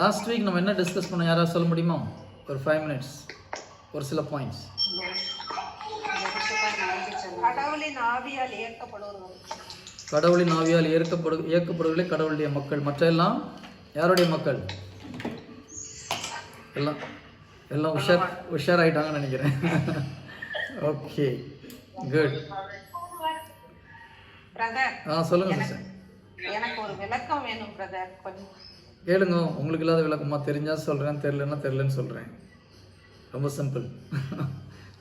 Last week நம்ம என்ன discuss பண்ணோம், யாராவது சொல்ல முடியுமா? ஒரு 5 minutes, ஒரு சில பாயிண்ட்ஸ். கடவுளின் ஆவியால் இயக்கப்படுவர்கள், கடவுளின் ஆவியால் இயக்கப்படுவர்களே கடவுளுடைய மக்கள். மற்ற எல்லாம் யாருடைய மக்கள்? எல்லாம் உஷாராயிட்டாங்கன்னு நினைக்கிறேன். Okay, good. பிரதர், சொல்லுங்க சிஸ்டர். எனக்கு ஒரு விளக்கம் வேணும் பிரதர். கொஞ்சம் கேளுங்க. உங்களுக்கு இல்லாத விளக்கமா? தெரிஞ்சா சொல்கிறேன், தெரிலன்னா தெரிலன்னு சொல்கிறேன். ரொம்ப சிம்பிள்.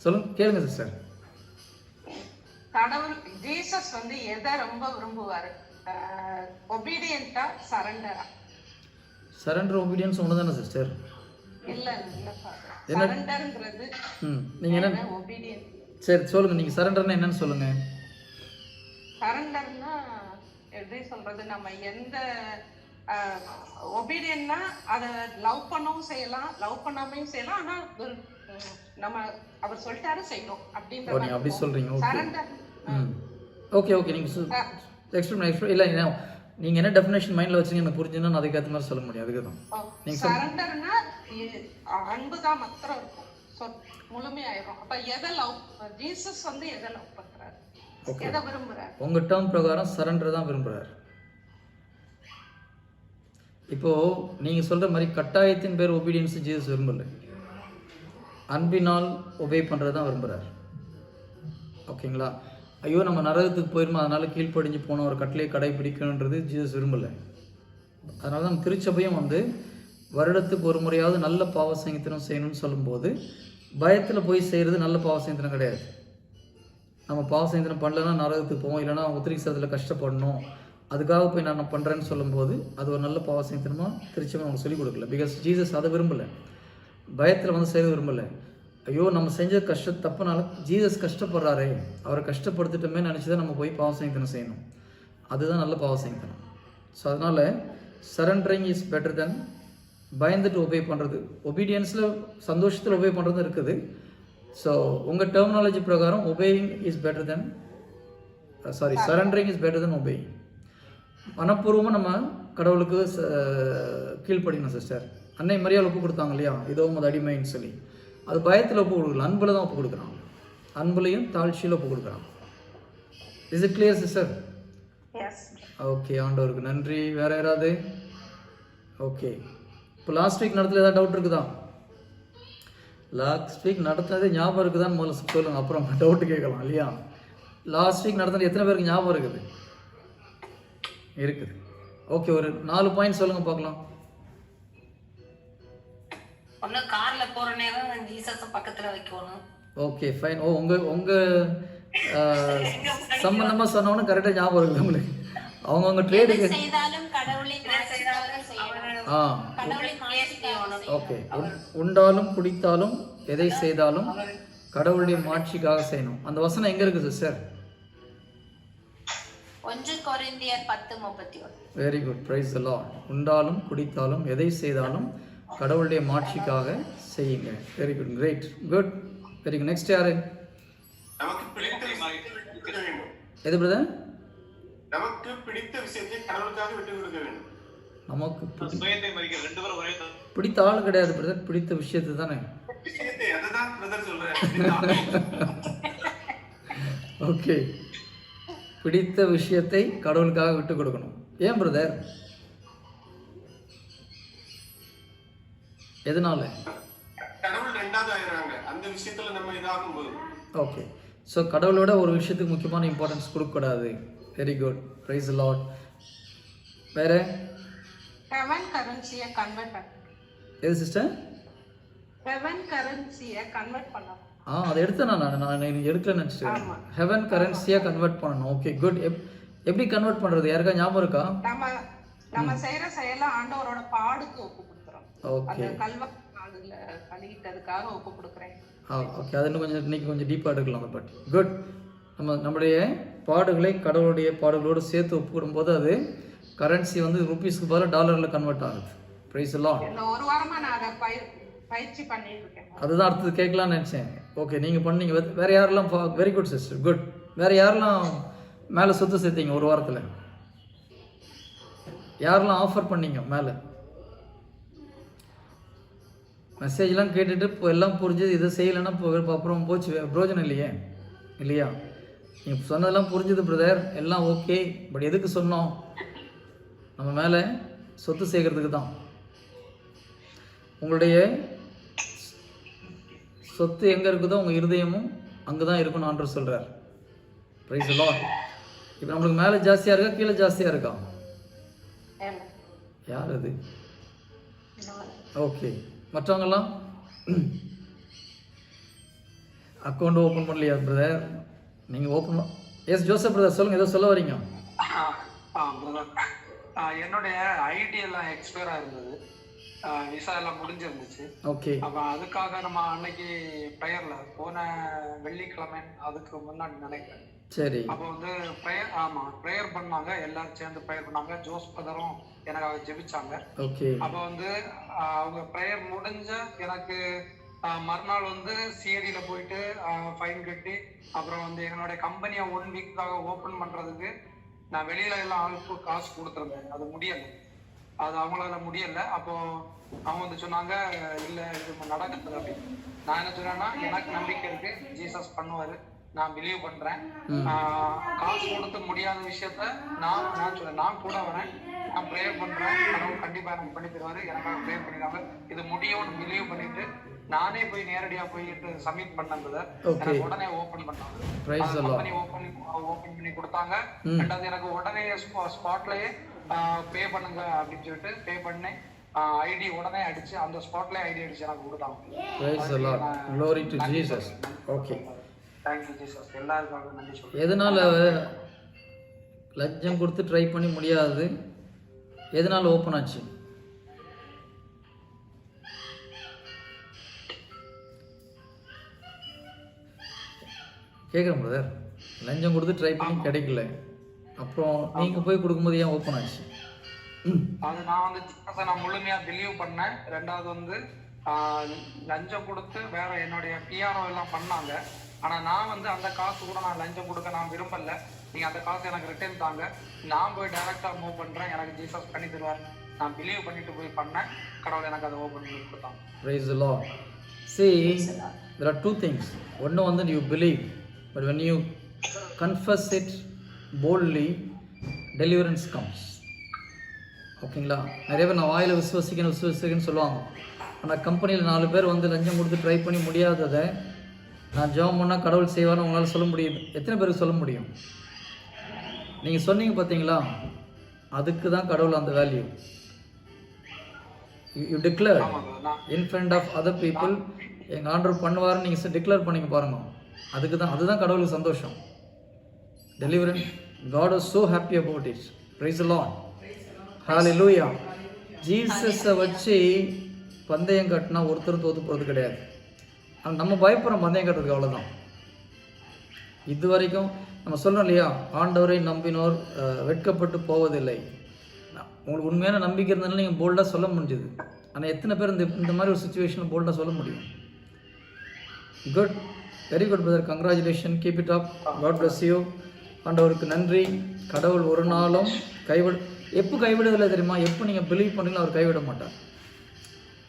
சொல்லுங்க, கேளுங்க சிஸ்டர். கடவுள் ஜீசஸ் எதை ரொம்ப விரும்புவாரு? ஒபீடியன்ட்டா சரண்டரா? சரண்டர் ஒபீடியன்ஸ் ஒன்று தானே சிஸ்டர்? இல்ல சரண்டர்ங்கிறது நீங்கள் என்ன ஒபீடியன்ட்? சரி சொல்லுங்கள், நீங்கள் சரண்டர்னா என்னன்னு சொல்லுங்கள். சரண்டர்னா எப்படி சொல்றது? நம்ம எந்த ஒபீடியன்னா அதை லவ் பண்ணவும் செய்யலாம், லவ் பண்ணாமையும் செய்யலாம். ஆனா நம்ம அவர் சொல்லிட்டாரு செய்யணும் அப்படின்ற அப்படி சொல்றீங்க. சரண்டர். ஓகே ஓகே, நீங்க எக்ஸ்பிளைன் இல்ல, நீங்க என்ன டெஃபினேஷன் மைண்ட்ல வச்சீங்க எனக்கு புரிஞ்சுன்னா நான் அதுக்கு ஏத்த மாதிரி சொல்ல முடியும். அதுக்கு தான் நீங்க சரண்டர்னா அன்பு தான் மாத்திரம் இருக்கும், முழுமையாயிரும். அப்ப எதை லவ் ஜீசஸ் எதை லவ் பண்றாரு, எதை விரும்புறாரு? உங்க டேர்ம் பிரகாரம் சரண்டர் தான் விரும்புறாரு. இப்போ நீங்க சொல்ற மாதிரி கட்டாயத்தின் பேர் ஒபீடியன்ஸ் ஜீசஸ் விரும்பல, அன்பினால் ஒபே பண்றது தான் விரும்புறாரு. ஓகேங்களா? ஐயோ நம்ம நரகத்துக்கு போயிருமா அதனால கீழ்ப்படிஞ்சு போன ஒரு கட்டளையை கடைபிடிக்கணுன்றது ஜீசஸ் விரும்பலை. அதனால தான் திருச்சபையும் வருடத்துக்கு ஒரு முறையாவது நல்ல பாவ சங்கீதனம் செய்யணும்னு சொல்லும்போது பயத்தில் போய் செய்கிறது நல்ல பாவ சங்கீதனம் கிடையாது. நம்ம பாவ சங்கீதனம் பண்ணலன்னா நரகத்துக்கு போவோம், இல்லைனா உத்திரிசத்தில் கஷ்டப்படணும், அதுக்காக போய் நான் பண்ணுறேன்னு சொல்லும்போது அது ஒரு நல்ல பாவ சங்கீதனமாக திருச்சபை அவங்க சொல்லிக் கொடுக்கல. பிகாஸ் ஜீசஸ் அதை விரும்பலை, பயத்தில் செய்ய விரும்பலை. ஐயோ நம்ம செஞ்ச தப்புனால ஜீசஸ் கஷ்டப்படுறாரே, அவரை கஷ்டப்படுத்திட்டோமே நினச்சி தான் நம்ம போய் பாவசங்கத்தனம் செய்யணும். அதுதான் நல்ல பாவசங்கத்தனம். ஸோ அதனால் சரண்டரிங் இஸ் பெட்டர் தென் பயந்துட்டு ஒபே பண்ணுறது. ஒபீடியன்ஸில் சந்தோஷத்தில் ஒபே பண்ணுறது இருக்குது. ஸோ உங்கள் டெர்மினாலஜி பிரகாரம் obeying is better then surrendering is better then obeying. மனப்பூர்வமாக நம்ம கடவுளுக்கு கீழ்ப்படிக்கணும் சிஸ்டர். அன்னை மரியாதை ஒப்பு கொடுத்தாங்க இல்லையா, இதோ அது அடிமைன்னு சொல்லி, அது பயத்தில் ஒப்பு கொடுக்கல, அன்பில் தான் ஒப்பு கொடுக்குறான். அன்புலையும் தாழ்ச்சியில் ஒப்பு கொடுக்குறான். Is it clear sister? Okay, ஆண்டவருக்கு நன்றி. வேற யாராவது? ஓகே, இப்போ லாஸ்ட் வீக் நடத்துல ஏதாவது டவுட் இருக்குதா? லாஸ்ட் வீக் நடத்துனதே ஞாபகம் இருக்குதான்னு முதல்ல சொல்லுங்க, அப்புறம் டவுட்டு கேட்கலாம் இல்லையா? லாஸ்ட் வீக் நடத்துனது எத்தனை பேருக்கு ஞாபகம் இருக்குது? இருக்குது. ஓகே, ஒரு 4 பாயிண்ட் சொல்லுங்க பார்க்கலாம். கார்ல போற நேரம் ஜீசஸ் பக்கத்துல வைக்கணும். Okay fine. உங்க சம்பந்தமா சொன்னவனு கரெக்டா ஞாபகம் இருக்குது உங்களுக்கு. அவங்க ட்ரேடுக்கு செய்தாலும் கடவுளின் ஓகே, உண்டாலும் குடித்தாலும் எதை செய்தாலும் கடவுளுடைய மாட்சிக்காக செய்யணும். அந்த வசனம் எங்க இருக்கு சிஸ்டர்? 1 கொரிந்தியர் 10:31. Very good, praise the Lord. உண்டாலும் குடித்தாலும் எதை செய்தாலும் கடவுளுடைய மாட்சிக்காக செய்யுங்க. Very good, great, good, very good. Next யாரு? எது பிரதர்? நமக்கு பிடித்த விஷயத்தை கடவுளுக்காக விட்டு கொடுக்க வேண்டும். நமக்கு பிடித்த ஆள் கிடையாது பிரதர், பிடித்த விஷயத்தை தானே. ஓகே, பிடித்த விஷயத்தை கடவுளுக்காக விட்டு கொடுக்கணும். ஏன் பிரதர்? எதனால? ஓகே, ஸோ கடவுளோட ஒரு விஷயத்துக்கு முக்கியமான இம்பார்ட்டன்ஸ் கொடுக்கக்கூடாது. Very good, praise the Lord. வேற? ஹெவன் கரன்சியை கன்வெர்ட் பண்ண. எது சிஸ்டர்? ஹெவன் கரன்சியை கன்வெர்ட் பண்ணணும். அதை எடுத்து நான் எடுக்கலன்னு நினச்சிட்டேன். ஹெவன் கரன்சியாக கன்வெர்ட் பண்ணணும். Okay, good. எப்படி கன்வெர்ட் பண்ணுறது? யாருக்கா ஞாபகம் இருக்கா? நம்ம செய்யற செயலை ஆண்டவரோட பாடுக்கு ஒப்பு கொடுக்குறோம். ஓகே, கல்வாரில கழுகிட்டதுக்காக ஒப்பு கொடுக்குறேன். ஓகே, அது இன்னும் இன்னைக்கு கொஞ்சம் டீப்பாக எடுக்கலாம் அந்த பாட்டு. குட். நம்முடைய பாடுகளை கடவுளுடைய பாடுகளோடு சேர்த்து ஒப்பிடும்போது அது கரன்சி ருபீஸ்க்கு பதிலாக டாலரில் கன்வெர்ட் ஆகுது. Price the Lord. ஒரு வாரமா நான் அதை பயிற்சி பண்ணிட்டு இருக்கேன். அதுதான் அடுத்தது கேட்கலான்னு நினச்சேன். ஓகே, நீங்கள் பண்ணீங்க. வேற யாரெல்லாம்? Very good sister, good. வேற யாரெல்லாம் மேலே சொத்து சேர்த்தீங்க ஒரு வாரத்தில்? யாரெல்லாம் ஆஃபர் பண்ணீங்க மேலே? மெசேஜ்லாம் கேட்டுட்டு இப்போ எல்லாம் புரிஞ்சது, இதை செய்யலைன்னா இப்போ அப்புறம் போச்சு, பிரயோஜனம் இல்லையே, இல்லையா? நீங்கள் சொன்னதெல்லாம் புரிஞ்சுது பிரதர், எல்லாம் ஓகே. பட் எதுக்கு சொன்னோம்? நம்ம மேலே சொத்து சேர்க்கறதுக்கு தான். உங்களுடைய சொத்து எங்கே இருக்குதோ உங்கள் இருதயமும் அங்கே தான் இருக்குன்னு ஆண்டவர் சொல்கிறார். Price the Lord. இப்போ நம்மளுக்கு மேலே ஜாஸ்தியாக இருக்கா, கீழே ஜாஸ்தியாக இருக்கா? யார் அது? ஓகே. மற்றவங்கெல்லாம் அக்கௌண்ட் ஓப்பன் பண்ணலையா பிரதர்? நீங்கள் ஓப்பன் எஸ் ஜோசப் பிரதர் சொல்லுங்கள், ஏதோ சொல்ல வரீங்க? என்னுடைய ஐடி எல்லாம் எக்ஸ்பயர் ஆயிருந்தது, விசா எல்லாம் முடிஞ்சிருந்துச்சு. ஓகே. அப்ப அதுக்காக நம்ம அன்னைக்கு ப்ரேயர்ல போன வெள்ளிக்கிழமை அதுக்கு முன்னாடி நினைக்கிறேன். சரி. அப்போ வந்து ப்ரேயர் பண்ணாங்க, எல்லாரும் சேர்ந்து ப்ரேயர் பண்ணாங்க. ஜோஸ் பதரும் எனக்காக ஜெபிச்சாங்க. ஓகே. அப்போ வந்து அவங்க ப்ரேயர் முடிஞ்ச எனக்கு மறுநாள் வந்து சிஐடியில போயிட்டு ஃபைன் கட்டி அப்புறம் வந்து என்னுடைய கம்பெனியை 1 வீக்காக ஓப்பன் பண்றதுக்கு நான் வெளியில எல்லாம் ஆளுக்கு காசு கொடுத்துருந்தேன். அது முடியல, அது அவங்களால முடியல. அப்போ அவங்க வந்து சொன்னாங்க, இல்ல இது நடக்குது அப்படின்னு. நான் என்ன சொன்னேன்னா, எனக்கு நம்பிக்கை இருக்கு, ஜீசஸ் பண்ணுவாரு, நான் பிலீவ் பண்றேன். காசு கொடுத்து முடியாத விஷயத்த நான் சொல்றேன், நான் கூட வரேன், நான் ப்ரேயர் பண்றேன், கடவுள் கண்டிப்பா எனக்கு பண்ணி தருவாரு, எனக்காக ப்ரேயர் பண்ணிடுறாங்க, இது முடியும்னு பிலீவ் பண்ணிட்டு நானே போய் நேரடியா போயிட்டு சப்மிட் பண்ணது. எனக்கு உடனே ஓபன் பண்ணாங்க, கம்பெனி ஓபன் பண்ணி கொடுத்தாங்க. ரெண்டாவது எனக்கு உடனே ஸ்பாட்லயே பே பண்ணுங்க அப்படின்னு சொல்லிட்டு பே பண்ணேன். ஐடி உடனே அடிச்சு அந்த ஸ்பாட்லயே ஐடி அடிச்சு எனக்கு கொடுத்தாங்க. Praise the Lord. Glory to Jesus. Okay. Thank you Jesus. எல்லாருக்காக நன்றி சொல்றேன். எதனால லஞ்சம் கொடுத்து ட்ரை பண்ணி முடியாது, எதனால ஓப்பன் ஆச்சு? கேட்குறேன் பிரதர். லஞ்சம் கொடுத்து ட்ரை பண்ணி கிடைக்கல, அப்புறம் நீங்கள் போய் கொடுக்கும்போது ஏன் ஓப்பன் ஆச்சு? அது நான் வந்து நான் முழுமையாக பிலீவ் பண்ணேன். ரெண்டாவது வந்து லஞ்சம் கொடுத்து வேற என்னுடைய பிஆர்ஓ எல்லாம் பண்ணாங்க. ஆனால் நான் வந்து அந்த காசு கூட நான் லஞ்சம் கொடுக்க நான் விரும்பல. நீங்கள் அந்த காசு எனக்கு ரிட்டர்ன் தாங்க, நான் போய் டைரெக்டாக மூவ் பண்ணுறேன், எனக்கு ஜீசஸ் பண்ணி தருவார், நான் பிலீவ் பண்ணிட்டு போய் பண்ணேன். கடவுள் எனக்கு அதை ஓப்பன் பண்ணி கொடுத்தாங்க. Praise the Lord. See, there are two things. One வந்து you believe, but when you confess it boldly, deliverance comes. ஓகேங்களா? நிறைய பேர் நான் வாயில் விசுவசிக்கன்னு சொல்லுவாங்க. ஆனால் கம்பெனியில் 4 பேர் வந்து லஞ்சம் கொடுத்து ட்ரை பண்ணி முடியாததை நான் ஜெபம் பண்ணால் கடவுள் செய்வார்னு உங்களால் சொல்ல முடியும். எத்தனை பேருக்கு சொல்ல முடியும்? நீங்கள் சொன்னீங்க பார்த்தீங்களா, அதுக்கு தான் கடவுள் அந்த value. You declare in front of other people, எங்கள் ஆண்டவர் பண்ணுவார்னு நீங்கள் டிக்ளேர் பண்ணிங்க பாருங்க. அதுதான் கடவுளுக்கு சந்தோஷம். Deliverance, God was so happy about it. Praise the Lord. Hallelujah. ஜீசஸை வச்சு பந்தயம் கட்டினா ஒருத்தர் தோற்று போகிறது கிடையாது. ஆனால் நம்ம பயப்படுறோம் பந்தயம் கட்டுறதுக்கு, அவ்வளோதான். இது வரைக்கும் நம்ம சொல்கிறோம் இல்லையா, ஆண்டவரை நம்பினோர் வெட்கப்பட்டு போவதில்லை. உங்களுக்கு உண்மையான நம்பிக்கை இருந்தாலும் நீங்கள் போல்டாக சொல்ல முடிஞ்சுது. ஆனால் எத்தனை பேர் இந்த மாதிரி ஒரு சுச்சுவேஷனில் போல்டாக சொல்ல முடியும்? Good, very good brother, congratulation, keep it up, God bless you. ஆண்டவருக்கு நன்றி. கடவுள் ஒரு நாளும் எப்போ கைவிடுவதில்லை தெரியுமா? எப்போ நீங்கள் பிலீவ் பண்ணீங்களோ அவர் கைவிட மாட்டார்.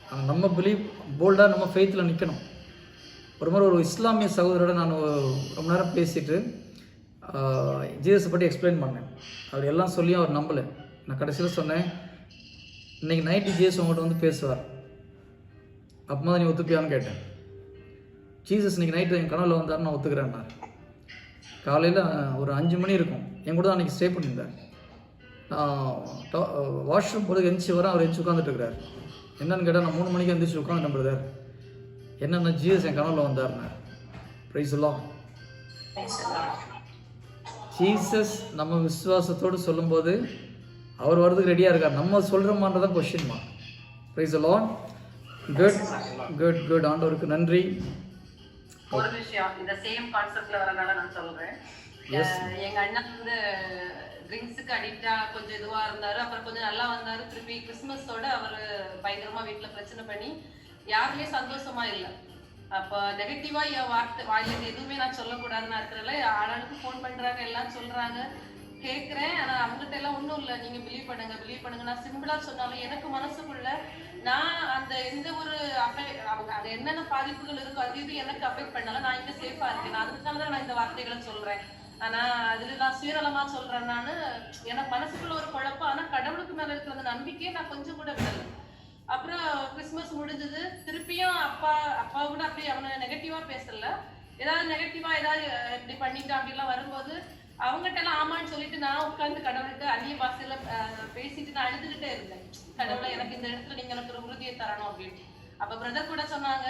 ஆனால் நம்ம பிலீவ் போல்டாக நம்ம ஃபெய்த்தில் நிற்கணும். ஒரு மாதிரி ஒரு இஸ்லாமிய சகோதரோட நான் ரொம்ப நேரம் பேசிட்டு ஜீசஸை பற்றி எக்ஸ்பிளைன் பண்ணேன். அவர் எல்லாம் சொல்லியும் அவர் நம்பலை. நான் கடைசியில் சொன்னேன், இன்றைக்கி நைட்டு ஜீசஸ் உங்கள்கிட்ட வந்து பேசுவார், அப்போ தான் நீ ஒத்துப்பியான்னு கேட்டேன். ஜீசஸ் இன்றைக்கி நைட்டு என் கனவில் வந்தார், நான் ஒத்துக்கிறேன்னார். காலையில் ஒரு 5 மணி இருக்கும், என் கூட தான் அன்றைக்கி ஸ்டே பண்ணியிருந்தார். வாஷ்ரூம் போது எந்திரிச்சு வரேன், அவர் எந்திரிச்சு உட்காந்துட்டுருக்கிறார். என்னன்னு கேட்டால், நான் 3 மணிக்கு எந்திரிச்சு உட்காந்துட்டேன் பிரதர். என்னென்ன ஜீசஸ் என் கனவில் வந்தார்னார். Praise the Lord. ஜீசஸ் நம்ம விசுவாசத்தோடு சொல்லும்போது அவர் வர்றதுக்கு ரெடியாக இருக்கார். நம்ம சொல்கிறோமான்றதான் question mark. Praise the Lord. Good good good. ஆண்டவருக்கு நன்றி. ஒரு விஷயம், இந்த சேம் கான்செப்ட்ல வரனால நான் சொல்றேன். எங்க அண்ணன் வந்து ட்ரிங்க்ஸுக்கு அடிக்டா கொஞ்சம் இதுவா இருந்தாரு, அப்புறம் கொஞ்சம் நல்லா வந்தாரு. திருப்பி கிறிஸ்துமஸோட அவரு பயங்கரமா வீட்டுல பிரச்சனை பண்ணி யாருலயும் சந்தோஷமா இல்லை. அப்ப நெகட்டிவா என் வாயில எதுவுமே நான் சொல்லக்கூடாதுன்னு இருக்கிறதுல ஆளாளுக்கு ஃபோன் பண்றாங்க, எல்லாம் சொல்றாங்க, கேட்கிறேன். ஆனா அவங்ககிட்ட எல்லாம் ஒன்றும் இல்லை, நீங்க பிலீவ் பண்ணுங்க. நான் சிம்பிளா சொன்னாலும் எனக்கு மனசுக்குள்ள நான் அந்த எந்த ஒரு என்னென்ன பாதிப்புகள் இருக்கும் அது இது எனக்கு அஃபெக்ட் பண்ணாலும் நான் இங்க சேஃபா இருக்கேன். அதுக்காக நான் இந்த வார்த்தைகளை சொல்றேன். ஆனா அதுல நான் சுயநலமா சொல்றேன். நானு எனக்கு மனசுக்குள்ள ஒரு குழப்பம். ஆனா கடவுளுக்கு மேல இருக்கிற அந்த நம்பிக்கையை நான் கொஞ்சம் கூட விடல. அப்புறம் கிறிஸ்துமஸ் முடிஞ்சது. திருப்பியும் அப்பா கூட அப்படி அவனை நெகட்டிவா பேசல. ஏதாவது நெகட்டிவா ஏதாவது இப்படி பண்ணிட்டான் அப்படிலாம் வரும்போது அவங்ககிட்ட எல்லாம் ஆமான்னு சொல்லிட்டு நான் உட்கார்ந்து கடவுளுக்கு அந்நிய பாஷையில பேசிட்டு நான் அழுதுகிட்டே இருந்தேன். கடவுளை எனக்கு இந்த இடத்துல நீங்க எனக்கு ஒரு உறுதியை தரணும் அப்படின்னு. அப்ப பிரதர் கூட சொன்னாங்க,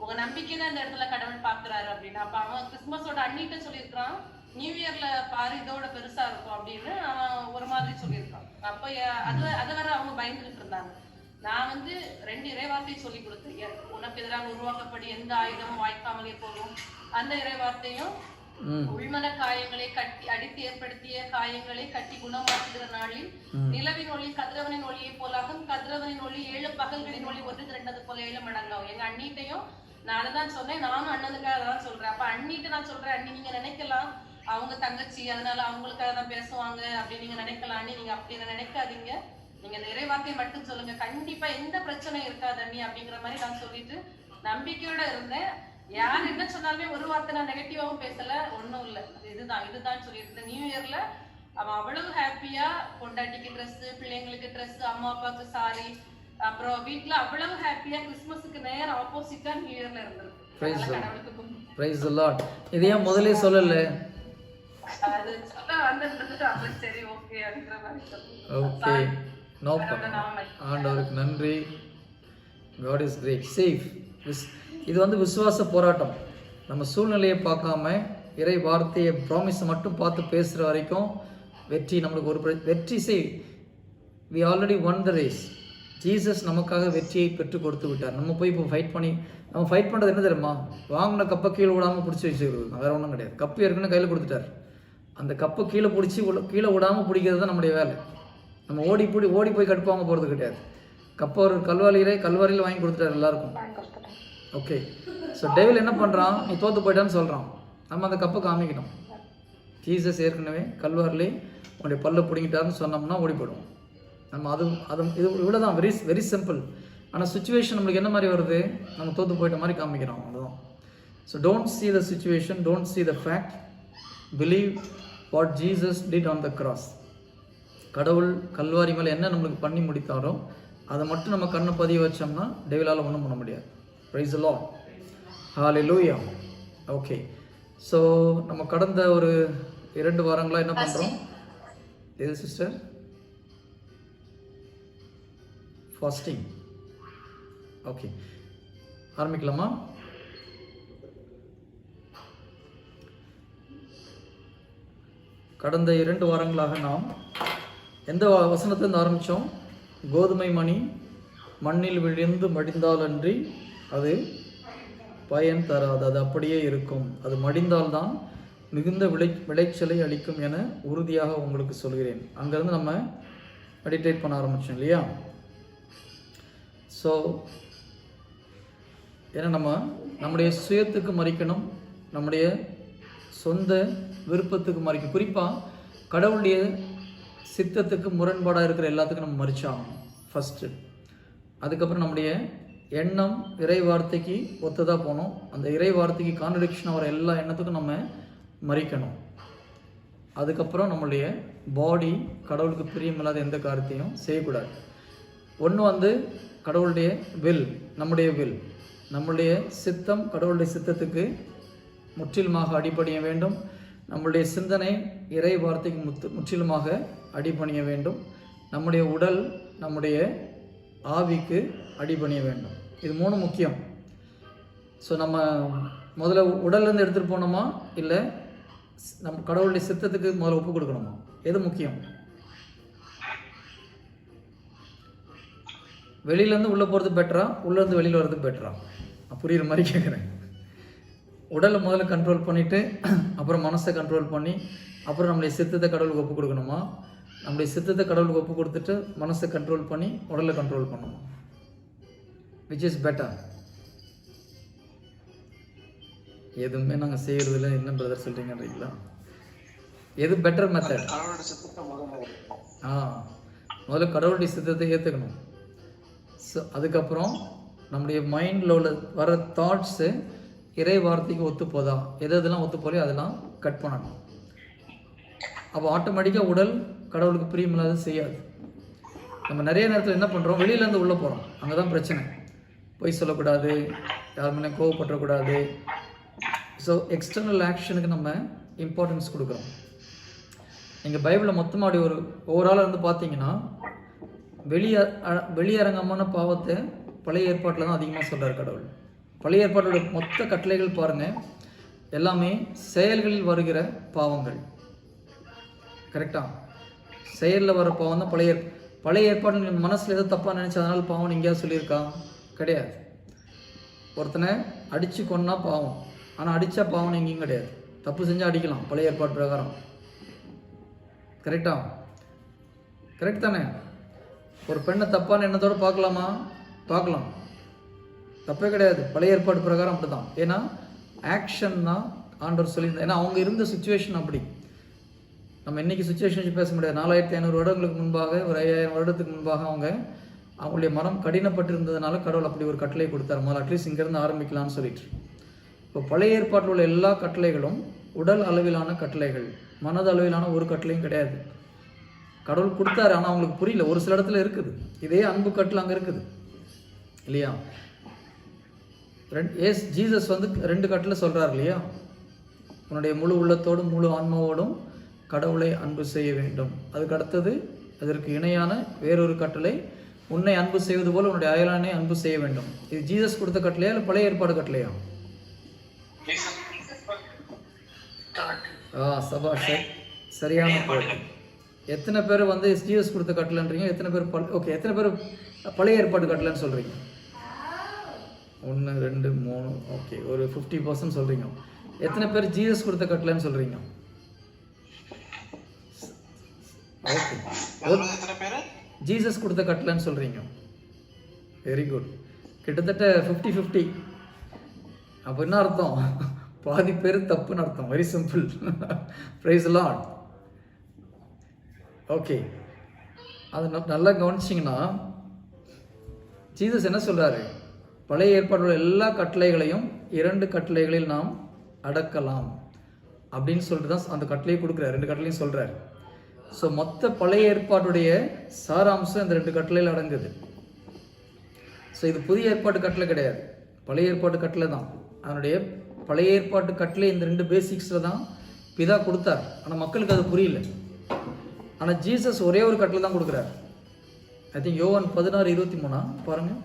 உங்க நம்பிக்கை தான் இந்த இடத்துல கடவுள் பாக்குறாரு அப்படின்னு. அப்ப அவன் கிறிஸ்துமஸோட அண்ணிட்ட சொல்லியிருக்கான், நியூ இயர்ல பாரு இதோட பெருசா இருக்கும் அப்படின்னு அவன் ஒரு மாதிரி சொல்லியிருக்கான். அப்ப அதை வர அவங்க பயந்துகிட்டு இருந்தாங்க. நான் வந்து 2 இறைவார்த்தையை சொல்லி கொடுத்தேன். உனக்கு எதிராக உருவாக்கப்படி எந்த ஆயுதமும் வாய்க்காமலே போகும் அந்த இறைவார்த்தையும், உள்மன காயங்களை கட்டி அடித்து ஏற்படுத்திய காயங்களை கட்டி குணமாக்குகிற நாளில் நிலவின் ஒளி கதிரவனின் ஒளியை போலாகும், கதிரவனின் ஒளி 7 பகல்களின் ஒளி 1 போல 7 மடங்காகும். எங்க அண்ணிட்டையும் நான் அதை தான் சொன்னேன். நானும் அண்ணனுக்காக தான் சொல்றேன். அப்ப அண்ணிட்டு நான் சொல்றேன், அண்ணி நீங்க நினைக்கலாம் அவங்க தங்கச்சி அதனால அவங்களுக்காக தான் பேசுவாங்க அப்படி நீங்க நினைக்கலாம். அண்ணி நீங்க அப்படி நினைக்காதீங்க, நீங்க இந்த இறைவார்த்தையை மட்டும் சொல்லுங்க, கண்டிப்பா எந்த பிரச்சனையும் இருக்காது அண்ணி அப்படிங்கிற மாதிரி நான் சொல்லிட்டு நம்பிக்கையோட இருந்தேன். யார் என்ன சொன்னாலுமே ஒரு வார்த்தை நான் நெகட்டிவாவும் பேசல, ஒன்றும் இல்லை, இதுதான் சொல்லியிருந்தேன். நியூ இயர்ல அவன் அவ்வளவு ஹாப்பியா பொண்டாட்டிக்கு ட்ரெஸ், பிள்ளைங்களுக்கு ட்ரெஸ், அம்மா அப்பாவுக்கு சாரி, அப்புறம் வீட்டுல அவ்வளவு ஹாப்பியா கிறிஸ்துமஸுக்கு நேரம் ஆப்போசிட்டா நியூ இயர்ல இருந்திருக்கு. இது ஏன் முதலே சொல்லல? அது சொல்ல வந்துட்டு அப்புறம் சரி ஓகே அப்படிங்கிற மாதிரி ஓகே, நோ ஆண்டவருக்கு நன்றி. God is great. சேஃப். இது வந்து விசுவாச போராட்டம். நம்ம சூழ்நிலையை பார்க்காம இறை வார்த்தையை ப்ராமிஸை மட்டும் பார்த்து பேசுகிற வரைக்கும் வெற்றி நம்மளுக்கு ஒரு வெற்றி. we already won the race. Jesus நமக்காக வெற்றியை பெற்று கொடுத்து விட்டார். நம்ம போய் இப்போ நம்ம ஃபைட் பண்ணுறது என்ன தெரியுமா? வாங்கின கப்பை கீழே விடாமல் பிடிச்சி வச்சுக்கிறது, வேறு ஒன்றும் கிடையாது. கப்பு ஏற்கனவே கையில் கொடுத்துட்டார். அந்த கப்பை கீழே கீழே விடாமல் பிடிக்கிறது தான் நம்முடைய வேலை. நம்ம ஓடி போய் கடுப்பு வாங்க போகிறது கிடையாது. கப்பை ஒரு கல்வாரியில் வாங்கி கொடுத்துட்டார் எல்லாருக்கும். ஓகே, ஸோ டெவில் என்ன பண்ணுறான்? நீ தோற்று போயிட்டான்னு சொல்கிறான். நம்ம அந்த கப்பை காமிக்கணும். ஜீசஸ் ஏற்கனவே கல்வாரிலே உன்னுடைய பல்ல பிடிங்கிட்டாருன்னு சொன்னோம்னா ஓடி போயிடுவோம். நம்ம இது இவ்வளோ தான், வெரி வெரி சிம்பிள். ஆனால் சுச்சுவேஷன் நம்மளுக்கு என்ன மாதிரி வருது? நம்ம தோற்று போயிட்ட மாதிரி காமிக்கிறோம், அவ்வளோதான். So don't see the situation, don't see the fact, believe what Jesus did on the cross. கடவுள் கல்வாரி மேலே என்ன நம்மளுக்கு பண்ணி முடித்தாரோ அதை மட்டும் நம்ம கண்ணை பதிய வச்சோம்னா டெவிலால் ஒன்றும் பண்ண முடியாது. Praise the Lord. Hallelujah. Okay, so நம்ம கடந்த ஒரு 2 வாரங்களாக என்ன பண்ணுறோம்? எது சிஸ்டர்? ஃபாஸ்டிங். ஓகே, ஆரம்பிக்கலாமா? கடந்த 2 வாரங்களாக நாம் எந்த வசனத்திலிருந்து ஆரம்பித்தோம்? கோதுமை மணி மண்ணில் விழுந்து மடிந்தாலன்றி அது பயன் தராது, அது அப்படியே இருக்கும், அது மடிந்தால்தான் மிகுந்த விளைச்சலை அளிக்கும் என உறுதியாக உங்களுக்கு சொல்கிறேன். அங்கேருந்து நம்ம மெடிடேட் பண்ண ஆரம்பித்தோம் இல்லையா? ஸோ ஏன்னா நம்முடைய சுயத்துக்கு மறிக்கணும், நம்முடைய சொந்த விருப்பத்துக்கு மறிக்கணும். குறிப்பாக கடவுளுடைய சித்தத்துக்கு முரண்பாடாக இருக்கிற எல்லாத்துக்கும் நம்ம மறிச்சாகணும் ஃபஸ்ட்டு. அதுக்கப்புறம் நம்முடைய எண்ணம் இறை வார்த்தைக்கு ஒத்ததாக போகணும். அந்த இறை வார்த்தைக்கு கான்ட்ரடிக்ஷன் வர எல்லா எண்ணத்துக்கும் நம்ம மறிக்கணும். அதுக்கப்புறம் நம்மளுடைய பாடி கடவுளுக்கு பிரியமில்லாத எந்த காரியத்தையும் செய்யக்கூடாது. ஒன்று வந்து கடவுளுடைய வில், நம்முடைய சித்தம் கடவுளுடைய சித்தத்துக்கு முற்றிலுமாக அடிபணிய வேண்டும். நம்முடைய சிந்தனை இறை வார்த்தைக்கு முற்றிலுமாக அடிபணிய வேண்டும். நம்முடைய உடல் நம்முடைய ஆவிக்கு அடிபணிய வேண்டும். இது 3 முக்கியம். ஸோ நம்ம முதல்ல உடல்லேருந்து எடுத்துகிட்டு போனோமா இல்லை நம்ம கடவுளுடைய சித்தத்துக்கு முதல்ல ஒப்பு கொடுக்கணுமா? எது முக்கியம்? வெளியிலேருந்து உள்ளே போகிறது பெட்டரா, உள்ளேருந்து வெளியில் வர்றது பெட்டரா? புரியுற மாதிரி கேட்குறேன். உடலை முதல்ல கண்ட்ரோல் பண்ணிவிட்டு அப்புறம் மனசை கண்ட்ரோல் பண்ணி அப்புறம் நம்முடைய சித்தத்தை கடவுளுக்கு ஒப்பு கொடுக்கணுமா? நம்முடைய சித்தத்தை கடவுளுக்கு ஒப்பு கொடுத்துட்டு மனசை கண்ட்ரோல் பண்ணி உடலை கண்ட்ரோல் பண்ணணுமா? Which is better? எதுவுமே நாங்கள் செய்கிறதில்ல. என்ன பிரதர் சொல்கிறீங்கன்றீங்களா? எது பெட்டர் மெத்தட்? முதல்ல கடவுளுடைய சித்தத்தை ஏற்றுக்கணும். ஸோ அதுக்கப்புறம் நம்முடைய மைண்டில் உள்ள வர தாட்ஸு இறை வார்த்தைக்கு ஒத்து போதா, எதெல்லாம் ஒத்து போலையோ அதெல்லாம் கட் பண்ணணும். அப்போ ஆட்டோமேட்டிக்காக உடல் கடவுளுக்கு பிரியமில்லாத செய்யாது. நம்ம நிறைய நேரத்தில் என்ன பண்ணுறோம், வெளியிலேருந்து உள்ளே போகிறோம், அங்கே தான் பிரச்சனை. பொய் சொல்லக்கூடாது, யார் மேலே கோவப்படக்கூடாது. ஸோ எக்ஸ்டர்னல் ஆக்ஷனுக்கு நம்ம இம்பார்ட்டன்ஸ் கொடுக்குறோம். நீங்கள் பைபிளில் மொத்தமாக அப்படி ஒரு ஓவராலாக இருந்து பார்த்தீங்கன்னா வெளியரங்கமான பாவத்தை பழைய ஏற்பாட்டில் தான் அதிகமாக சொல்கிறார் கடவுள். பழைய ஏற்பாட்டோட மொத்த கட்டளைகள் பாருங்கள், எல்லாமே செயல்களில் வருகிற பாவங்கள். கரெக்டாக செயலில் வர பாவம் தான் பழைய ஏற்பாடு. மனசில் எதோ தப்பாக நினச்சி அதனால் பாவம் எங்கேயாவது சொல்லியிருக்கா? கிடையாது. ஒருத்தனை அடித்து கொன்னா பாவம், ஆனால் அடித்தா பாவம் எங்கேயும் கிடையாது. தப்பு செஞ்சால் அடிக்கலாம் பழைய ஏற்பாடு பிரகாரம். கரெக்ட் தானே? ஒரு பெண்ணை தப்பான எண்ணத்தோடு பார்க்கலாமா? பார்க்கலாம், தப்பே கிடையாது. பழைய ஏற்பாடு பிரகாரம் அப்படி தான். ஏன்னா ஆக்ஷன் தான் ஆண்டவர் சொல்லியிருந்தேன். ஏன்னா அவங்க இருந்த சுச்சுவேஷன் அப்படி. நம்ம இன்றைக்கி சுச்சுவேஷன் வச்சு பேச முடியாது. 4500 வருடங்களுக்கு முன்பாக, ஒரு 5000 வருடத்துக்கு முன்பாக அவங்களுடைய மனம் கடினப்பட்டிருந்ததுனால கடவுள் அப்படி ஒரு கட்டளை கொடுத்தார். முதல்ல அட்லீஸ்ட் இங்கேருந்து ஆரம்பிக்கலான்னு சொல்லிட்டு. இப்போ பழைய ஏற்பாட்டில் உள்ள எல்லா கட்டளைகளும் உடல் அளவிலான கட்டளைகள், மனது அளவிலான ஒரு கட்டளையும் கிடையாது. கடவுள் கொடுத்தாரு, ஆனால் அவங்களுக்கு புரியல. ஒரு சில இடத்துல இருக்குது. இதே அன்பு கட்டளை அங்கே இருக்குது இல்லையா? ஜீசஸ் 2 கட்டளை சொல்கிறார் இல்லையா? உன்னுடைய முழு உள்ளத்தோடும் முழு ஆன்மாவோடும் கடவுளை அன்பு செய்ய வேண்டும். அதுக்கு அடுத்தது அதற்கு இணையான வேறொரு கட்டளை, உன்னை அன்பு செய்வது போல் உன்னுடைய அயலானை அன்பு செய்ய வேண்டும். இது ஜீசஸ் கொடுத்த கட்டளையா இல்லை பழைய ஏற்பாடு கட்டளையா? சபாஷ், சரியான பாட்டு. எத்தனை பேர் ஜீசஸ் கொடுத்த கட்டளைன்றீங்க? எத்தனை பேர் எத்தனை பேர் பழைய ஏற்பாடு கட்டளைன்னு சொல்கிறீங்க? 1 2 3 ஓகே, ஒரு 50% சொல்கிறீங்க. எத்தனை பேர் ஜீசஸ் கொடுத்த கட்டளைன்னு சொல்கிறீங்க? ஓகே, ஜீசஸ் கொடுத்த கட்டளைன்னு சொல்கிறீங்க. Very good. கிட்டத்தட்ட 50-50. அப்போ என்ன அர்த்தம்? பாதி பேர் தப்புன்னு அர்த்தம். Very simple. Praise Lord. Okay, அது நல்லா கவனிச்சிங்கன்னா ஜீசஸ் என்ன சொல்கிறாரு? பழைய ஏற்பாடுள்ள எல்லா கட்டளைகளையும் 2 கட்டளைகளில் நாம் அடக்கலாம் அப்படின்னு சொல்லிட்டு தான் அந்த கட்டளையை கொடுக்குறாரு. 2 கட்டளையும் சொல்கிறார். ஸோ மொத்த பழைய ஏற்பாட்டுடைய சாராம்சம் இந்த 2 கட்டளையில் அடங்குது. ஸோ இது புதிய ஏற்பாட்டு கட்டளை கிடையாது, பழைய ஏற்பாட்டு கட்டளை தான். அதனுடைய பழைய ஏற்பாட்டு கட்டளை இந்த 2 பேசிக்ஸில் தான் பிதா கொடுத்தார். ஆனால் மக்களுக்கு அது புரியல. ஆனால் ஜீசஸ் ஒரே ஒரு கட்டளை தான் கொடுக்குறார். ஐ திங்க் யோவான் 16:23 பாருங்கள்.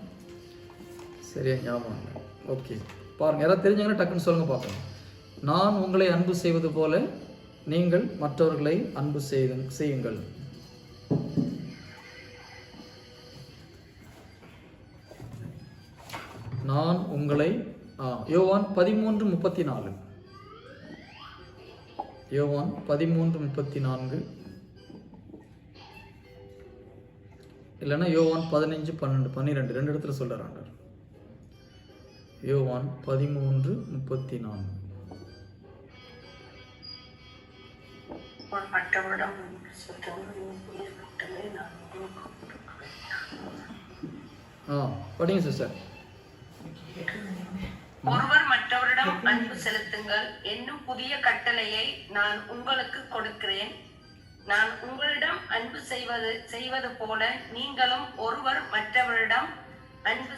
சரியா ஞாபகம் இல்லை. ஓகே பாருங்கள், யாராவது தெரிஞ்சவங்கன்னா டக்குன்னு சொல்லுங்கள் பார்க்கலாம். நான் உங்களை அன்பு செய்வது போல நீங்கள் மற்றவர்களை அன்பு செய்யுங்கள். நான் உங்களை யோவான் 13:34. யோவான் 13:34 இல்லைன்னா யோவான் 15:12 2 இடத்துல சொல்கிறாங்க. யோவான் 13:34. படிங்க சிஸ்டர். ஒருவர் மற்றவரிடம் அன்பு செலுத்துங்கள் என்னும் புதிய கட்டளையை நான் உங்களுக்கு கொடுக்கிறேன். நான் உங்களிடம் அன்பு செய்வது போல நீங்களும் ஒருவர் மற்றவரிடம் அன்பு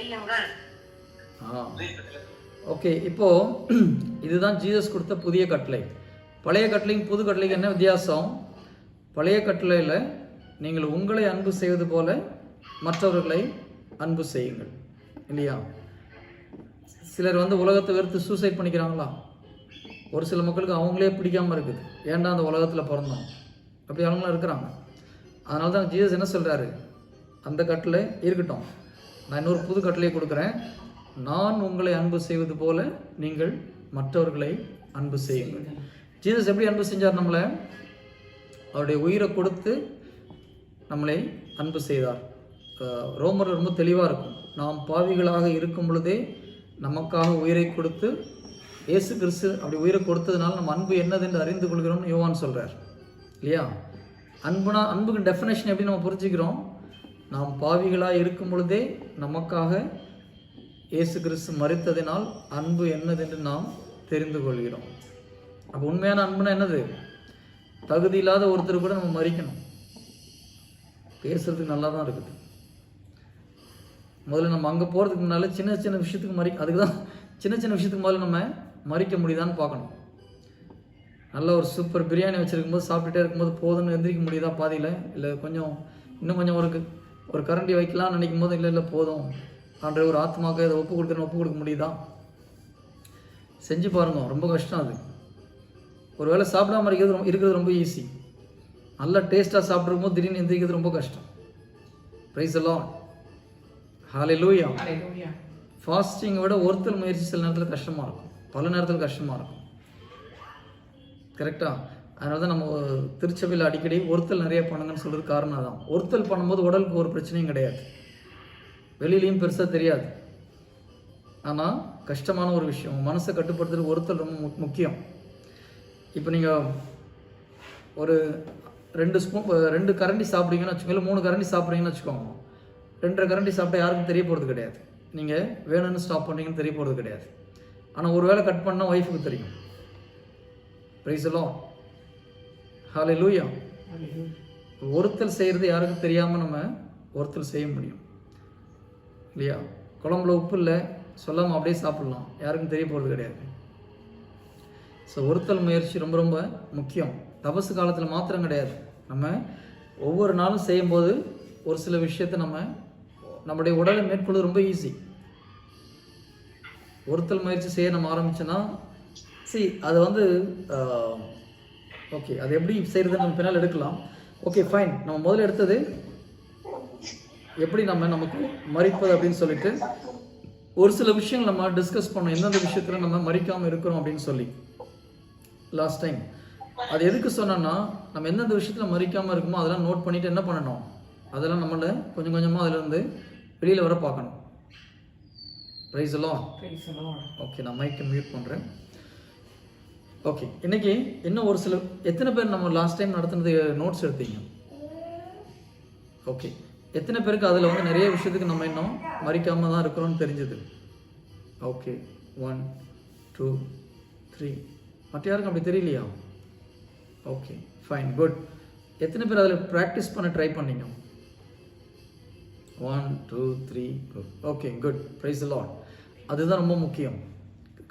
செய்யுங்கள். ஓகே, இப்போ இதுதான் ஜீசஸ் கொடுத்த புதிய கட்டளை. பழைய கட்டளையும் புது கட்டளைக்கு என்ன வித்தியாசம்? பழைய கட்டளையில் நீங்கள் உங்களை அன்பு செய்வது போல மற்றவர்களை அன்பு செய்யுங்கள் இல்லையா? சிலர் உலகத்தை வெறுத்து சூசைட் பண்ணிக்கிறாங்களா? ஒரு சில மக்களுக்கு அவங்களே பிடிக்காமல் இருக்குது. ஏன்டா அந்த உலகத்தில் பிறந்தோம், அப்படி அவங்களாம் இருக்கிறாங்க. அதனால தான் ஜீசஸ் என்ன சொல்கிறாரு? அந்த கட்டளை இருக்கட்டும், நான் இன்னொரு புது கட்டளையை கொடுக்குறேன். நான் உங்களை அன்பு செய்வது போல நீங்கள் மற்றவர்களை அன்பு செய்யுங்கள். ஜீசஸ் எப்படி அன்பு செஞ்சார்? நம்மளை அவருடைய உயிரை கொடுத்து நம்மளை அன்பு செய்தார். ரோமர் ரொம்ப தெளிவாக இருக்கும். நாம் பாவிகளாக இருக்கும் பொழுதே நமக்காக உயிரை கொடுத்து இயேசு கிறிஸ்து அப்படி உயிரை கொடுத்ததுனால நம்ம அன்பு என்னதுன்னு அறிந்து கொள்கிறோம்னு யோவான் சொல்கிறார் இல்லையா? அன்புக்கு டெஃபினேஷன் எப்படி நம்ம புரிஞ்சுக்கிறோம்? நாம் பாவிகளாக இருக்கும் பொழுதே நமக்காக இயேசு கிறிஸ்து மரித்ததினால் அன்பு என்னதென்று நாம் தெரிந்து கொள்கிறோம். அப்போ உண்மையான அன்புனா என்னது? தகுதி இல்லாத ஒருத்தர் கூட நம்ம மறிக்கணும். பேசுறதுக்கு நல்லா தான் இருக்குது. முதல்ல நம்ம அங்கே போகிறதுக்கு முன்னால் சின்ன சின்ன விஷயத்துக்கு அதுக்கு தான் சின்ன சின்ன விஷயத்துக்கு முதல்ல நம்ம மறிக்க முடியுதான்னு பார்க்கணும். நல்ல ஒரு சூப்பர் பிரியாணி வச்சுருக்கும்போது சாப்பிட்டுட்டே இருக்கும்போது போதும்னு எந்திரிக்க முடியுதா பாதியில்? இல்லை இன்னும் கொஞ்சம் ஒரு கரண்டி வைக்கலாம்னு நினைக்கும் போது இல்லை போதும் அன்ற ஒரு ஆத்மாவுக்கு அதை ஒப்பு கொடுக்க முடியுதா? செஞ்சு பாருங்க. ரொம்ப கஷ்டம் அது. ஒரு வேளை சாப்பிடாம இருக்கிறது ரொம்ப ஈஸி. நல்லா டேஸ்ட்டாக சாப்பிட்ருக்கும் போது திடீர்னு எந்திரிக்கிறது ரொம்ப கஷ்டம். Price the Lord. ஹல்லேலூயா. ஃபாஸ்டிங்கை விட ஒருத்தல் முயற்சி சில நேரத்தில் கஷ்டமாக இருக்கும், பல நேரத்தில் கஷ்டமாக இருக்கும். கரெக்டாக? அதனால தான் நம்ம திருச்சபையில் அடிக்கடி ஒருத்தல் நிறைய பண்ணுங்கன்னு சொல்கிறது காரணம் தான். ஒருத்தல் பண்ணும்போது உடலுக்கு ஒரு பிரச்சனையும் கிடையாது, வெளியிலையும் பெருசாக தெரியாது. ஆனால் கஷ்டமான ஒரு விஷயம். மனசை கட்டுப்படுத்துறது ஒருத்தல் ரொம்ப முக்கியம். இப்போ நீங்கள் ஒரு 2 கரண்டி சாப்பிட்றீங்கன்னு வச்சுக்கோங்க, இல்லை 3 கரண்டி சாப்பிட்றீங்கன்னு வச்சுக்கோங்க. 2 கரண்டி சாப்பிட்டா யாருக்கும் தெரிய போகிறது கிடையாது. நீங்கள் வேணும்னு ஸ்டாப் பண்ணுறீங்கன்னு தெரிய போகிறது கிடையாது. ஆனால் ஒரு வேளை கட் பண்ணால் ஒய்ஃபுக்கு தெரியும். Price the Lord. ஹல்லேலூயா. ஒருத்தல் செய்கிறது யாருக்கும் தெரியாமல் நம்ம ஒருத்தல் செய்ய முடியும் இல்லையா? குழம்புல உப்பு இல்லை சொல்லாமல் அப்படியே சாப்பிட்லாம், யாருக்கும் தெரிய போகிறது கிடையாது. ஸோ ஒருத்தல் முயற்சி ரொம்ப ரொம்ப முக்கியம். தபசு காலத்தில் மாத்திரம் கிடையாது, நம்ம ஒவ்வொரு நாளும் செய்யும்போது ஒரு சில விஷயத்தை நம்முடைய உடலை மேற்கொள்வது ரொம்ப ஈஸி. ஒருத்தல் முயற்சி செய்ய நம்ம ஆரம்பிச்சோன்னா அது ஓகே, அது எப்படி செய்கிறது நம்ம பின்னால் எடுக்கலாம். Okay fine. நம்ம முதல்ல எடுத்தது எப்படி நமக்கு மறிப்பது அப்படின்னு சொல்லிட்டு ஒரு சில விஷயங்கள் நம்ம டிஸ்கஸ் பண்ணோம். எந்தெந்த விஷயத்தில் நம்ம மறிக்காமல் இருக்கிறோம் அப்படின்னு சொல்லி லாஸ்ட் டைம். அது எதுக்கு சொன்னோன்னா, நம்ம எந்தெந்த விஷயத்தில் மறிக்காமல் இருக்குமோ அதெல்லாம் நோட் பண்ணிவிட்டு என்ன பண்ணணும், அதெல்லாம் நம்மளை கொஞ்சம் கொஞ்சமாக அதிலேருந்து வெளியில் வர பார்க்கணும். Price the Lord. ஓகே, நான் மைக்கை மியூட் பண்ணுறேன். ஓகே, இன்றைக்கி இன்னும் ஒரு சில எத்தனை பேர் நம்ம லாஸ்ட் டைம் நடத்துனது நோட்ஸ் எடுத்தீங்க? ஓகே, எத்தனை பேருக்கு அதில் நிறைய விஷயத்துக்கு நம்ம இன்னும் மறிக்காமல் தான் இருக்கிறோன்னு தெரிஞ்சது? ஓகே, 1 2 3. மற்ற யாருக்கும் அப்படி தெரியலையா? Okay fine, good. எத்தனை பேர் அதில் ப்ராக்டிஸ் பண்ண ட்ரை பண்ணீங்க? 1 2 3. Good. Okay, good. Praise the Lord. அதுதான் ரொம்ப முக்கியம்.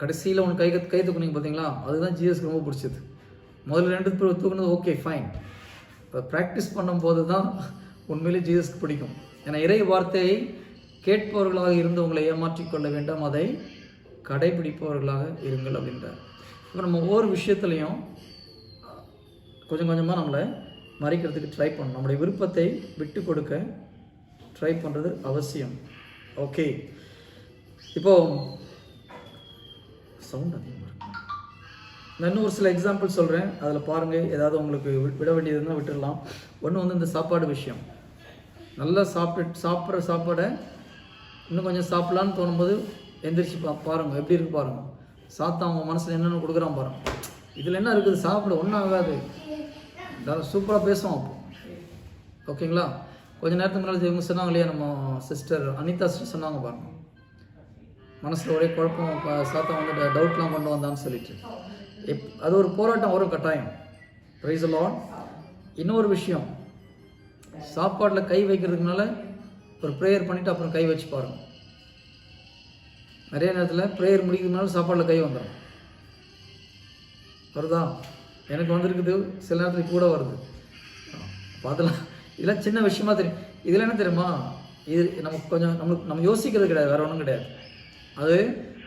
கடைசியில் உனக்கு கை தூக்குனீங்க பார்த்தீங்களா, அதுதான் ஜீசஸ்க்கு ரொம்ப பிடிச்சது. முதல்ல 2 பேர் தூக்குனது ஓகே ஃபைன். இப்போ ப்ராக்டிஸ் பண்ணும்போது தான் உண்மையிலே ஜீசஸ்க்கு பிடிக்கும். ஏன்னா இறை வார்த்தையை கேட்பவர்களாக இருந்து உங்களை ஏமாற்றிக்கொள்ள வேண்டாம், அதை கடைபிடிப்பவர்களாக இருங்கள் அப்படின்றார். இப்போ நம்ம ஒவ்வொரு விஷயத்துலையும் கொஞ்சம் கொஞ்சமாக நம்மளை மறைக்கிறதுக்கு ட்ரை பண்ணணும். நம்முடைய விருப்பத்தை விட்டு கொடுக்க ட்ரை பண்ணுறது அவசியம். ஓகே, இப்போது சவுண்ட் அதிகமாக இருக்கு. நான் இன்னும் ஒரு சில எக்ஸாம்பிள் சொல்கிறேன், அதில் பாருங்கள். ஏதாவது உங்களுக்கு விட வேண்டியதுன்னா விட்டுடலாம். ஒன்று இந்த சாப்பாடு விஷயம். நல்லா சாப்பிட்ற சாப்பாடை இன்னும் கொஞ்சம் சாப்பிட்லான்னு தோணும்போது எந்திரிச்சு பாருங்கள் எப்படி இருக்குது பாருங்கள். சாத்தா அவங்க மனசில் என்னென்ன கொடுக்குறான் பாருங்கள். இதில் என்ன இருக்குது, சாப்பிட ஒன்றும் ஆகாது, சூப்பராக பேசுவோம் அப்போ. ஓகேங்களா? கொஞ்சம் நேரத்துக்கு முன்னாடி இவங்க சொன்னாங்க இல்லையா, நம்ம சிஸ்டர் அனிதா சிஸ்டர் சொன்னாங்க பாருங்கள், மனசில் ஒரே குழப்பம், சாத்தா டவுட்லாம் கொண்டு வந்தான்னு சொல்லிட்டு. அது ஒரு போராட்டம் வரும் கட்டாயம். Price the Lord. இன்னொரு விஷயம், சாப்பாட்டில் கை வைக்கிறதுக்குனால ஒரு ப்ரேயர் பண்ணிவிட்டு அப்புறம் கை வச்சு பாருங்கள். நிறைய நேரத்தில் ப்ரேயர் முடிக்கிறதுனால சாப்பாட்டில் கை வந்துடும். வருதா? எனக்கு வந்திருக்குது, சில நேரத்தில் கூட வருது. பார்த்துலாம். இதெல்லாம் சின்ன விஷயமா தெரியும். இதில் என்ன தெரியுமா, இது நமக்கு கொஞ்சம் நம்ம யோசிக்கிறது கிடையாது, வேறு ஒன்றும் கிடையாது. அது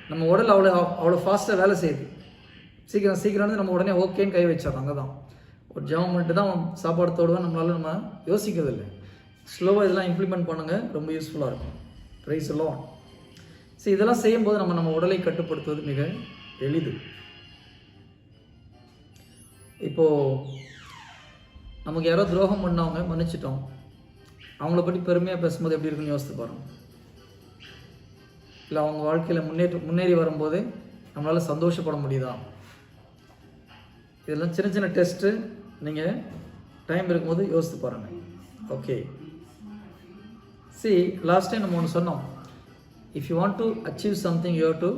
நம்ம உடல் அவ்வளோ ஃபாஸ்ட்டாக வேலை செய்யுது. சீக்கிரம் நம்ம உடனே ஓகேன்னு கை வச்சிடறோம். அங்கே தான் ஒரு ஜெபம் பண்ணிட்டு தான் சாப்பாடு தோடுவோம். நம்ம யோசிக்கிறது இல்லை. ஸ்லோவாக இதெல்லாம் இம்ப்ளிமெண்ட் பண்ணுங்கள், ரொம்ப யூஸ்ஃபுல்லாக இருக்கும். Price the Lord. சரி, இதெல்லாம் செய்யும்போது நம்ம உடலை கட்டுப்படுத்துவது மிக எளிது. இப்போது நமக்கு யாரோ துரோகம் பண்ணவங்க மன்னிச்சிட்டோம், அவங்கள பற்றி பெருமையாக பேசும்போது எப்படி இருக்குன்னு யோசித்து பாருங்க. இல்லை அவங்க வாழ்க்கையில் முன்னேறி வரும்போது நம்மளால் சந்தோஷப்பட முடியுதா? இதெல்லாம் சின்ன சின்ன டெஸ்ட்டு. நீங்கள் டைம் இருக்கும்போது யோசித்து பாருங்கள். ஓகே, லாஸ்ட் டைம் நம்ம ஒன்று சொன்னோம், if you want to achieve something you have to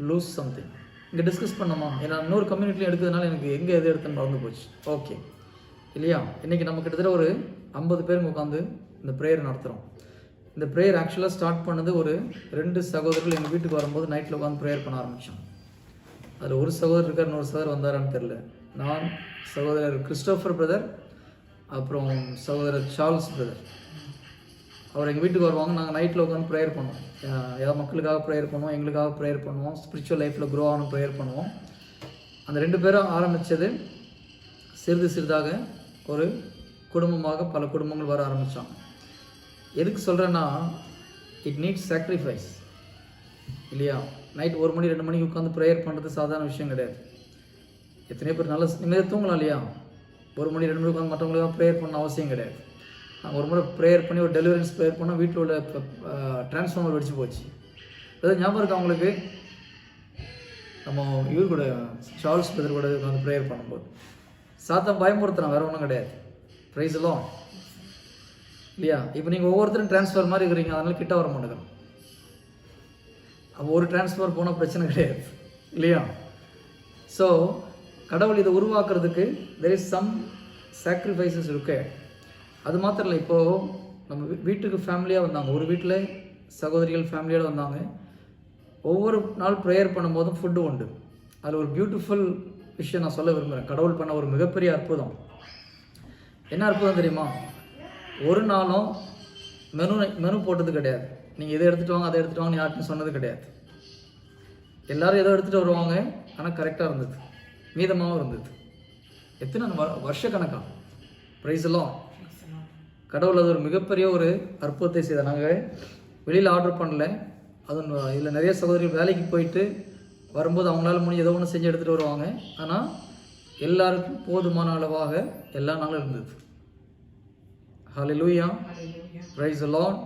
lose something. இங்கே டிஸ்கஸ் பண்ணோமா, ஏன்னா இன்னொரு கம்யூனிட்டியில் எடுக்கிறதுனால எனக்கு எங்கே எது எடுத்துன்னு மறந்து போச்சு. ஓகே இல்லையா? இன்றைக்கி நம்ம கிட்டத்தட்ட ஒரு 50 பேருக்கு உட்காந்து இந்த ப்ரேயர் நடத்துகிறோம். இந்த ப்ரேயர் ஆக்சுவலாக ஸ்டார்ட் பண்ணது ஒரு 2 சகோதரர்கள் எங்கள் வீட்டுக்கு வரும்போது நைட்டில் உட்காந்து ப்ரேயர் பண்ண ஆரம்பித்தோம். அதில் ஒரு சகோதரர் இருக்கார், இன்னொரு சகோதரர் வந்தாரான்னு தெரில. நான், சகோதரர் கிறிஸ்டோஃபர் பிரதர், அப்புறம் சகோதரர் சார்ல்ஸ் பிரதர். அவர் எங்கள் வீட்டுக்கு வருவாங்க. நாங்கள் நைட்டில் உட்காந்து ப்ரேயர் பண்ணுவோம். ஏதாவது மக்களுக்காக ப்ரேயர் பண்ணுவோம், எங்களுக்காக ப்ரேயர் பண்ணுவோம், ஸ்பிரிச்சுவல் லைஃப்பில் க்ரோ ஆகணும் ப்ரேயர் பண்ணுவோம். அந்த 2 பேரும் ஆரம்பித்தது சிறிது சிறிதாக ஒரு குடும்பமாக பல குடும்பங்கள் வர ஆரம்பித்தாங்க. எதுக்கு சொல்கிறேன்னா, இட் நீட்ஸ் சாக்ரிஃபைஸ் இல்லையா? நைட் 1 மணி 2 மணிக்கு உட்காந்து ப்ரேயர் பண்ணுறது சாதாரண விஷயம் கிடையாது. எத்தனையோ பேர் நல்ல நிம்மதியாக தூங்கலாம் இல்லையா? 1 மணி 2 மணி உட்காந்து மற்றவங்களுக்காக ப்ரேயர் பண்ண அவசியம் கிடையாது. நாங்கள் ஒரு முறை ப்ரேயர் பண்ணி ஒரு டெலிவரன்ஸ் ப்ரேயர் பண்ணோம், வீட்டில் உள்ள டிரான்ஸ்ஃபார்மர் வெடிச்சு போச்சு. அதாவது ஞாபகம் இருக்கா அவங்களுக்கு? நம்ம இவர் கூட சார்ல்ஸ் பிரதர் கூட உட்காந்து ப்ரேயர் பண்ணும்போது சாத்தான் பயமுறுத்துறான், வேறு ஒன்றும் கிடையாது. ப்ரைஸ் எல்லாம் இல்லையா? இப்போ நீங்கள் ஒவ்வொருத்தரும் டிரான்ஸ்ஃபர் மாதிரி இருக்கிறீங்க, அதனால் கிட்ட வர மாட்டேங்கிறோம். அப்போ ஒரு டிரான்ஸ்ஃபர் போனால் பிரச்சனை கிடையாது இல்லையா? ஸோ கடவுள் இதை உருவாக்குறதுக்கு there is some sacrifices இருக்கு. அது மாத்திரம் இல்லை, இப்போது நம்ம வீட்டுக்கு ஃபேமிலியாக வந்தாங்க, ஒரு வீட்டில் சகோதரிகள் ஃபேமிலியோடு வந்தாங்க. ஒவ்வொரு நாள் ப்ரேயர் பண்ணும்போதும் ஃபுட்டு உண்டு. அதில் ஒரு பியூட்டிஃபுல் விஷயம் நான் சொல்ல விரும்புகிறேன். கடவுள் பண்ண ஒரு மிகப்பெரிய அற்புதம். என்ன அற்புதம் தெரியுமா? ஒரு நாளும் மெனு போட்டது கிடையாது. நீங்கள் இதை எடுத்துகிட்டு வாங்க அதை எடுத்துகிட்டு வாங்க யார்ட்டும் சொன்னது கிடையாது. எல்லோரும் ஏதோ எடுத்துகிட்டு வருவாங்க, ஆனால் கரெக்டாக இருந்தது, மீதமாகவும் இருந்தது. எத்தனை வருஷக்கணக்காக. ப்ரைஸ் எல்லாம் கடவுள் அது ஒரு மிகப்பெரிய ஒரு அற்புதத்தை செய்தார். நாங்கள் வெளியில் ஆர்டர் பண்ணல. அதுவும் இதில் நிறைய சகோதரிகள் வேலைக்கு போயிட்டு வரும்போது அவங்களால முடிஞ்ச ஏதோ ஒன்று செஞ்சு எடுத்துகிட்டு வருவாங்க. ஆனால் எல்லாருக்கும் போதுமான அளவாக எல்லா நாளும் இருந்தது. ஹல்லேலூயா, பிரைஸ் தி லார்ட்.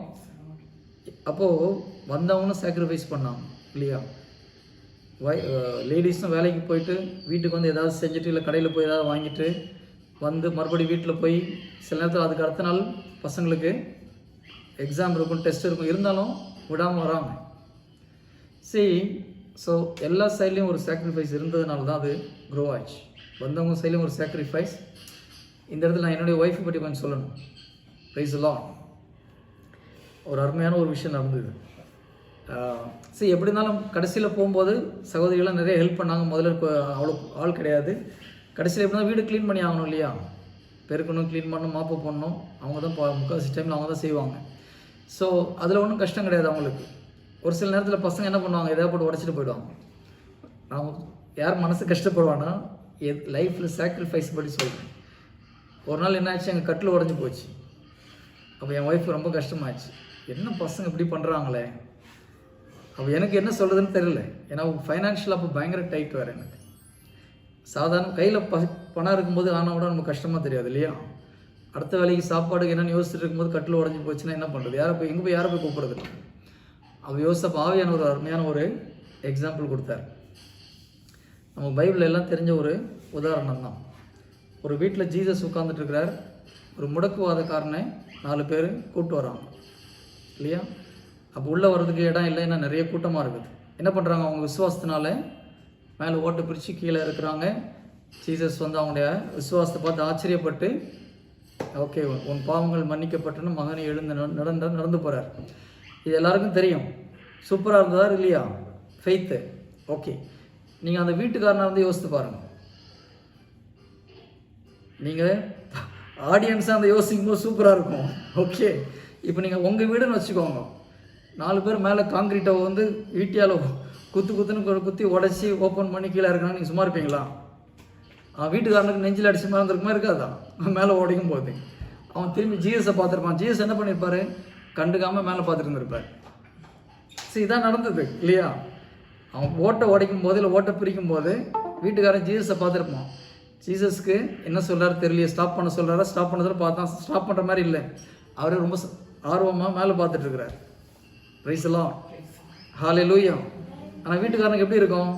அப்போது வந்தவங்களும் சாக்ரிஃபைஸ் பண்ணாங்க இல்லையா? லேடிஸும் வேலைக்கு போயிட்டு வீட்டுக்கு வந்து ஏதாவது செஞ்சுட்டு இல்லை கடையில் போய் ஏதாவது வாங்கிட்டு வந்து மறுபடியும் வீட்டில் போய் சில நேரத்தில் அதுக்கு அடுத்த நாள் பசங்களுக்கு எக்ஸாம் இருக்கும், டெஸ்ட் இருக்கும், இருந்தாலும் விடாமல் வராங்க. ஸோ எல்லா சைட்லேயும் ஒரு சாக்ரிஃபைஸ் இருந்ததுனால தான் அது க்ரோ ஆச்சு. வந்தவங்க சைட்லேயும் ஒரு சாக்ரிஃபைஸ். இந்த இடத்துல நான் என்னுடைய ஒய்ஃபை பற்றி கொஞ்சம் சொல்லணும். Price the Lord. ஒரு அருமையான ஒரு விஷயம் நடந்தது. எப்படி இருந்தாலும் கடைசியில் போகும்போது சகோதரிகள்லாம் நிறைய ஹெல்ப் பண்ணாங்க. முதல்ல அவ்வளோ ஆள் கிடையாது. கடைசியில் எப்படி தான் வீடு க்ளீன் பண்ணி ஆகணும் இல்லையா? பெருக்கணும், க்ளீன் பண்ணணும், மாப்பு பண்ணணும். அவங்க தான் முக்கால்வாசி டைமில் அவங்க தான் செய்வாங்க. ஸோ அதில் ஒன்றும் கஷ்டம் கிடையாது அவங்களுக்கு. ஒரு சில நேரத்தில் பசங்க என்ன பண்ணுவாங்க, எதாவது போட்டு உடச்சிட்டு போயிடுவாங்க. நான் யார் மனசு கஷ்டப்படுவான்னா லைஃப்பில் சாக்ரிஃபைஸ் படி சொல்கிறேன். ஒரு நாள் என்ன ஆச்சு, எங்கள் கட்டில் உடஞ்சி போச்சு. அப்போ என் ஒய்ஃப் ரொம்ப கஷ்டமாகிடுச்சு. என்ன பசங்க இப்படி பண்ணுறாங்களே. அப்போ எனக்கு என்ன சொல்கிறதுன்னு தெரியல. ஏன்னா ஃபைனான்ஷியல் அப்போ பயங்கர டைட் வேறு எனக்கு. சாதாரண கையில் பணம் இருக்கும்போது ஆனால் கூட நமக்கு கஷ்டமாக தெரியாது இல்லையா? அடுத்த வேலைக்கு சாப்பாடுக்கு என்னென்னு யோசிச்சுட்டு இருக்கும்போது கட்டில் உடஞ்சி போச்சுன்னா என்ன பண்ணுறது? எங்கே போய் யாரை போய் கூப்பிடுறது? அவள் யோசிச்சப்போ ஆவியான ஒரு அருமையான ஒரு எக்ஸாம்பிள் கொடுத்தார். நம்ம பைபிள் எல்லாம் தெரிஞ்ச ஒரு உதாரணம் தான். ஒரு வீட்டில் ஜீசஸ் உட்காந்துட்டுருக்கிறார். ஒரு முடக்குவாதக்காரனை 4 பேர் கூப்பிட்டு வராங்க இல்லையா? அப்போ உள்ளே வர்றதுக்கு இடம் இல்லை, ஏன்னா நிறைய கூட்டமாக இருக்குது. என்ன பண்ணுறாங்க, அவங்க விசுவாசத்தினால மேலே ஓட்டை பிரித்து கீழே இருக்கிறாங்க. ஜீசஸ் வந்து அவங்களுடைய விசுவாசத்தை பார்த்து ஆச்சரியப்பட்டு, ஓகே உன் பாவங்கள் மன்னிக்கப்பட்டுன்னு மகனை எழுந்து நடந்து போகிறார். இது எல்லாருக்கும் தெரியும். சூப்பராக இருந்ததா இல்லையா? ஃபெய்த்து. ஓகே, நீங்கள் அந்த வீட்டுக்காரனாக வந்து யோசித்து பாருங்கள். நீங்கள் ஆடியன்ஸாக அந்த யோசிக்கும் போது சூப்பராக இருக்கும். ஓகே, இப்போ நீங்கள் உங்கள் வீடுன்னு வச்சுக்கோங்க. 4 பேர் மேலே காங்கிரீட்டை வந்து ஈட்டியால் குத்துன்னு குத்தி உடச்சி ஓப்பன் பண்ணி கீழே இருக்கிறாங்க. நீங்கள் சும்மா இருப்பீங்களா? வீட்டுக்காரனுக்கு நெஞ்சில் அடிச்சு மாதிரி இருக்குமா இருக்காதான்? மேலே உடைக்கும் போது அவன் திரும்பி ஜீசஸை பார்த்துருப்பான். ஜீசஸ் என்ன பண்ணியிருப்பார்? கண்டுக்காமல் மேலே பார்த்துட்டு இருந்திருப்பார். சரி, இதான் நடந்தது இல்லையா? அவன் ஓட்டை உடைக்கும் போது இல்லை ஓட்டை பிரிக்கும் போது வீட்டுக்காரன் ஜீசஸை பார்த்துருப்பான். ஜீசஸ்க்கு என்ன சொல்கிறாரு தெரியலையே, ஸ்டாப் பண்ண சொல்கிறாரா? ஸ்டாப் பண்ணதில் பார்த்தா ஸ்டாப் பண்ணுற மாதிரி இல்லை. அவரே ரொம்ப ஆர்வமாக மேலே பார்த்துட்ருக்கிறார். பிரைஸ் எல்லாம் ஹல்லேலூயா. ஆனால் வீட்டுக்காரனுக்கு எப்படி இருக்கும்?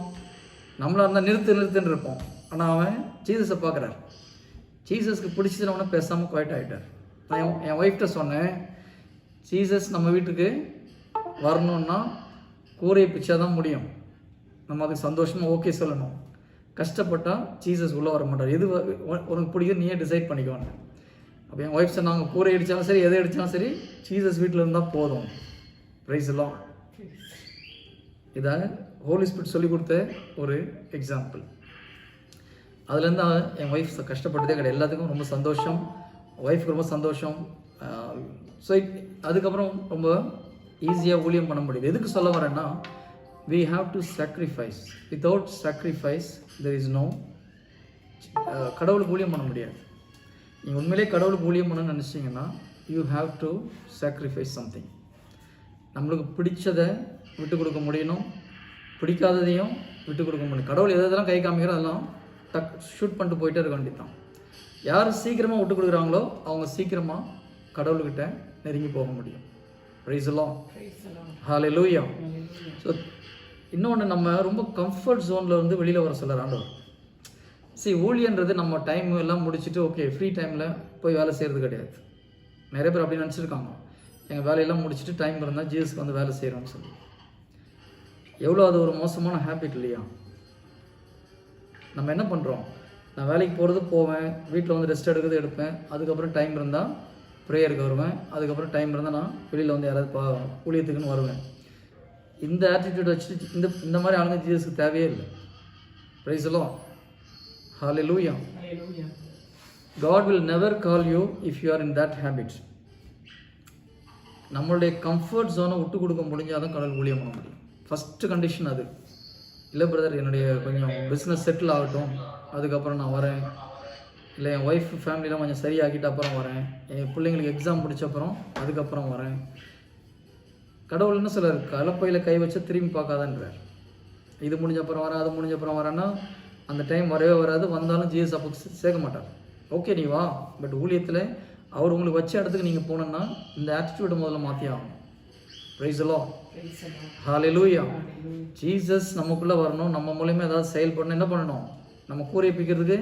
நம்மளாக இருந்தால் நிறுத்துன்னு இருப்போம். ஆனால் அவன் ஜீசஸை பார்க்குறார். ஜீசஸ்க்கு பிடிச்சதுன்னு அவனை பேசாமல் குவைட் ஆகிட்டார். நான் என் ஒய்ஃப்கிட்ட சொன்னேன், ஜீசஸ் நம்ம வீட்டுக்கு வரணுன்னா கூரையை பிச்சா தான் முடியும். நம்ம அதுக்கு சந்தோஷமாக ஓகே சொல்லணும். கஷ்டப்பட்டால் ஜீசஸ் உள்ளே வர மாட்டார். எது உனக்கு பிடிக்கும் நீயே டிசைட் பண்ணிக்குவாங்க. அப்போ என் ஒய்ஃப் சொன்னாங்க, கூரை அடித்தாலும் சரி எதை அடித்தாலும் சரி ஜீசஸ் வீட்டில் இருந்தால் போதும். பிரைஸ் எல்லாம் இதாக ஹோலி ஸ்பிரிட் சொல்லி கொடுத்த ஒரு எக்ஸாம்பிள். அதுலேருந்து என் ஒய்ஃப் கஷ்டப்பட்டதே கிடையாது. எல்லாத்துக்கும் ரொம்ப சந்தோஷம், ஒய்ஃபுக்கு ரொம்ப சந்தோஷம். ஸோ அதுக்கப்புறம் ரொம்ப ஈஸியாக ஊழியம் பண்ண முடியுது. எதுக்கு சொல்ல வரேன்னா, we have to sacrifice. Without sacrifice there is no கடவுளுக்கு ஊழியம் பண்ண முடியாது. நீங்கள் உண்மையிலே கடவுளுக்கு ஊழியம் பண்ணணும்னு நினச்சிங்கன்னா you have to sacrifice something. நம்மளுக்கு பிடிச்சதை விட்டு கொடுக்க முடியணும், பிடிக்காததையும் விட்டு கொடுக்க முடியும். கடவுள் எதெல்லாம் கை காமிக்கிறோ அதெல்லாம் ஷூட் பண்ணிட்டு போயிட்டே இருக்க வேண்டியதான். யார் சீக்கிரமாக விட்டு கொடுக்குறாங்களோ அவங்க சீக்கிரமாக கடவுள்கிட்ட நெருங்கி போக முடியும். பிரைஸ் எல்லாம் ஹல்லேலூயா. ஸோ இன்னொன்று, நம்ம ரொம்ப கம்ஃபர்ட் ஜோனில் வந்து வெளியில் வர சொல்கிறார் ஆண்டவர். ஊழியன்றது நம்ம டைம் எல்லாம் முடிச்சுட்டு ஓகே ஃப்ரீ டைமில் போய் வேலை செய்கிறது கிடையாது. நிறைய பேர் அப்படி நினச்சிருக்காங்க, எங்கள் வேலையெல்லாம் முடிச்சுட்டு டைம் இருந்தால் ஜீசஸ்க்கு வந்து வேலை செய்கிறோம்னு சொல்லி. எவ்வளோ அது ஒரு மோசமான ஹேபிட் இல்லையா? நம்ம என்ன பண்ணுறோம், நான் வேலைக்கு போகிறது போவேன், வீட்டில் வந்து ரெஸ்ட் எடுக்கிறது எடுப்பேன், அதுக்கப்புறம் டைம் இருந்தால் ப்ரேயருக்கு வருவேன், அதுக்கப்புறம் டைம் இருந்தால் நான் வெளியில் வந்து யாராவது ஊழியத்துக்குன்னு வருவேன். இந்த ஆட்டிடியூட் வச்சுட்டு இந்த மாதிரி ஆளுங்க ஜீசஸ்க்கு தேவையே இல்லை. பிரைஸ் எல்லாம் ஹல்லேலூயா. God will never call you if you are in that habit. நம்மளுடைய கம்ஃபர்ட் ஜோனை விட்டு கொடுக்க முடிஞ்சால் தான் கடவுள் ஊழியம் பண்ண முடியும். ஃபஸ்ட்டு கண்டிஷன் அது. இல்லை பிரதர், என்னுடைய கொஞ்சம் பிஸ்னஸ் செட்டில் ஆகட்டும், அதுக்கப்புறம் நான் வரேன். இல்லை என் ஒய்ஃப் ஃபேமிலியெலாம் கொஞ்சம் சரியாக்கிட்டு அப்புறம் வரேன். என் பிள்ளைங்களுக்கு எக்ஸாம் முடிச்ச அப்புறம் அதுக்கப்புறம் வரேன். கடவுள் என்ன சொல்கிறார், கலப்பையில் கை வச்சா திரும்பி பார்க்காதான்றார். இது முடிஞ்ச அப்புறம் வரேன், அது முடிஞ்ச அப்புறம் வரேன்னா அந்த டைம் வரவே வராது. வந்தாலும் ஜீசஸ் அப்போ சேர்க்க மாட்டார். ஓகே நீ வா, பட் ஊழியத்தில் அவர் உங்களுக்கு வச்ச இடத்துக்கு நீங்கள் போனோன்னா இந்த ஆட்டிடியூடை முதல்ல மாற்றி ஆகணும். பிரைஸ் எல்லாம் ஹல்லேலூயா. ஜீசஸ் நமக்குள்ளே வரணும், நம்ம மூலியமாக ஏதாவது செயல்படணும். என்ன பண்ணணும், நம்ம கூரையை பிக்கிறதுக்கு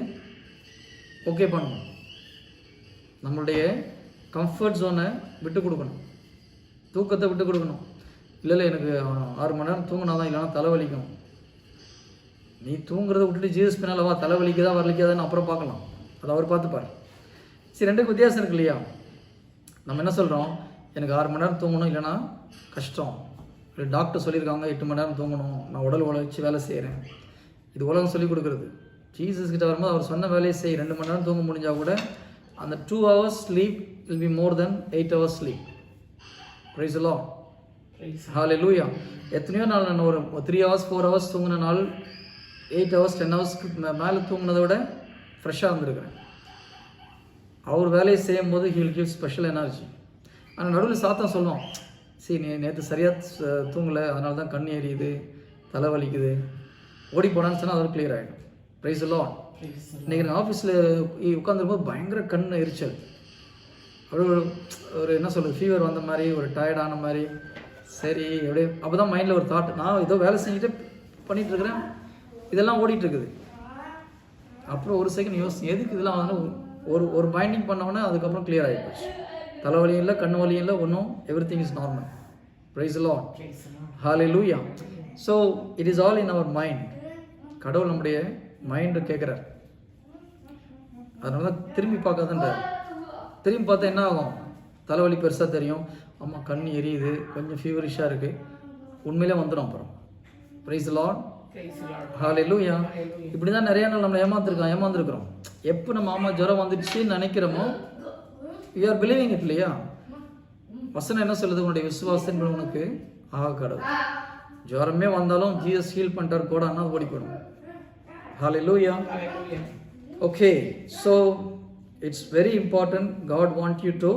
ஓகே பண்ணணும். நம்மளுடைய கம்ஃபர்ட் ஜோனை விட்டு கொடுக்கணும், தூக்கத்தை விட்டு கொடுக்கணும். இல்லை எனக்கு 6 மணி நேரம் தூங்கினா தான், இல்லைனா தலைவலிக்கும். நீ தூங்குறத விட்டுட்டு ஜீசஸ் பின்னால் வா, தலைவலிக்குதா வரலிக்காதான்னு அப்புறம் பார்க்கலாம், அதை அவர் பார்த்துப்பார். சரி, ரெண்டுக்கு வித்தியாசம் இருக்கு இல்லையா? நம்ம என்ன சொல்கிறோம், எனக்கு 6 மணி நேரம் தூங்கணும், இல்லைனா கஷ்டம். இல்லை டாக்டர் சொல்லியிருக்காங்க 8 மணி நேரம் தூங்கணும், நான் உடல் உழைச்சி வேலை செய்கிறேன். இது உலகம் சொல்லிக் கொடுக்குறது. ஜீசஸ் கிட்ட வரும்போது அவர் சொன்ன வேலையை செய். 2 மணி நேரம் தூங்க முடிஞ்சால் கூட அந்த 2 hours sleep will be more than 8 hours sleep. Praise the Lord. Hallelujah. எத்தனையோ நாள் நான் ஒரு 3 hours 4 hours தூங்கின நாள், 8 hours 10 ஹவர்ஸ்க்கு மேலே தூங்கினதை விட ஃப்ரெஷ்ஷாக இருந்திருக்கிறேன். அவர் வேலையை செய்யும் போது he will give special energy. ஆனால் நடுவில் சாத்தான் சொல்லுவோம், சரி நீ நேற்று சரியாக தூங்கலை, அதனால தான் கண் எரியுது, தலைவலிக்குது, ஓடி போனான்னு சொன்னால் அது கிளியர் ஆகிடும். Praise the Lord. இன்றைக்கி நான் ஆஃபீஸில் உட்காந்துருக்கும்போது பயங்கர கண் எரிச்சல், அப்படியே ஒரு என்ன சொல்கிறது, ஃபீவர் வந்த மாதிரி, ஒரு டயர்டான மாதிரி. சரி அப்படியே அப்போ தான் மைண்டில் ஒரு தாட், நான் ஏதோ வேலை செஞ்சுட்டு பண்ணிகிட்ருக்கிறேன், இதெல்லாம் ஓடிட்டுருக்குது. அப்புறம் ஒரு செகண்ட் யோசி, எதுக்கு இதெல்லாம் வந்து ஒரு பைண்டிங் பண்ணோன்னே அதுக்கப்புறம் கிளியர் ஆகிப்போச்சு. தலைவலியும் இல்லை, கண் வலியும் இல்லை, ஒன்றும் everything is normal. Praise the Lord. Hallelujah. So it is all in our mind. கடவுள் நம்முடைய மைண்டு கேட்குறார். அதனால தான் திரும்பி பார்க்காதுன்றார். திரும்பி பார்த்தா என்ன ஆகும், தலைவலி பெருசாக தெரியும், ஆமாம் கண் எரியுது, கொஞ்சம் ஃபீவரிஷாக இருக்குது, உண்மையிலே வந்துடும் அப்புறம். Praise the Lord. ஹல்லேலூயா. இப்படி தான் நிறைய நாள் நம்ம ஏமாந்துருக்கிறோம். எப்போ நம்ம ஜுரம் வந்துடுச்சுன்னு நினைக்கிறோமோ யூ ஆர் பிலீவிங் இட் இல்லையா? வசனம் என்ன சொல்லுது, உன்னுடைய விசுவாசம் உனக்கு ஆக கடவுள். ஜுரமே வந்தாலும் ஜீசஸ் ஹீல் பண்ணிட்டார் கூட, ஆனால் ஓடி போடும். Hallelujah. Okay, so it's very important. God want you to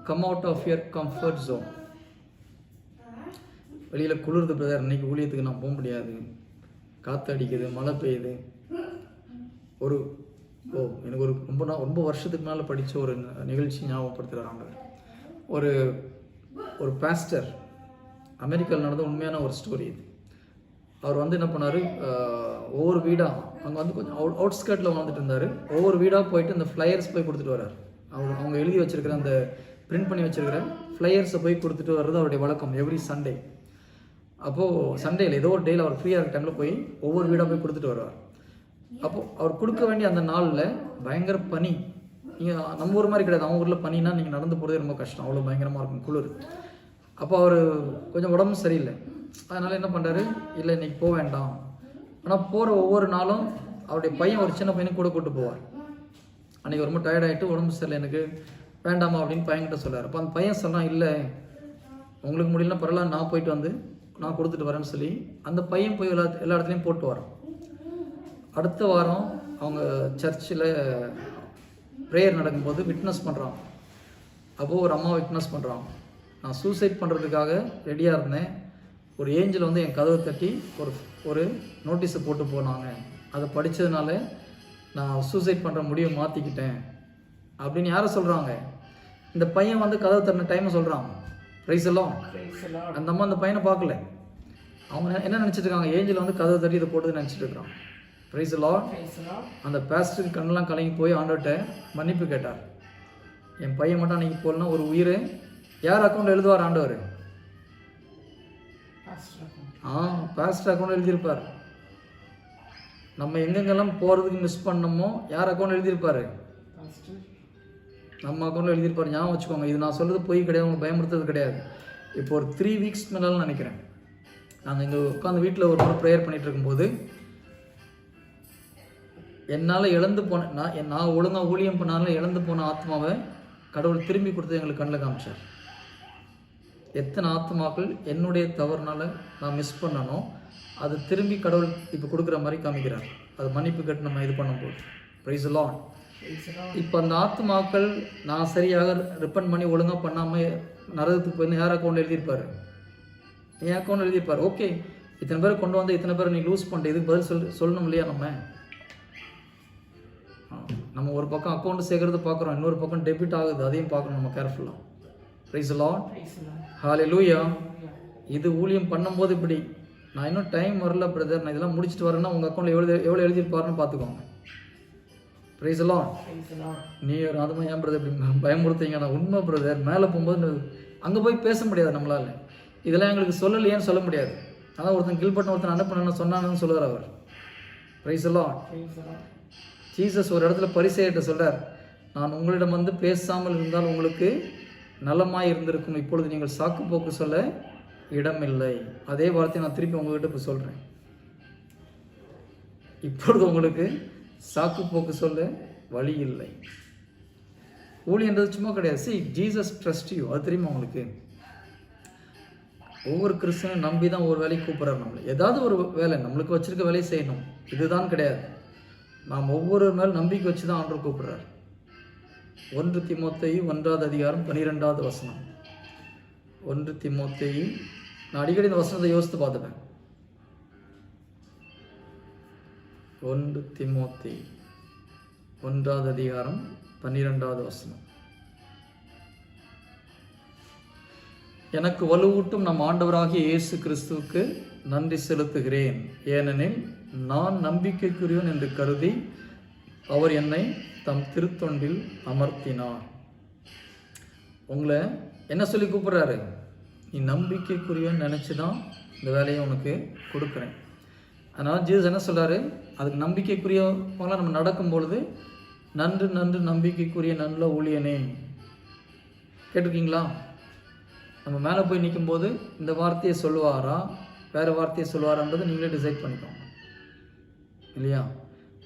come out of your comfort zone. வெளியில் குளிர்து பிரதர், இன்னைக்கு ஊழியத்துக்கு நான் போக முடியாது, காற்று அடிக்குது, மழை பெய்யுது. எனக்கு ஒரு ரொம்ப வருஷத்துக்கு மேலே படித்த ஒரு நிகழ்ச்சி ஞாபகப்படுத்துகிறாங்க. ஒரு பாஸ்டர், அமெரிக்காவில் நடந்த உண்மையான ஒரு ஸ்டோரி இது. அவர் வந்து என்ன பண்ணார், ஒவ்வொரு வீடாக அங்கே வந்து கொஞ்சம் அவுட்ஸ்கர்ட்டில் வாழ்ந்துட்டு இருந்தார். ஒவ்வொரு வீடாக போயிட்டு இந்த ஃப்ளையர்ஸ் போய் கொடுத்துட்டு வர்றார். அவங்க எழுதி வச்சுருக்கிற அந்த பிரிண்ட் பண்ணி வச்சுருக்கிற ஃப்ளையர்ஸை போய் கொடுத்துட்டு வர்றது அவருடைய வழக்கம் எவ்ரி சண்டே. அப்போது சண்டேயில் ஏதோ ஒரு டேயில் அவர் ஃப்ரீயாக இருக்க டைமில் போய் ஒவ்வொரு வீடாக போய் கொடுத்துட்டு வருவார். அப்போது அவர் கொடுக்க வேண்டிய அந்த நாளில் பயங்கர பனி. நீங்கள் நம்ம ஊர் மாதிரி கிடையாது, அவங்க ஊரில் பனினா நீங்கள் நடந்து போகிறதே ரொம்ப கஷ்டம், அவ்வளோ பயங்கரமாக இருக்கும் குளிர். அப்போ அவர் கொஞ்சம் உடம்பு சரியில்லை, அதனால் என்ன பண்ணுறாரு, இல்லை இன்றைக்கி போக வேண்டாம். ஆனால் போகிற ஒவ்வொரு நாளும் அவருடைய பையன் ஒரு சின்ன பையனுக்கு கூட கூப்பிட்டு போவார். அன்றைக்கி ரொம்ப டயர்டாகிட்டு உடம்பு சரியில்லை எனக்கு வேண்டாமா அப்படின்னு பையன்கிட்ட சொல்கிறார். அப்போ அந்த பையன் சொன்னான், இல்லை உங்களுக்கு முடியலன்னா பரவாயில்ல, நான் போயிட்டு வந்து நான் கொடுத்துட்டு வரேன்னு சொல்லி அந்த பையன் போய் எல்லா இடத்துலையும் போட்டு வரான். அடுத்த வாரம் அவங்க சர்ச்சில் ப்ரேயர் நடக்கும்போது விட்னஸ் பண்ணுறான். அப்போது ஒரு அம்மா விட்னஸ் பண்ணுறான், நான் சூசைட் பண்ணுறதுக்காக ரெடியாக இருந்தேன், ஒரு ஏஞ்சல் வந்து என் கதவை தட்டி ஒரு நோட்டீஸை போட்டு போனாங்க, அதை படித்ததுனால நான் சூசைட் பண்ணுற முடிவை மாற்றிக்கிட்டேன் அப்படின்னு யாரை சொல்கிறாங்க? இந்த பையன் வந்து கதவை தட்டின டைமை சொல்கிறான். ப்ரைஸ் எல்லாம் அந்த அம்மா அந்த பையனை பார்க்கல, அவங்க என்ன நினச்சிட்டு இருக்காங்க, ஏஞ்சல் வந்து கதவை தட்டி இதை போட்டு நினச்சிட்டு இருக்கிறான். ப்ரைஸ் எல்லாம் அந்த பாஸ்டருக்கு கண்ணெல்லாம் கலங்கி போய் ஆண்டவர்கிட்ட மன்னிப்பு கேட்டார். என் பையன் மட்டும் அன்றைக்கி போகலன்னா ஒரு உயிர் யார் அக்கௌண்ட் எழுதுவார் ஆண்டவர்? பாஸ்டர் அக்கௌண்ட் எழுதியிருப்பார். நம்ம எங்கெங்கெல்லாம் போகிறதுக்கு மிஸ் பண்ணமோ யார் அக்கௌண்ட் எழுதியிருப்பார்? நம்ம அக்கௌண்ட்டில் எழுதியிருப்பார். ஞாபகம் வச்சுக்கோங்க, இது நான் சொல்கிறது போய் கிடையாது, உங்களுக்கு பயமுறுத்துறது கிடையாது. இப்போ ஒரு 3 வீக்ஸ் மேலாம் நினைக்கிறேன், நாங்கள் இங்கே உட்காந்து வீட்டில் ஒரு முறை ப்ரேயர் பண்ணிகிட்டு இருக்கும்போது என்னால் இழந்து போன நான் ஒழுங்காக ஊழியம் பண்ணாலும் இழந்து போன ஆத்மாவை கடவுள் திரும்பி கொடுத்து எங்களுக்கு கண்ணில் காமிச்சார். எத்தனை ஆத்மாக்கள் என்னுடைய தவறுனால நான் மிஸ் பண்ணனோ அது திரும்பி கடவுள் இப்போ கொடுக்குற மாதிரி காமிக்கிறார். அது மன்னிப்பு கேட்டு நம்ம இது பண்ணும்போது ப்ரைஸ் லார்ட். இப்போ அந்த ஆத்மாக்கள் நான் சரியாக ரிப்பன் பண்ணி ஒழுங்காக பண்ணாமல் நரகத்துக்கு போய் யார் அக்கௌண்ட் எழுதியிருப்பார்? என் அக்கௌண்ட் எழுதியிருப்பார். ஓகே, இத்தனை பேர் கொண்டு வந்து இத்தனை பேர் நீ லூஸ் பண்ணிட்டு இதுக்கு பதில் சொல்லணும் இல்லையா? நம்ம ஒரு பக்கம் அக்கௌண்ட் சேர்க்கறது பார்க்குறோம், இன்னொரு பக்கம் டெபிட் ஆகுது, அதையும் பார்க்கணும் நம்ம கேர்ஃபுல்லாக. ப்ரைஸ் லார்ட், ஹல்லேலூயா. இது ஊழியம் பண்ணும்போது இப்படி நான் இன்னும் டைம் வரல பிரதர், நான் இதெல்லாம் முடிச்சுட்டு வரேன்னா உங்கள் அக்கௌண்ட்டில் எவ்வளோ எழுதியிருப்பாருன்னு பார்த்துக்கோங்க. Praise Lord. நீ அதுமா ஏன் பிரதர் இப்படி பயமுறுத்தீங்க? நான் உண்மை பிரதர், மேலே போகும்போது அங்கே போய் பேச முடியாது நம்மளால், இதெல்லாம் எங்களுக்கு சொல்லலையேன்னு சொல்ல முடியாது. அதான் ஒருத்தன் கீழ்பட்ட ஒருத்தன் அனுப்பினு சொன்னான்னு சொல்லுவார் அவர். Price Lord. ஜீசஸ் ஒரு இடத்துல பரிசேயர்கிட்ட சொல்கிறார், நான் உங்களிடம் வந்து பேசாமல் இருந்தால் உங்களுக்கு நலமாய் இருந்திருக்கும், இப்பொழுது நீங்கள் சாக்கு போக்கு சொல்ல இடமில்லை. அதே வார்த்தையை நான் திருப்பி உங்ககிட்ட இப்போ சொல்கிறேன், இப்பொழுது உங்களுக்கு சாக்கு போக்கு சொல்ல வழி இல்லை. ஊழியன்றது சும்மா கிடையாது. சி ஜீசஸ் ட்ரஸ்ட் யூ, அது தெரியுமா உங்களுக்கு? ஒவ்வொரு கிறிஸ்தனும் நம்பி தான் ஒரு வேலைக்கு கூப்பிட்றாரு. நம்மளை ஏதாவது ஒரு வேலை நம்மளுக்கு வச்சிருக்க வேலையை செய்யணும், இதுதான் கிடையாது. நாம் ஒவ்வொரு மேல் நம்பிக்கை வச்சு தான் ஆண்டவர் கூப்பிடுறார். 1 தீமோத்தேயு 1:12 1 தீமோத்தேயு, நான் அடிக்கடி இந்த வசனத்தை யோசித்து பார்த்துப்பேன். 1 தீமோத்தேயு 1:12 எனக்கு வலுவூட்டும் நம் ஆண்டவராகிய இயேசு கிறிஸ்துவுக்கு நன்றி செலுத்துகிறேன், ஏனெனில் நான் நம்பிக்கைக்குரியவன் என்று கருதி அவர் என்னை தம் திருத்தொண்டில் அமர்த்தினார். உங்களை என்ன சொல்லி கூப்பிட்றாரு? நீ நம்பிக்கைக்குரியவன் நினச்சி தான் இந்த வேலையை உனக்கு கொடுக்குறேன். அதனால் ஜீசஸ் என்ன சொல்கிறாரு? அதுக்கு நம்பிக்கைக்குரியவங்களாம் நம்ம நடக்கும்பொழுது நன்று நன்று நம்பிக்கைக்குரிய நல்ல ஊழியனே. கேட்டிருக்கீங்களா? நம்ம மேலே போய் நிற்கும்போது இந்த வார்த்தையை சொல்லுவாரா வேறு வார்த்தையை சொல்லுவாரான்றது நீங்களே டிசைட் பண்ணிக்கோங்க இல்லையா?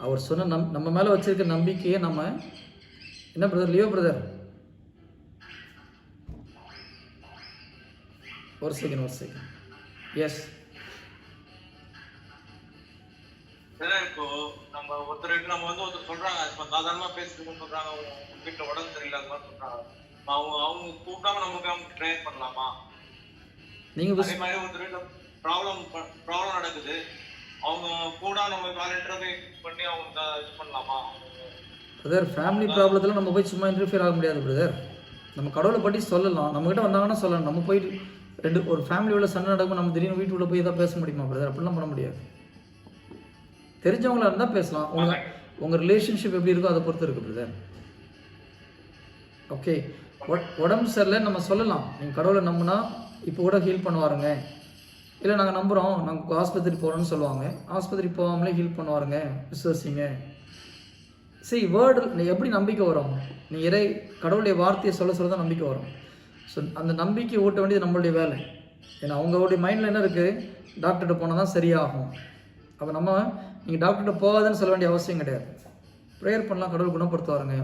அவர் சொன்ன நம்ம மேலே வச்சிருக்க நம்பிக்கையை நம்ம என்ன பிரதர், லியோ பிரதர் ஒரு செகண்ட் எஸ். இப்போ நம்ம ஒருத்தருக்கு நம்ம வந்து ஒருத்தர் சொல்றாங்க, இப்போ சாதாரணமா பேசுறதுன்னு சொல்றாங்க, வீட்டுல உடம்பு சரியில்லை அது மாதிரி சொல்றாங்க, அவங்க கூப்பிடாம நமக்கு அவங்க ட்ரை பண்ணலாமா? நீங்க அதே மாதிரி ஒருத்தர் வீட்டுல ப்ராப்ளம் நடக்குது, அவங்க கூட நம்ம வாலண்டியரா பண்ணி அவங்க இது பண்ணலாமா? பிரதர், ஃபேமிலி ப்ராப்ளத்தில் நம்ம போய் சும்மா இன்டர்ஃபியர் ஆக முடியாது பிரதர். நம்ம கடவுளை பற்றி சொல்லலாம், நம்மகிட்ட வந்தாங்கன்னா சொல்லலாம். நம்ம போயிட்டு ஒரு ஃபேமிலியோட சண்டை நடக்கும், நம்ம திடீர்னு வீட்டுக்குள்ளே போய் தான் பேச முடியுமா பிரதர்? அப்படிலாம் பண்ண முடியாது. தெரிஞ்சவங்களா இருந்தால் பேசலாம். உங்கள் ரிலேஷன்ஷிப் எப்படி இருக்கோ அதை பொறுத்து இருக்கு பிரதர். ஓகே, உடம்பு சரியில்லை நம்ம சொல்லலாம், நீங்கள் கடவுளை நம்பினா இப்போ கூட ஹீல் பண்ணுவாருங்க, இல்லை நாங்கள் நம்புகிறோம் நாங்கள் ஆஸ்பத்திரி போகிறோன்னு சொல்லுவாங்க, ஆஸ்பத்திரி போகாமலே ஹீல் பண்ணுவாருங்க விசுவாசிங்க. சரி, வேர்டு எப்படி நம்பிக்கை வரும்? நீ கடவுளுடைய வார்த்தையை சொல்ல தான் நம்பிக்கை வரும். ஸோ அந்த நம்பிக்கை ஊட்ட வேண்டியது நம்மளுடைய வேலை. ஏன்னா அவங்களுடைய மைண்டில் என்ன இருக்குது, டாக்டர்கிட்ட போனால் தான் சரியாகும். அப்போ நம்ம நீங்கள் டாக்டர்கிட்ட போகாதுன்னு சொல்ல வேண்டிய அவசியம் கிடையாது. ப்ரேயர் பண்ணலாம், கடவுள் குணப்படுத்துவாருங்க.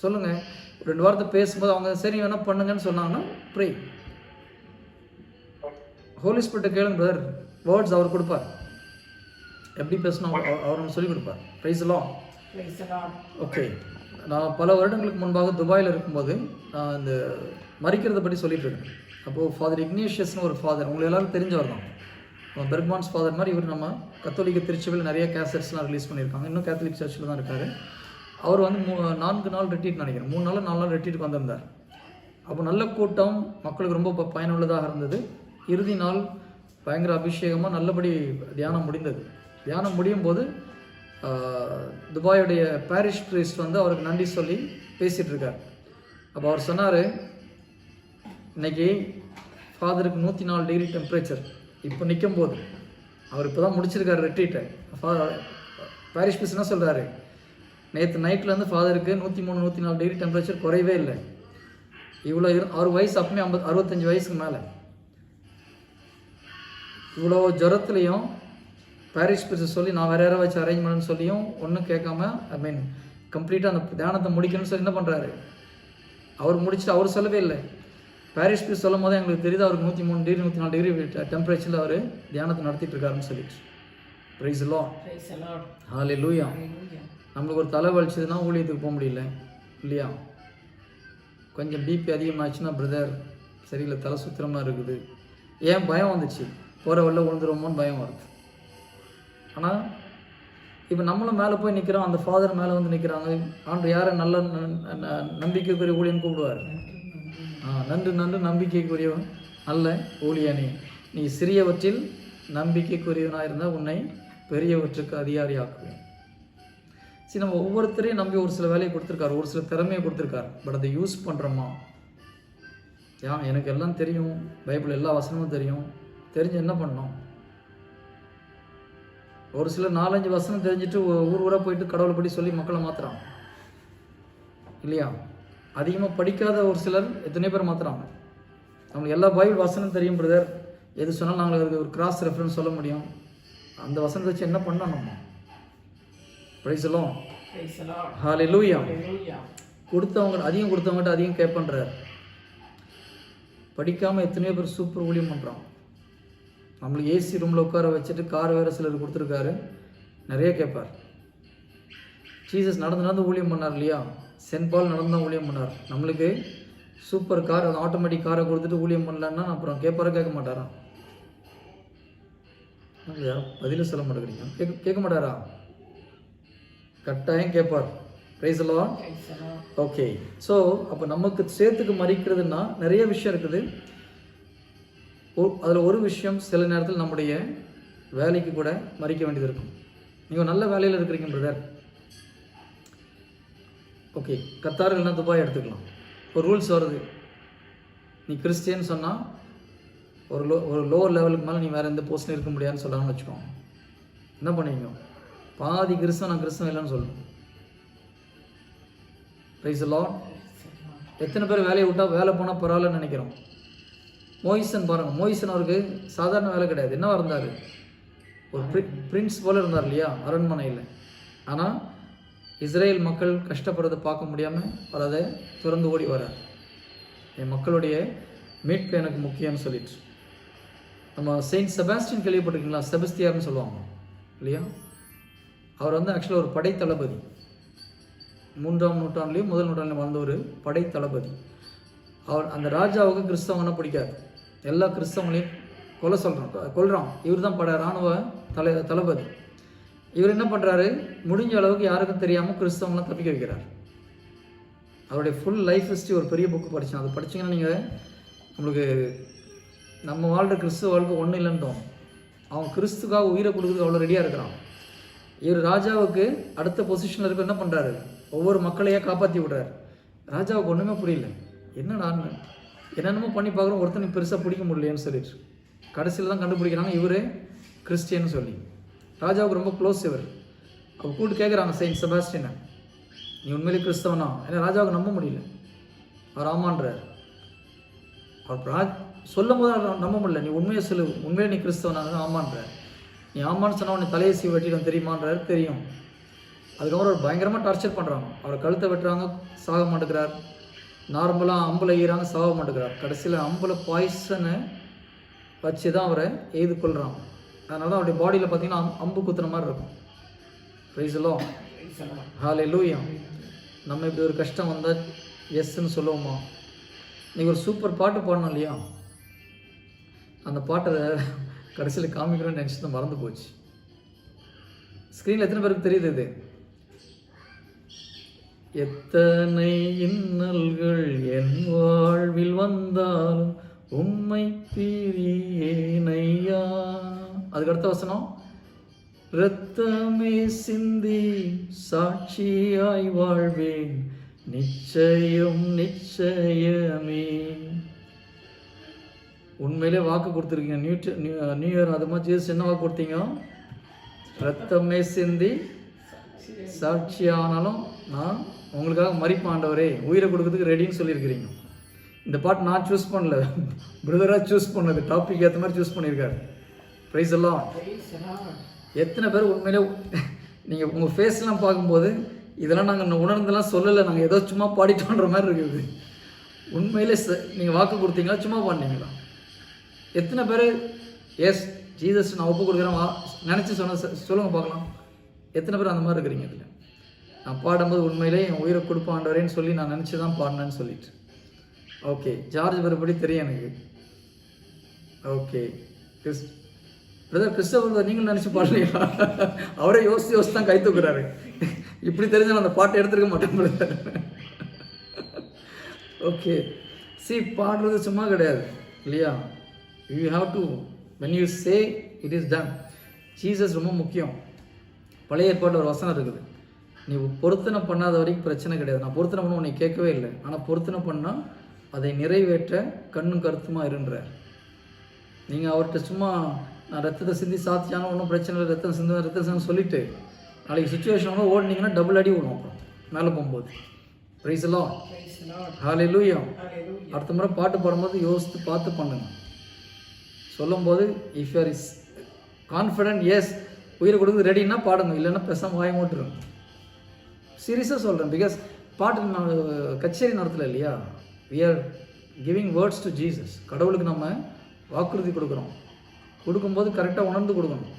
சொல்லுங்கள், 2 வாரத்தை பேசும்போது அவங்க சரி வேணால் பண்ணுங்கன்னு சொன்னாங்கன்னா ப்ரே. ஹோலி ஸ்பிரிட்டை கேளுங்க பிரதர், வேர்ட்ஸ் அவர் கொடுப்பார், எப்படி பேசணும் அவர் நம்ம சொல்லிக் கொடுப்பார். ப்ரைஸ் எல்லாம். ஓகே, நான் பல வருடங்களுக்கு முன்பாக துபாயில் இருக்கும்போது நான் இந்த மறிக்கிறத பற்றி சொல்லிட்டு இருக்கேன். அப்போது ஃபாதர் இக்னேஷியஸ்னு ஒரு ஃபாதர், உங்களுக்கு எல்லாரும் தெரிஞ்சவர் தான், பெர்க்மான்ஸ் ஃபாதர் மாதிரி. இவர் நம்ம கத்தோலிக்க திருச்சபையில் நிறைய கேசட்ஸ்லாம் ரிலீஸ் பண்ணியிருக்காங்க, இன்னும் கேத்தலிக் சர்ச்சில் தான் இருக்கார். அவர் வந்து 4 நாள் ரெட்ரீட் நினைக்கிறேன், 3 நாள் 4 நாள் ரெட்ரீட்டுக்கு வந்திருந்தார். அப்போ நல்ல கூட்டம், மக்களுக்கு ரொம்ப பயனுள்ளதாக இருந்தது. இறுதி நாள் பயங்கர அபிஷேகமாக நல்லபடி தியானம் முடிந்தது. தியானம் முடியும் போது துபாயுடைய பாரிஷ் பிரீஸ்ட் வந்து அவருக்கு நன்றி சொல்லி பேசிகிட்டு இருக்கார். அப்போ அவர் சொன்னார், இன்னைக்கு ஃபாதருக்கு 104 டிகிரி டெம்பரேச்சர். இப்போ நிற்கும் போது அவர் இப்போ தான் முடிச்சிருக்காரு ரெட்ரீட்டை. பாரிஷ் பிரீஸ்ட் என்ன சொல்கிறாரு, நேற்று நைட்லேருந்து ஃபாதருக்கு 103 104 டிகிரி டெம்பரேச்சர் குறையவே இல்லை. இவ்வளோ அவர் வயசு அப்பமே 65 வயசுக்கு மேலே. இவ்வளோ ஜுரத்துலேயும் பாரிஷ் பிரீஸ்ட் சொல்லி நான் வேறு யாராவது வச்சு அரேஞ்ச் பண்ணுன்னு சொல்லியும் ஒன்றும் கேட்காம கம்ப்ளீட்டாக அந்த தியானத்தை முடிக்கணும்னு சொல்லி என்ன பண்ணுறாரு, அவர் முடிச்சுட்டு அவர் சொல்லவே இல்லை. பாரிஷ் பிரீஸ்ட் சொல்லும் போது எங்களுக்கு தெரியுது அவருக்கு 103 டிகிரி 104 டிகிரி டெம்பரேச்சரில் அவர் தியானத்தை நடத்திட்டு இருக்காருன்னு சொல்லிட்டு. ப்ரைஸ் எல்லாம். ஹல்லேலூயா. நம்மளுக்கு ஒரு தலை வலிச்சதுன்னா ஊழியத்துக்கு போக முடியல இல்லையா? கொஞ்சம் பிபி அதிகமாச்சுன்னா பிரதர் சரியில்லை, தலை சுத்திரமாக இருக்குது, ஏன் பயம் வந்துச்சு, போகிற வழில விழுந்துருவோமோன்னு பயம் வருது. ஆனால் இப்போ நம்மளும் மேலே போய் நிற்கிறோம், அந்த ஃபாதர் மேலே வந்து நிற்கிறாங்க. ஆண்டு யாரை நல்ல நம்பிக்கைக்குரிய ஊழியன்னு கூப்பிடுவார். நன்று நம்பிக்கைக்குரியவன் நல்ல ஊழியனே, நீ சிறியவற்றில் நம்பிக்கைக்குரியவனாக இருந்தால் உன்னை பெரியவற்றுக்கு அதிகாரி ஆக்குவேன். சரி, நம்ம ஒவ்வொருத்தரையும் நம்பி ஒரு சில வேலையை கொடுத்துருக்காரு, ஒரு சில திறமையை கொடுத்துருக்காரு. பட் அதை யூஸ் பண்ணுறோமா? எனக்கு எல்லாம் தெரியும், பைபிள் எல்லா வசனமும் தெரியும், தெரிஞ்சு என்ன பண்ணோம்? ஒரு சிலர் 4-5 வசனம் தெரிஞ்சுட்டு ஊராக போயிட்டு கடவுளை படி சொல்லி மக்களை மாற்றுறாங்க இல்லையா? அதிகமாக படிக்காத ஒரு சிலர் எத்தனை பேர் மாற்றுறாங்க. நம்மளுக்கு எல்லா பைபிள் வசனம் தெரியும் பிரதர், எது சொன்னாலும் நாங்கள் அதுக்கு ஒரு கிராஸ் ரெஃபரன்ஸ் சொல்ல முடியும். அந்த வசனத்தை வச்சு என்ன பண்ணோம் நம்ம? பிரைஸ் எல்லாம். ஹல்லேலூயா. கொடுத்தவங்ககிட்ட அதிகம் கேட்பன்றார். படிக்காமல் எத்தனையோ பேர் சூப்பர் ஊழியம் பண்ணுறான். நம்மளுக்கு ஏசி ரூமில் உட்கார வச்சுட்டு கார் வேறு சிலர் கொடுத்துருக்காரு, நிறைய கேட்பார். ஜீசஸ் நடந்து ஊழியம் பண்ணார் இல்லையா? சென்ட் பால் நடந்து தான் ஊழியம் பண்ணார். நம்மளுக்கு சூப்பர் கார், அந்த ஆட்டோமேட்டிக் காரை கொடுத்துட்டு ஊழியம் பண்ணலான்னா அப்புறம் கேட்பாரா கேட்க மாட்டாரா? பதில சொல்ல மாட்டேங்கிறீங்க. கேட்க மாட்டாரா? கட்டாயம் கேட்பார். பிரைஸ் எல்லாம். ஓகே, ஸோ அப்போ நமக்கு சேர்த்துக்கு மறிக்கிறதுனா நிறைய விஷயம் இருக்குது. அதில் ஒரு விஷயம், சில நேரத்தில் நம்முடைய வேலைக்கு கூட மறிக்க வேண்டியது இருக்கும். நீங்கள் நல்ல வேலையில் இருக்கிறீங்க பிரதர், ஓகே, கத்தார் இல்லைன்னா துபாய் எடுத்துக்கலாம். ஒரு ரூல்ஸ் வருது, நீ கிறிஸ்டியன் சொன்னால் ஒரு லோவர் லெவலுக்கு மேலே நீ வேறு எந்த போஸ்ட்லையும் இருக்க முடியாதுன்னு சொல்கிறாங்கன்னு வச்சுக்கோங்க. என்ன பண்ணுவீங்க? பாதி கிறிஸ்தவன் நான் கிறிஸ்தவன் இல்லைன்னு சொல்லணும். Praise Lord. எத்தனை பேர் வேலையை விட்டால் வேலை போனால் பரவாயில்லன்னு நினைக்கிறோம். மோயிசன் பாருங்கள், மோயிசன் அவருக்கு சாதாரண வேலை கிடையாது. என்ன இருந்தார்? ஒரு பிரின்ஸ் போல் இருந்தார் இல்லையா அரண்மனையில். ஆனால் இஸ்ரேல் மக்கள் கஷ்டப்படுறதை பார்க்க முடியாமல் அவர் அதை திறந்து ஓடி வரார். என் மக்களுடைய மீட்பு எனக்கு முக்கியம்னு சொல்லிட்டு. நம்ம செயின்ட் செபாஸ்டியன் கேள்விப்பட்டிருக்கீங்களா? செபஸ்தியார்னு சொல்லுவாங்க இல்லையா? அவர் வந்து ஆக்சுவலாக ஒரு படை தளபதி. 3ஆம் நூற்றாண்டுலேயும் 1 நூற்றாண்டுலையும் வாழ்ந்த ஒரு படை தளபதி. அவர் அந்த ராஜாவுக்கு கிறிஸ்தவங்கன்னா பிடிக்காது, எல்லா கிறிஸ்தவங்களையும் கொல்றான். இவர் தான் இராணுவ தளபதி. இவர் என்ன பண்ணுறாரு, முடிஞ்ச அளவுக்கு யாருக்கும் தெரியாமல் கிறிஸ்தவங்களாம் தப்பிக்க வைக்கிறார். அவருடைய ஃபுல் லைஃப் ஹிஸ்ட்ரி ஒரு பெரிய புக்கு படித்தேன். அது படிச்சிங்கன்னா நீங்கள் உங்களுக்கு நம்ம வாழ்கிற கிறிஸ்துவ வாழ்க்கை ஒன்றும் இல்லைன்னு தோணும். அவன் கிறிஸ்துக்காக உயிரை கொடுக்குறதுக்கு அவ்வளோ ரெடியாக இருக்கிறான். இவர் ராஜாவுக்கு அடுத்த பொசிஷனில் இருக்க என்ன பண்ணுறாரு, ஒவ்வொரு மக்களையே காப்பாற்றி விடுறாரு. ராஜாவுக்கு ஒன்றுமே புரியல. என்னடான்னு என்னென்னமோ பண்ணி பார்க்குறோம், ஒருத்தனுக்கு பெருசாக பிடிக்க முடியலையேன்னு சொல்லிட்டு கடைசியில் தான் கண்டுபிடிக்கிறாங்க இவர் கிறிஸ்டியன்னு சொல்லி. ராஜாவுக்கு ரொம்ப க்ளோஸ் இவர். அவர் கூப்பிட்டு கேட்குறாங்க செயின்ட் செபாஸ்டியனை, நீ உண்மையிலே கிறிஸ்தவனா? ஏன்னா ராஜாவுக்கு நம்ப முடியல. அவர் ஆமான்றார். அவர் சொல்லும் போது நம்ப முடியல. நீ உண்மையை சொல்லு, உண்மையிலே நீ கிறிஸ்தவனா? ஆமான்றார். நீ ஆமான்னு சொன்னால் உன்னை தலையை சீ வெட்டிடும் தெரியுமான்றார். தெரியும். அதுக்கப்புறம் அவர் பயங்கரமாக டார்ச்சர் பண்ணுறாங்க. அவரை கழுத்தை வெட்டுறாங்க, சாக மாட்டேங்கிறார். நார்மலாக அம்பில் ஈறாங்க, சாக மாட்டேங்கிறார். கடைசியில் அம்பில் பாய்சனை வச்சு தான் அவரை எய்து கொள்கிறாங்க. அதனால தான் அவருடைய பாடியில் பார்த்தீங்கன்னா அம்பு குத்துற மாதிரி இருக்கும். ப்ரைஸ் தி லார்ட், ஹல்லேலூயா. நம்ம இப்படி ஒரு கஷ்டம் வந்தால் எஸ்ன்னு சொல்லுவோமா? நீங்கள் ஒரு சூப்பர் பாட்டு பாடணும் இல்லையா? அந்த பாட்டை கடைசியில் காமிக்கணும்னு நினச்சி தான் மறந்து போச்சு. ஸ்க்ரீனில் எத்தனை பேருக்கு தெரியுது இது? எத்தனை இன்னல்கள் என் வாழ்வில் வந்தாலும் உம்மை பிரியேனையா. அதுக்கு அடுத்த வசனம், இரத்தமே சிந்தி சாட்சியாய் வாழ்வேன் நிச்சயம் நிச்சயமே. உண்மையிலே வாக்கு கொடுத்துருக்கீங்க. நியூ இயர் அது மாதிரி ஜீசஸ் என்ன வாக்கு கொடுத்தீங்க? ரத்தமே சிந்தி சாட்சியானாலும் நான் உங்களுக்காக மரிப்பேன் ஆண்டவரே, உயிரை கொடுக்கறதுக்கு ரெடின்னு சொல்லியிருக்கிறீங்க. இந்த பாட்டு நான் சூஸ் பண்ணல, பிரதராக சூஸ் பண்ணது. டாபிக் ஏற்ற மாதிரி சூஸ் பண்ணியிருக்காரு. ப்ரைஸ் எல்லாம். எத்தனை பேர் உண்மையிலே நீங்கள் உங்கள் ஃபேஸ்லாம் பார்க்கும்போது இதெல்லாம் நாங்கள் உணர்ந்தெல்லாம் சொல்லலை, நாங்கள் ஏதோ சும்மா பாடிட்டோன்ற மாதிரி இருக்குது. உண்மையிலே நீங்கள் வாக்கு கொடுத்தீங்களா சும்மா பாடினீங்களா? எத்தனை பேர் எஸ் ஜீசஸ் நான் ஒப்பு கொடுக்குறேன் நினச்சி சொல்லுங்கள் பார்க்கலாம். எத்தனை பேர் அந்த மாதிரி இருக்கிறீங்க? இதில் நான் பாடும்போது உண்மையிலே என் உயிரை கொடுப்பாண்டவரேன்னு சொல்லி நான் நினச்சி தான் பாடினேன்னு சொல்லிட்டு. ஓகே, ஜார்ஜ் பரப்படி தெரியும் எனக்கு. ஓகே, பிரதர் கிறிஸ்தவர் நீங்களும் நினச்சி பாடுறீங்களா? அவரே யோசிச்சு தான் கை தூக்குறாரு. இப்படி தெரிஞ்சால் அந்த பாட்டை எடுத்துருக்க மாட்டேன் பிரதர். ஓகே, பாடுறது சும்மா கிடையாது இல்லையா? You have to when you say it is done. Jesus ரொம்ப முக்கியம். பழைய ஏற்பாட்டில் ஒரு வசனம் இருக்குது, நீ பொருத்தனை பண்ணாத வரைக்கும் பிரச்சனை கிடையாது. நான் பொருத்தனை பண்ண உன்னை கேட்கவே இல்லை, ஆனால் பொருத்தனை பண்ணால் அதை நிறைவேற்ற கண்ணும் கருத்துமா இருன்றார். நீங்கள் அவர்கிட்ட சும்மா நான் ரத்தத்தை சிந்தி சாத்தியானோ ஒன்றும் பிரச்சனை இல்லை, ரத்தம் சிந்து சொல்லிவிட்டு நாளைக்கு சுச்சுவேஷன் ஓடினீங்கன்னா டபுள் அடி விடும் அப்புறம் மேலே போகும்போது. ப்ரைஸ் எல்லாம், ஹல்லேலூயா. அடுத்த முறை பாட்டு பாடும்போது யோசித்து பார்த்து பண்ணுங்க. சொல்லும்போது if you are is confident, yes உயிரை கொடுத்து ரெடின்னா பாடுங்க, இல்லைன்னா பேசாமல் வாய மூட்டுருங்க. சீரியஸாக சொல்கிறேன். பிகாஸ் பாட்டு நான் கச்சேரி நடத்தலை இல்லையா? We are giving words to Jesus. கடவுளுக்கு நம்ம வாக்குறுதி கொடுக்கும்போது கரெக்டாக உணர்ந்து கொடுக்கணும்.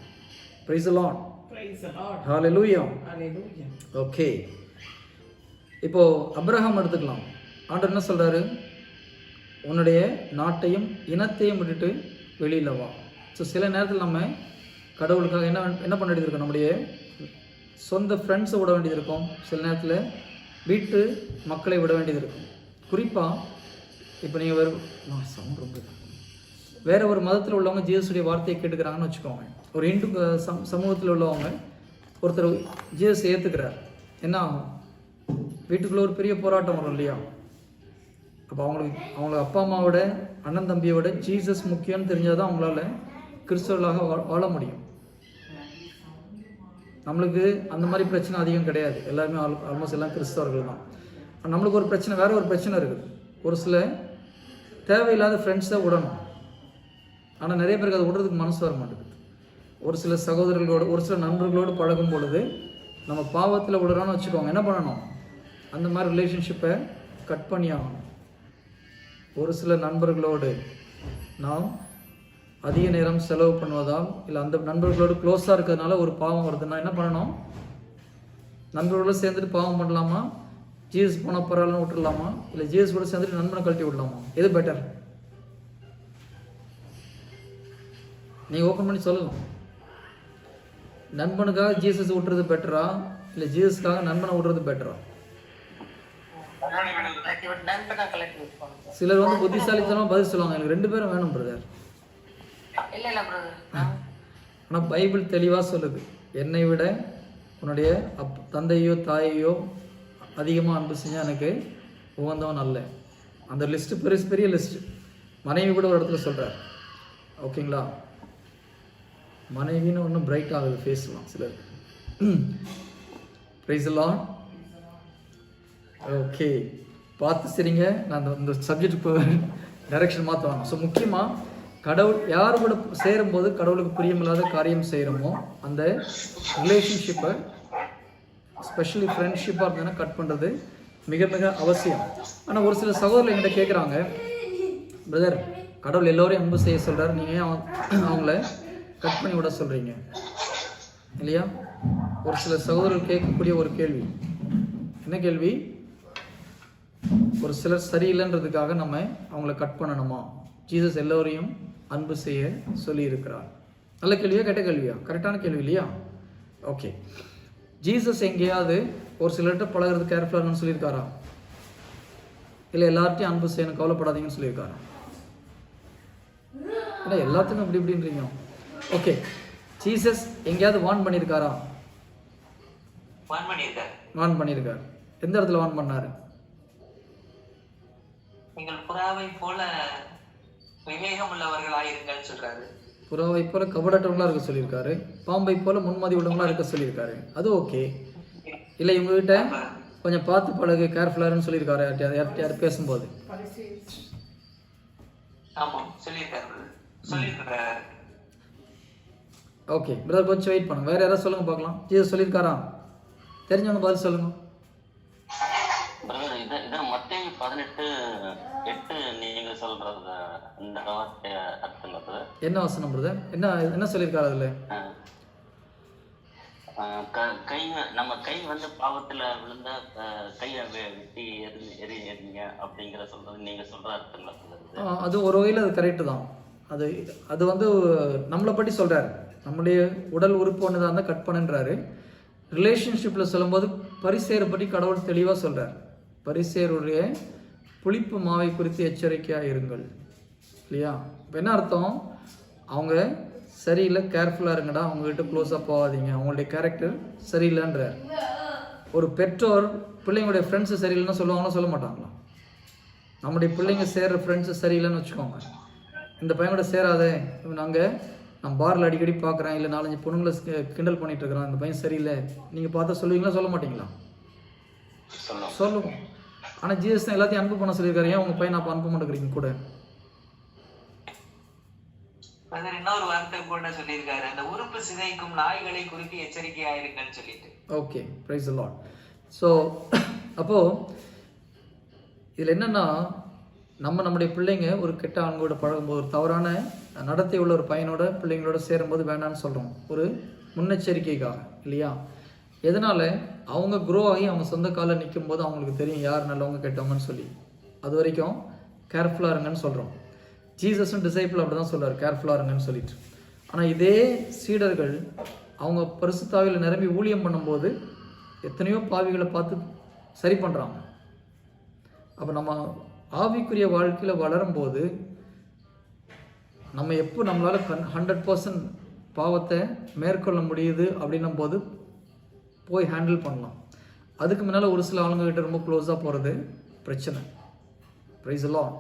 Praise the Lord, hallelujah. Okay, இப்போது அப்ரஹாம் எடுத்துக்கலாம். ஆண்டவர் என்ன சொல்கிறாரு? உன்னுடைய நாட்டையும் இனத்தையும் விட்டுட்டு வெளியில் வா. ஸோ சில நேரத்தில் நம்ம கடவுளுக்காக என்ன பண்ண வேண்டியது இருக்கும்? நம்முடைய சொந்த ஃப்ரெண்ட்ஸை விட வேண்டியது இருக்கும். சில நேரத்தில் வீட்டு மக்களை விட வேண்டியது இருக்கும். குறிப்பாக இப்போ நீங்கள் வேறு ஒரு மதத்தில் உள்ளவங்க ஜீசஸுடைய வார்த்தையை கேட்டுக்கிறாங்கன்னு வச்சுக்கோங்க. ஒரு இந்து சமூகத்தில் உள்ளவங்க ஒருத்தர் ஜீசஸ் ஏற்றுக்கிறார், என்ன ஆகும்? வீட்டுக்குள்ளே ஒரு பெரிய போராட்டம் வரும் இல்லையா? அப்போ அவங்க அப்பா அம்மாவோட அண்ணன் தம்பியை விட ஜீசஸ் முக்கியம்னு தெரிஞ்சால் தான் அவங்களால கிறிஸ்தவர்களாக வாழ முடியும். நம்மளுக்கு அந்த மாதிரி பிரச்சனை அதிகம் கிடையாது. எல்லாருமே ஆல்மோஸ்ட் எல்லாம் கிறிஸ்தவர்கள் தான். நம்மளுக்கு ஒரு பிரச்சனை, வேறு ஒரு பிரச்சனை இருக்குது. ஒரு சில தேவையில்லாத ஃப்ரெண்ட்ஸை விடணும். ஆனால் நிறைய பேருக்கு அதை விடுறதுக்கு மனசு வர மாட்டேங்குது. ஒரு சில சகோதரர்களோடு ஒரு சில நண்பர்களோடு பழகும் பொழுது நம்ம பாவத்தில் விடுறோன்னு வச்சுக்கோங்க. என்ன பண்ணணும்? அந்த மாதிரி ரிலேஷன்ஷிப்பை கட் பண்ணி ஆகணும். ஒரு சில நண்பர்களோடு நாம் அதிக நேரம் செலவு பண்ணுவதால் இல்லை அந்த நண்பர்களோடு க்ளோஸாக இருக்கிறதுனால ஒரு பாவம் வருதுன்னா என்ன பண்ணணும்? நண்பர்களோடு சேர்ந்துட்டு பாவம் பண்ணலாமா? ஜீசஸ் போன பரவாயில்லன்னு விட்டுடலாமா? இல்லை ஜீசஸ் கூட சேர்ந்துட்டு நண்பனை கழட்டி விடலாமா? எது பெட்டர்? நீங்கள் ஓப்பன் பண்ணி சொல்லலாம். நண்பனுக்காக ஜீசஸ் விட்டுறது பெட்டரா இல்லை ஜீசஸ்க்காக நண்பனை விடுறது பெட்டரா? சிலர் வந்து புத்திசாலித்தனமா பதில் சொல்லுவாங்க, எனக்கு 2 பேரும் வேணும் பிரதர். ஆனால் பைபிள் தெளிவாக சொல்லுது, என்னை விட உன்னுடைய தந்தையோ தாயையோ அதிகமாக அன்பு செஞ்சால் எனக்கு உகந்தவன் அல்ல. அந்த லிஸ்ட்டு பெரிய பெரிய லிஸ்ட்டு. மனைவி கூட ஒரு இடத்துல சொல்கிறார். ஓகேங்களா? மனைவின்னு ஒன்றும் பிரைட் ஆகுது ஃபேஸ்லாம் சிலர். Price the Lord. ஓகே, பார்த்து சரிங்க. நான் இந்த சப்ஜெக்ட் இப்போ டைரக்ஷன் மாற்றுவாங்க. ஸோ முக்கியமாக கடவுள் யார் கூட சேரும்போது கடவுளுக்கு பிரியமில்லாத காரியம் செய்கிறோமோ அந்த ரிலேஷன்ஷிப்பை, ஸ்பெஷலி ஃப்ரெண்ட்ஷிப்பாக இருந்ததுன்னா கட் பண்ணுறது மிக மிக அவசியம். ஆனால் ஒரு சில சகோதரர்கள் என்கிட்ட கேட்குறாங்க, பிரதர் கடவுள் எல்லோரையும் அன்பு செய்ய சொல்கிறார், நீங்கள் ஏன் அவங்கள கட் பண்ணி விட சொல்கிறீங்க இல்லையா? ஒரு சில சகோதரர்கள் கேட்கக்கூடிய ஒரு கேள்வி. என்ன கேள்வி? ஒரு சிலர் சரியில்லைன்றதுக்காக நம்ம அவங்கள கட் பண்ணணுமா? ஜீசஸ் எல்லோரையும் அன்பு செய்ய சொல்லியிருக்கிறார். நல்ல கேள்வியா கெட்ட கேள்வியா? கரெக்டான கேள்வி இல்லையா? ஓகே, ஜீசஸ் எங்கேயாவது ஒரு சிலர்கிட்ட பழகிறது கேர்ஃபுல்லாக இருக்கணும்னு சொல்லியிருக்காரா? இல்லை எல்லார்ட்டையும் அன்பு செய்யணும் கவலைப்படாதீங்கன்னு சொல்லியிருக்காரா? இல்லை எல்லாத்துக்கும் இப்படி இப்படின்றீங்க. ஓகே, ஜீசஸ் எங்கேயாவது வார்ன் பண்ணியிருக்காரா? வார்ன் பண்ணியிருக்காரு. எந்த இடத்துல வார்ன் பண்ணாரு? நீங்கள் புறாவை போல விவேகம் உள்ளவர்களாயிருங்கள் சொல்றாரு. புறாவை போல கபடற்றவங்களா இருக்க சொல்லியிருக்காரு. பாம்பை போல முன்மதி உள்ளவங்களா இருக்க சொல்லியிருக்காரு. அது ஓகே. இல்லை இவங்ககிட்ட கொஞ்சம் பார்த்து பழகு கேர்ஃபுல்லாருன்னு சொல்லியிருக்காரு யார் பேசும்போது? ஆமாம் சொல்லியிருக்காரு. ஓகே பிரதர், கொஞ்சம் வெயிட் பண்ணுங்க. வேற யாராவது சொல்லுங்க பார்க்கலாம். ஜீசஸ் சொல்லியிருக்காரா? தெரிஞ்சவங்க பதில் சொல்லுங்க. மத்தேயு 18:8 நீங்க சொல்றது இந்த வார்த்தை அர்த்தம் அது என்ன வசனம் பிரதர்? என்ன சொல்லியிருக்காரு அதுல? கை நம்ம கை வந்து பாவத்துல விழுந்த கையை வெட்டி எரிங்க அப்படிங்கிற சொல்றது நீங்க சொல்ற அர்த்தங்களா சொல்றது? அது ஒரு வகையில் அது கரெக்டு தான். அது வந்து நம்மளை பற்றி சொல்றாரு. நம்முடைய உடல் உறுப்பு ஒன்று தான் இருந்தால் கட் பண்ணுன்றாரு. ரிலேஷன்ஷிப்பில் சொல்லும்போது பரிசேரை பற்றி கடவுள் தெளிவாக சொல்கிறார். பரிசேருடைய புளிப்பு மாவை குறித்து எச்சரிக்கையாக இருங்கள் இல்லையா? இப்போ என்ன அர்த்தம்? அவங்க சரியில்லை, கேர்ஃபுல்லாக இருங்கடா, அவங்ககிட்ட க்ளோஸாக போகாதீங்க, அவங்களுடைய கேரக்டர் சரியில்லைன்றார். ஒரு பெற்றோர் பிள்ளைங்களுடைய ஃப்ரெண்ட்ஸு சரியில்லைன்னு சொல்லுவாங்களா சொல்ல மாட்டாங்களா? நம்முடைய பிள்ளைங்க சேர்கிற ஃப்ரெண்ட்ஸு சரியில்லைன்னு வச்சுக்கோங்க. இந்த பையனோட சேராதே, நான் பாரில் அடிக்கடி பார்க்குறேன், இல்லை 4-5 பொண்ணுங்களை கிண்டல் பண்ணிட்டு இருக்கிறான், இந்த பையன் சரியில்லை, நீங்கள் பார்த்தா சொல்லுவீங்களா சொல்ல மாட்டீங்களா? சொல்லுவோம். ஆனால் ஜீசஸ் தான் எல்லாத்தையும் அன்பு பண்ண சொல்லியிருக்காரு. ஏன் உங்கள் பையன் அப்போ அன்பு மாட்டேங்கிறீங்க கூட? இன்னொரு வார்த்தை கூட சொல்லியிருக்காரு, அந்த உறுப்பு சிதைக்கும் நாய்களை குறித்து எச்சரிக்கையாயிருங்கன்னு சொல்லிட்டு. Okay, price the Lord. So அப்போது இதில் என்னென்னா, நம்முடைய பிள்ளைங்க ஒரு கெட்ட ஆண்களோட பழகும்போது, ஒரு தவறான நடத்தை உள்ள ஒரு பையனோட பிள்ளைங்களோட சேரும்போது வேண்டான்னு சொல்கிறோம். ஒரு முன்னெச்சரிக்கைக்காக இல்லையா? எதனால்? அவங்க க்ரோ ஆகி அவங்க சொந்த காலில் நிற்கும் போது அவங்களுக்கு தெரியும் யார் நல்லவங்க கெட்டவங்கன்னு சொல்லி. அது வரைக்கும் கேர்ஃபுல்லாக இருங்கன்னு சொல்கிறோம். ஜீசஸும் டிசைபிள் அப்படி தான் சொல்கிறார், கேர்ஃபுல்லாக இருங்கன்னு சொல்லிட்டு. ஆனால் இதே சீடர்கள் அவங்க பரிசுத்தாவியில் நிரம்பி ஊழியம் பண்ணும்போது எத்தனையோ பாவிகளை பார்த்து சரி பண்ணுறாங்க. அப்போ நம்ம ஆவிக்குரிய வாழ்க்கையில் வளரும்போது நம்ம எப்போ நம்மளால் 100% பாவத்தை மேற்கொள்ள முடியுது அப்படின்னும் போது போய் ஹேண்டில் பண்ணலாம். அதுக்கு முன்னால் ஒரு சில ஆளுங்கக்கிட்ட ரொம்ப க்ளோஸாக போகிறது பிரச்சனை. பிரைஸ் எல்லாம்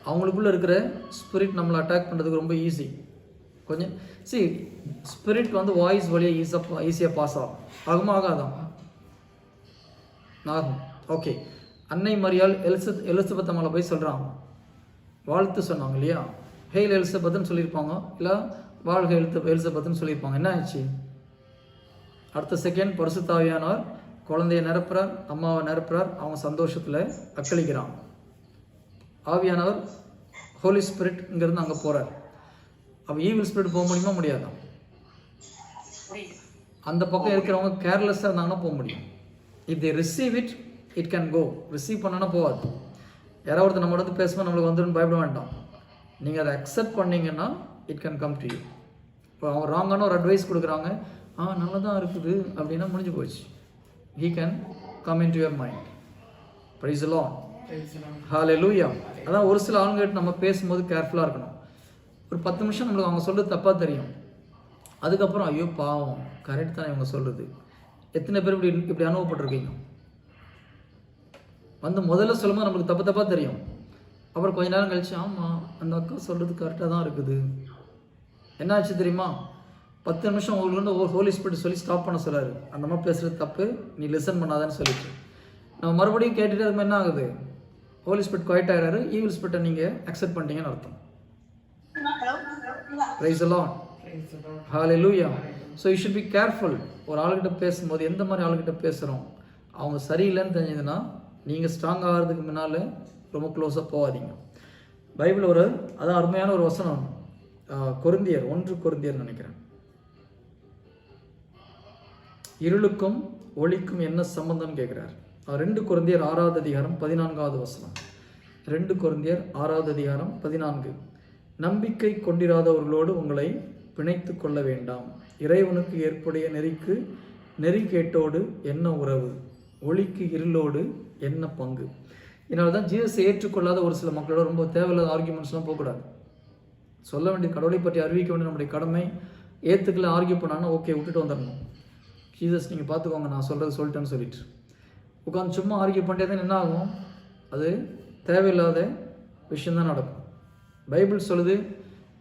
அவங்களுக்குள்ளே இருக்கிற ஸ்பிரிட் நம்மளை அட்டாக் பண்ணுறதுக்கு ரொம்ப ஈஸி. கொஞ்சம் ஸ்பிரிட் வந்து வாய்ஸ் வழியாக ஈஸியாக பாஸ் ஆகும். ஆகுமா? ஆகாதான்? ஆகும். ஓகே, அன்னை மரியாள் எலிசபெத் அம்மாவை போய் சொல்கிறாங்க, வாழ்த்து சொன்னாங்க இல்லையா? ஹெயில் எலிசபெத்னு சொல்லியிருப்பாங்க, இல்லை வாழ்க எலிசபெத்னு சொல்லியிருப்பாங்க. என்ன ஆச்சு? அடுத்த செகண்ட் பரிசுத்தாவியானவர் குழந்தைய நிரப்புறார், அம்மாவை நிரப்புறார், அவங்க சந்தோஷத்தில் அக்களிக்கிறாங்க. ஆவியானவர் ஹோலி ஸ்பிரிட் இங்கேருந்து அங்கே போகிறார். அப்போ ஈவில் ஸ்பிரிட் போக முடியுமா? முடியாதான்? அந்த பக்கம் இருக்கிறவங்க கேர்லெஸ்ஸாக இருந்தாங்கன்னா போக முடியும். If they receive it, it can go. Receive பண்ணனா போகாது. யாராவது ஒருத்தர் நம்மளோட வந்து பேசும்போது நம்மளுக்கு வந்துடும் பயப்பட வேண்டாம். நீங்கள் அதை அக்செப்ட் பண்ணிங்கன்னா it can come to you. இப்போ அவங்க ராங்கான ஒரு அட்வைஸ் கொடுக்குறாங்க, நல்லா தான் இருக்குது அப்படின்னா முடிஞ்சு போச்சு. He can come into your mind. Praise the Lord. Hallelujah. அதான் ஒரு சில ஆளுங்கிட்ட நம்ம பேசும்போது கேர்ஃபுல்லாக இருக்கணும். ஒரு 10 நிமிஷம் நம்மளுக்கு அவங்க சொல்கிறது தப்பாக தெரியும். அதுக்கப்புறம் ஐயோ பாவம், கரெக்ட் தான் இவங்க சொல்கிறது. எத்தனை பேர் இப்படி அனுபவப்பட்டிருக்கீங்க? வந்து முதல்ல சொல்லும்போது நம்மளுக்கு தப்பாக தெரியும். அப்புறம் கொஞ்ச நேரம் கழிச்சு ஆமாம் அந்த அக்கா சொல்கிறது கரெக்டாக தான் இருக்குது. என்ன ஆச்சு தெரியுமா? 10 நிமிஷம் உங்களுக்கு வந்து ஒரு ஹோலி ஸ்பிரிட் சொல்லி ஸ்டாப் பண்ண சொல்கிறாரு. அந்த மாதிரி பேசுகிறது தப்பு, நீ லிசன் பண்ணாதான்னு சொல்லிட்டு நம்ம மறுபடியும் கேட்டுட்டு அது மாதிரி என்ன ஆகுது? ஹோலி ஸ்பிரிட் குவைட் ஆகிறாரு. ஈவில் ஸ்பிரிட்டை நீங்கள் அக்செப்ட் பண்ணிட்டீங்கன்னு அர்த்தம். Price the Lord. Hallelujah. So you should be careful. ஒரு ஆளுகிட்ட பேசும்போது எந்த மாதிரி ஆளுகிட்ட பேசுகிறோம், அவங்க சரியில்லைன்னு தெரிஞ்சதுன்னா நீங்கள் ஸ்ட்ராங் ஆகிறதுக்கு முன்னால் ரொம்ப க்ளோஸாக போகாதீங்க. பைபிள் அதான் அருமையான ஒரு வசனம், கொரிந்தியர் 1 கொரிந்தியர் நினைக்கிறேன். இருளுக்கும் ஒளிக்கும் என்ன சம்பந்தம்னு கேட்குறார். 2 கொரிந்தியர் 6வது அதிகாரம் 14வது வசனம். 2 கொரிந்தியர் 6வது அதிகாரம் 14. நம்பிக்கை கொண்டிராதவர்களோடு உங்களை பிணைத்து கொள்ள வேண்டாம். இறைவனுக்கு ஏற்புடைய நெறி கேட்டோடு என்ன உறவு, ஒளிக்கு இருளோடு என்ன பங்கு. இதனால தான் ஜீசஸை ஏற்றுக்கொள்ளாத ஒரு சில மக்களோட ரொம்ப தேவையில்லாத ஆர்கியூமெண்ட்ஸ்லாம் போகக்கூடாது. சொல்ல வேண்டிய கடவுளை பற்றி அறிவிக்க வேண்டிய நம்முடைய கடமை. ஏற்றுக்கல ஆர்கியூ பண்ணாங்கன்னா ஓகே விட்டுட்டு வந்துடணும். ஜீசஸ் நீங்கள் பார்த்துக்கோங்க நான் சொல்கிறது சொல்லிட்டேன்னு சொல்லிட்டு உட்காந்து சும்மா ஆர்கியூ பண்ணிட்டே தான் என்ன ஆகும்? அது தேவையில்லாத விஷயந்தான் நடக்கும். பைபிள் சொல்லுது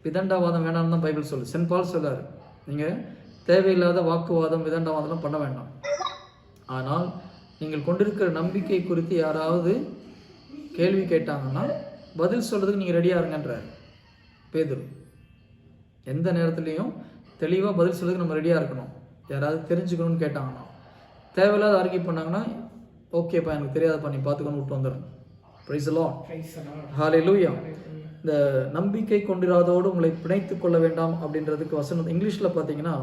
விதண்டாவாதம் வேணாம்னு தான் பைபிள் சொல்லுது. சென்ட் பால் சொல்றாரு, நீங்கள் தேவையில்லாத வாக்குவாதம் விதண்டாவாதம்லாம் பண்ண வேண்டாம். ஆனால் நீங்கள் கொண்டிருக்கிற நம்பிக்கை குறித்து யாராவது கேள்வி கேட்டாங்கன்னா பதில் சொல்கிறதுக்கு நீங்கள் ரெடியாக இருங்கன்றார் பேதுரு. எந்த நேரத்துலையும் தெளிவாக பதில் சொல்கிறதுக்கு நம்ம ரெடியாக இருக்கணும். யாராவது தெரிஞ்சுக்கணும்னு கேட்டாங்கன்னா, தேவையில்லாத ஆர்கியூ பண்ணாங்கன்னா ஓகேப்பா எனக்கு தெரியாதப்பா நீ பார்த்துக்கணும் விட்டு வந்துடணும். Praise the Lord. ஹல்லேலூயா. இந்த நம்பிக்கை கொண்டிராதோடு உங்களை பிணைத்து கொள்ள வேண்டாம் அப்படின்றதுக்கு வசனம் இங்கிலீஷில் பார்த்தீங்கன்னா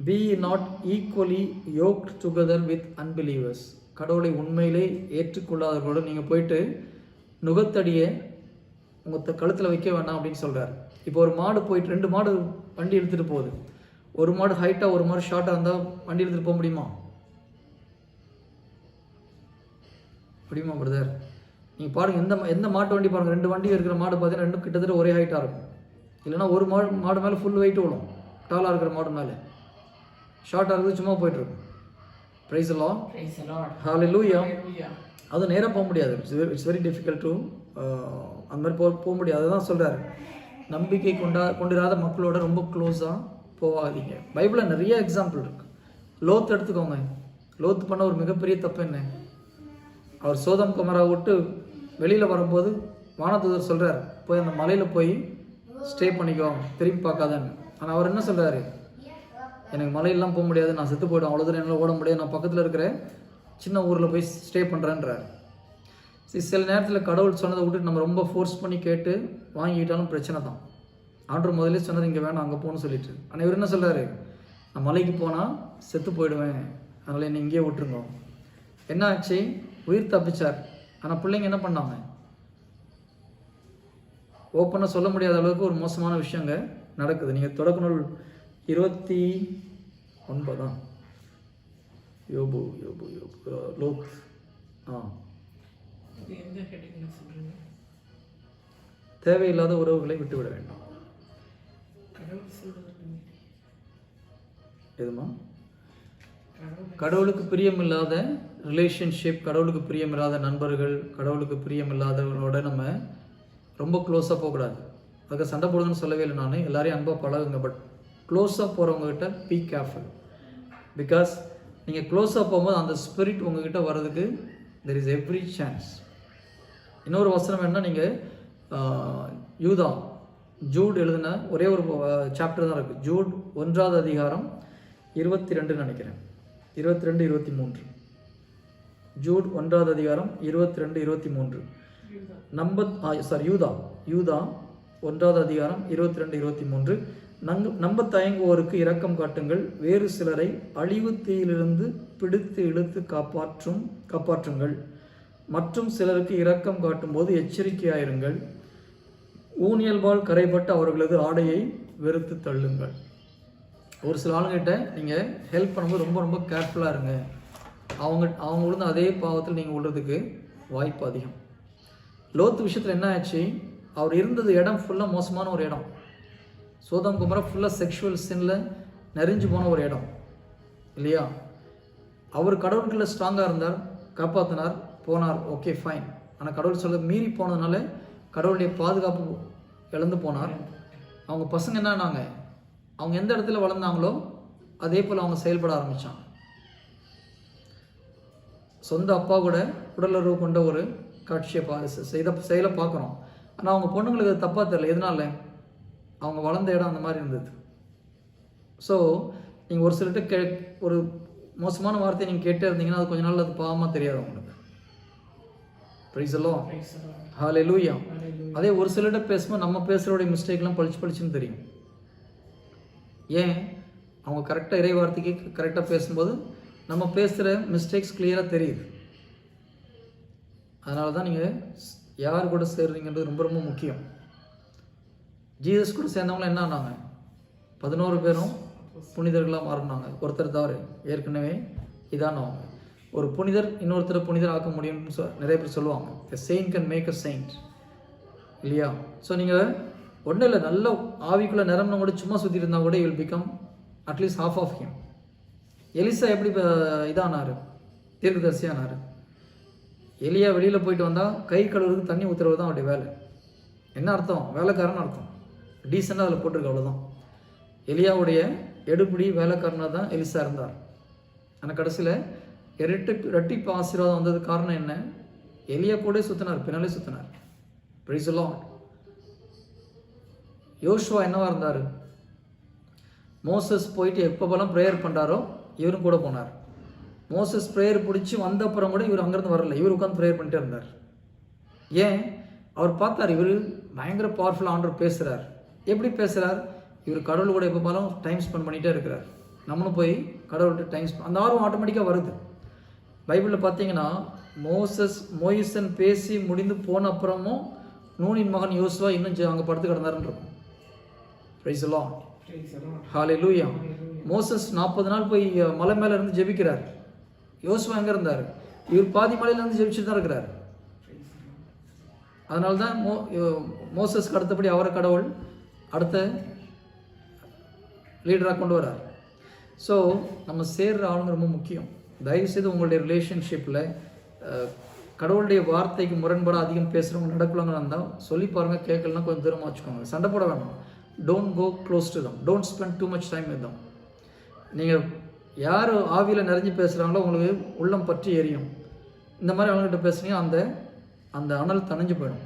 be not equally yoked together with unbelievers. கடவுளை உண்மையிலே ஏற்றுக்கொள்ளாதவர்களோடு நீங்கள் போயிட்டு நுகத்தடியை உங்கள் கழுத்தில் வைக்க வேண்டாம் அப்படின்னு சொல்கிறார். இப்போ ஒரு மாடு போயிட்டு 2 மாடு வண்டி எடுத்துகிட்டு போகுது. ஒரு மாடு ஹைட்டாக ஒரு மாடு ஷார்ட்டாக இருந்தால் வண்டி எடுத்துகிட்டு போக முடியுமா? முடியுமா பிரதர்? நீங்கள் பாருங்கள், எந்த மாட்டு வண்டி பாருங்கள், 2 வண்டி இருக்கிற மாடு பார்த்தீங்கன்னா 2 கிட்டத்தட்ட ஒரே ஹைட்டாக இருக்கும். இல்லைனா ஒரு மாடு மேலே ஃபுல் வெயிட் விடும், டாலாக இருக்கிற மாடு மேலே. ஷார்ட்டாக இருக்குது சும்மா போயிட்டுருக்கும். Praise the Lord. ஹல்லேலூயா. அது நேராக போக முடியாது. இட்ஸ் வெரி டிஃபிகல்ட் டு அந்த மாதிரி போக முடியாது. அதுதான் சொல்கிறார், நம்பிக்கை கொண்டிராத மக்களோட ரொம்ப க்ளோஸாக போகாதீங்க. பைபிளில் நிறைய எக்ஸாம்பிள் இருக்குது. லோத் எடுத்துக்கோங்க. லோத் பண்ண ஒரு மிகப்பெரிய தப்பு என்ன? அவர் சோதம் குமாரா விட்டு வெளியில் வரும்போது வானதூதர் சொல்கிறார், போய் அந்த மலையில் போய் ஸ்டே பண்ணிக்கோ, திரும்பி பார்க்காதன்னு. ஆனால் அவர் என்ன சொல்கிறாரு? எனக்கு மலையெல்லாம் போக முடியாது, நான் செத்து போய்டும், அவ்வளோ தூரம் என்னால் ஓட முடியாது, நான் பக்கத்தில் இருக்கிற சின்ன ஊரில் போய் ஸ்டே பண்ணுறேன்றார். சில நேரத்தில் கடவுள் சொன்னதை விட்டுட்டு நம்ம ரொம்ப ஃபோர்ஸ் பண்ணி கேட்டு வாங்கிக்கிட்டாலும் பிரச்சனை தான். ஆண்டவர் முதலே சொன்னது இங்கே வேணாம் அங்கே போகணும்னு சொல்லிட்டு. ஆனால் இவர் என்ன சொல்கிறாரு? நான் மலைக்கு போனால் செத்து போயிடுவேன், அதனால் என்னை இங்கேயே விட்டுருங்க. என்ன ஆச்சு? உயிர் தப்பிச்சார். ஆனால் பிள்ளைங்க என்ன பண்ணாங்க? ஓப்பனாக சொல்ல முடியாத அளவுக்கு ஒரு மோசமான விஷயங்க நடக்குது. நீங்கள் தொடக்க நூல் 29 யோபு லோத் தேவையில்லாத உறவுகளை விட்டுவிட வேண்டும். எதுமா? கடவுளுக்கு பிரியமில்லாத ரிலேஷன்ஷிப், கடவுளுக்கு பிரியமில்லாத நண்பர்கள், கடவுளுக்கு பிரியமில்லாதவர்களோட நம்ம ரொம்ப க்ளோஸாக போகக்கூடாது. அதுக்கு சண்டை போடுங்கன்னு சொல்லவே இல்லை நான். எல்லாரையும் அன்பாக பழகுங்க. பட் க்ளோஸாக போகிறவங்ககிட்ட பி கேர்ஃபுல். பிகாஸ் நீங்கள் க்ளோஸாக போகும்போது அந்த ஸ்பிரிட் உங்ககிட்ட வர்றதுக்கு தெர் இஸ் எவ்ரி சான்ஸ். இன்னொரு வசனம் என்ன, நீங்கள் ஜூட் எழுதின ஒரே ஒரு சாப்டர் தான் இருக்குது. ஜூட் 1வது அதிகாரம் 22 நினைக்கிறேன், 22, 23. ஜூட் 1வது அதிகாரம் 22, 23. யூதா 1வது அதிகாரம் 22, 23. நம்ப தயங்குவோருக்கு இரக்கம் காட்டுங்கள், வேறு சிலரை அழிவு தீயிலிருந்து பிடித்து இழுத்து காப்பாற்றுங்கள். மற்றும் சிலருக்கு இரக்கம் காட்டும் போது எச்சரிக்கையாயிருங்கள். ஊனியல்பால் கரைப்பட்டு அவர்களது ஆடையை வெறுத்து தள்ளுங்கள். ஒரு சில ஆளுங்கிட்ட நீங்கள் ஹெல்ப் பண்ணும்போது ரொம்ப ரொம்ப கேர்ஃபுல்லாக இருங்க. அவங்க விழுந்து அதே பாவத்தில் நீங்கள் விழுறதுக்கு வாய்ப்பு அதிகம். லோத்து விஷயத்தில் என்ன ஆச்சு? அவர் இருந்தது இடம் ஃபுல்லாக மோசமான ஒரு இடம். சோதம் குமாரா ஃபுல்லாக செக்ஷுவல் சின்ல நெறிஞ்சு போன ஒரு இடம் இல்லையா? அவர் கடவுளுக்குள்ள ஸ்ட்ராங்காக இருந்தார், காப்பாற்றினார், போனார், ஓகே ஃபைன். ஆனால் கடவுள் சொல்ல மீறி போனதுனால கடவுளுடைய பாதுகாப்பு இழந்து போனார். அவங்க பசங்க என்னன்னாங்க, அவங்க எந்த இடத்துல வளர்ந்தாங்களோ அதே போல் அவங்க செயல்பட ஆரம்பித்தாங்க. சொந்த அப்பா கூட உடலுறவு கொண்ட ஒரு காட்சியை செயலை பார்க்குறோம். ஆனால் அவங்க பொண்ணுங்களுக்கு அது தப்பாக தெரியல. எதனால? அவங்க வளர்ந்த இடம் அந்த மாதிரி இருந்தது. ஸோ நீங்கள் ஒரு சிலர்கிட்ட ஒரு மோசமான வார்த்தையை நீங்கள் கேட்டே இருந்தீங்கன்னா அது கொஞ்ச நாள் அது பாவமாக தெரியாது உங்களுக்கு. பிரைஸ் தி லார்ட், ஹல்லேலூயா. அதே ஒரு சிலர்கிட்ட பேசும்போது நம்ம பேசுகிறோடைய மிஸ்டேக்லாம் பளிச்சுன்னு தெரியும். ஏன்? அவங்க கரெக்டாக இறை வார்த்தைக்கு கரெக்டாக பேசும்போது நம்ம பேசுகிற மிஸ்டேக்ஸ் கிளியராக தெரியுது. அதனால தான் நீங்கள் யார் கூட சேர்றீங்கன்றது ரொம்ப ரொம்ப முக்கியம். ஜீசஸ் கூட சேர்ந்தவங்களாம் என்ன ஆனாங்க? 11 பேரும் புனிதர்களாக மாறினாங்க. ஒருத்தர் தவிர ஏற்கனவே இதானவங்க. ஒரு புனிதர் இன்னொருத்தரை புனிதர் ஆக்க முடியும்னு நிறைய பேர் சொல்லுவாங்க. A saint can make a saint, இல்லையா? ஸோ நீங்கள் ஒன்றும் இல்லை, நல்ல ஆவிக்குள்ளே நிரம்பின கூட சும்மா சுற்றி இருந்தால் கூட you will become at least half of him. Elisha எப்படி இதானார்? தீர்க்கதரிசி ஆனார். எலியா வெளியில் போயிட்டு வந்தால் கை கழுவுறதுக்கு தண்ணி ஊற்றுறது தான் அவருடைய வேலை. என்ன அர்த்தம்? வேலைக்காரன்னு அர்த்தம். டீசெண்டாக அதில் போட்டிருக்கு, அவ்வளோதான். எலியாவுடைய எடுபிடி வேலைக்காரனாக தான் எலிசா இருந்தார். ஆனால் கடைசியில் இரட்டிப்பு ஆசீர்வாதம் வந்தது காரணம் என்ன? எலியா கூட சுற்றினார், பின்னாலே சுற்றினார். Price the Lord. யோசுவா என்னவா இருந்தார்? மோசஸ் போயிட்டு எப்போலாம் ப்ரேயர் பண்ணுறாரோ இவரும் கூட போனார். மோசஸ் ப்ரேயர் பிடிச்சி வந்த அப்புறம் கூட இவர் அங்கேருந்து வரல, இவர் உட்காந்து ப்ரேயர் பண்ணிட்டே இருந்தார். ஏன்? அவர் பார்த்தார், இவர் பயங்கர பவர்ஃபுல் ஆண்டவர் பேசுகிறார். எப்படி பேசுகிறார்? இவர் கடவுள் கூட எப்போ பார்த்தாலும் டைம் ஸ்பெண்ட் பண்ணிகிட்டே இருக்கிறார். நம்மளும் போய் கடவுள்கிட்ட அந்த ஆர்வம் ஆட்டோமேட்டிக்காக வருது. பைபிளில் பார்த்தீங்கன்னா மோயிசன் பேசி முடிந்து போன அப்புறமும் நூனின் மகன் யோசுவா இன்னும் அங்கே படுத்து கிடந்தாருன்னு இருக்கும். Price the Lord, hallelujah. Moses 40 நாள் போய் மலை மேலே இருந்து ஜெபிக்கிறார். யோசுவா எங்கே இருந்தார்? இவர் பாதி மலையில இருந்து ஜெபிச்சுட்டு தான் இருக்கிறார். அதனால தான் மோசஸ்க்கு அடுத்தபடி அவரை கடவுள் அடுத்த லீடராக கொண்டு வரார். ஸோ நம்ம சேர்ற ஆளுங்க ரொம்ப முக்கியம். தயவுசெய்து உங்களுடைய ரிலேஷன்ஷிப்பில் கடவுளுடைய வார்த்தைக்கு முரண்பட அதிகம் பேசுகிறவங்க நடக்கலாங்கன்னு இருந்தால் சொல்லி பாருங்கள். கேட்கலன்னா கொஞ்சம் தூரமாக வச்சுக்கோங்க. சண்டை போட வேண்டாம். Don't go close to them, don't spend too much time with them. நீங்கள் யார் ஆவியில் நிறைஞ்சு பேசுகிறாங்களோ உங்களுக்கு உள்ளம் பற்றி எரியும். இந்த மாதிரி அவங்ககிட்ட பேசுனீங்க அந்த அனல் தணிஞ்சு போயிடும்.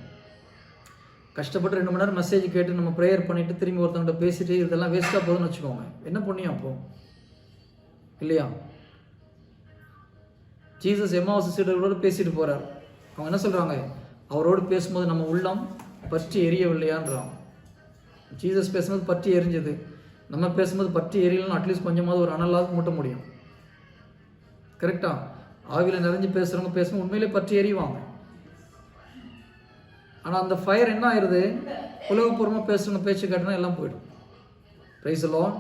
கஷ்டப்பட்டு 2 மணி நேரம் மெசேஜ் கேட்டு நம்ம ப்ரேயர் பண்ணிவிட்டு திரும்பி ஒருத்தவங்கிட்ட பேசிட்டு இதெல்லாம் வேஸ்ட்டாக போகுதுன்னு வச்சுக்கோங்க. என்ன புண்ணியம் அப்போ, இல்லையா? ஜீசஸ் எம்மாவாசை சீடர்களோடு பேசிட்டு போகிறார். அவங்க என்ன சொல்கிறாங்க? அவரோடு பேசும்போது நம்ம உள்ளம் பற்றி எரியவில்லையான்றாங்க. ஜீசஸ் பேசும்போது பற்றி எரிஞ்சது, நம்ம பேசும்போது பற்றி எரியலன்னு அட்லீஸ்ட் கொஞ்சமாவது ஒரு அனலாவது மூட்ட முடியும். கரெக்டாக? ஆவியில் நிறைஞ்சு பேசுகிறவங்க பேசும்போது உண்மையிலே பற்றி எறிவாங்க. ஆனால் அந்த ஃபயர் என்ன ஆயிடுது? உலகப்பூர்வமாக பேசுகிறவங்க பேச்சு கேட்டனா எல்லாம் போயிடும். Price the Lord.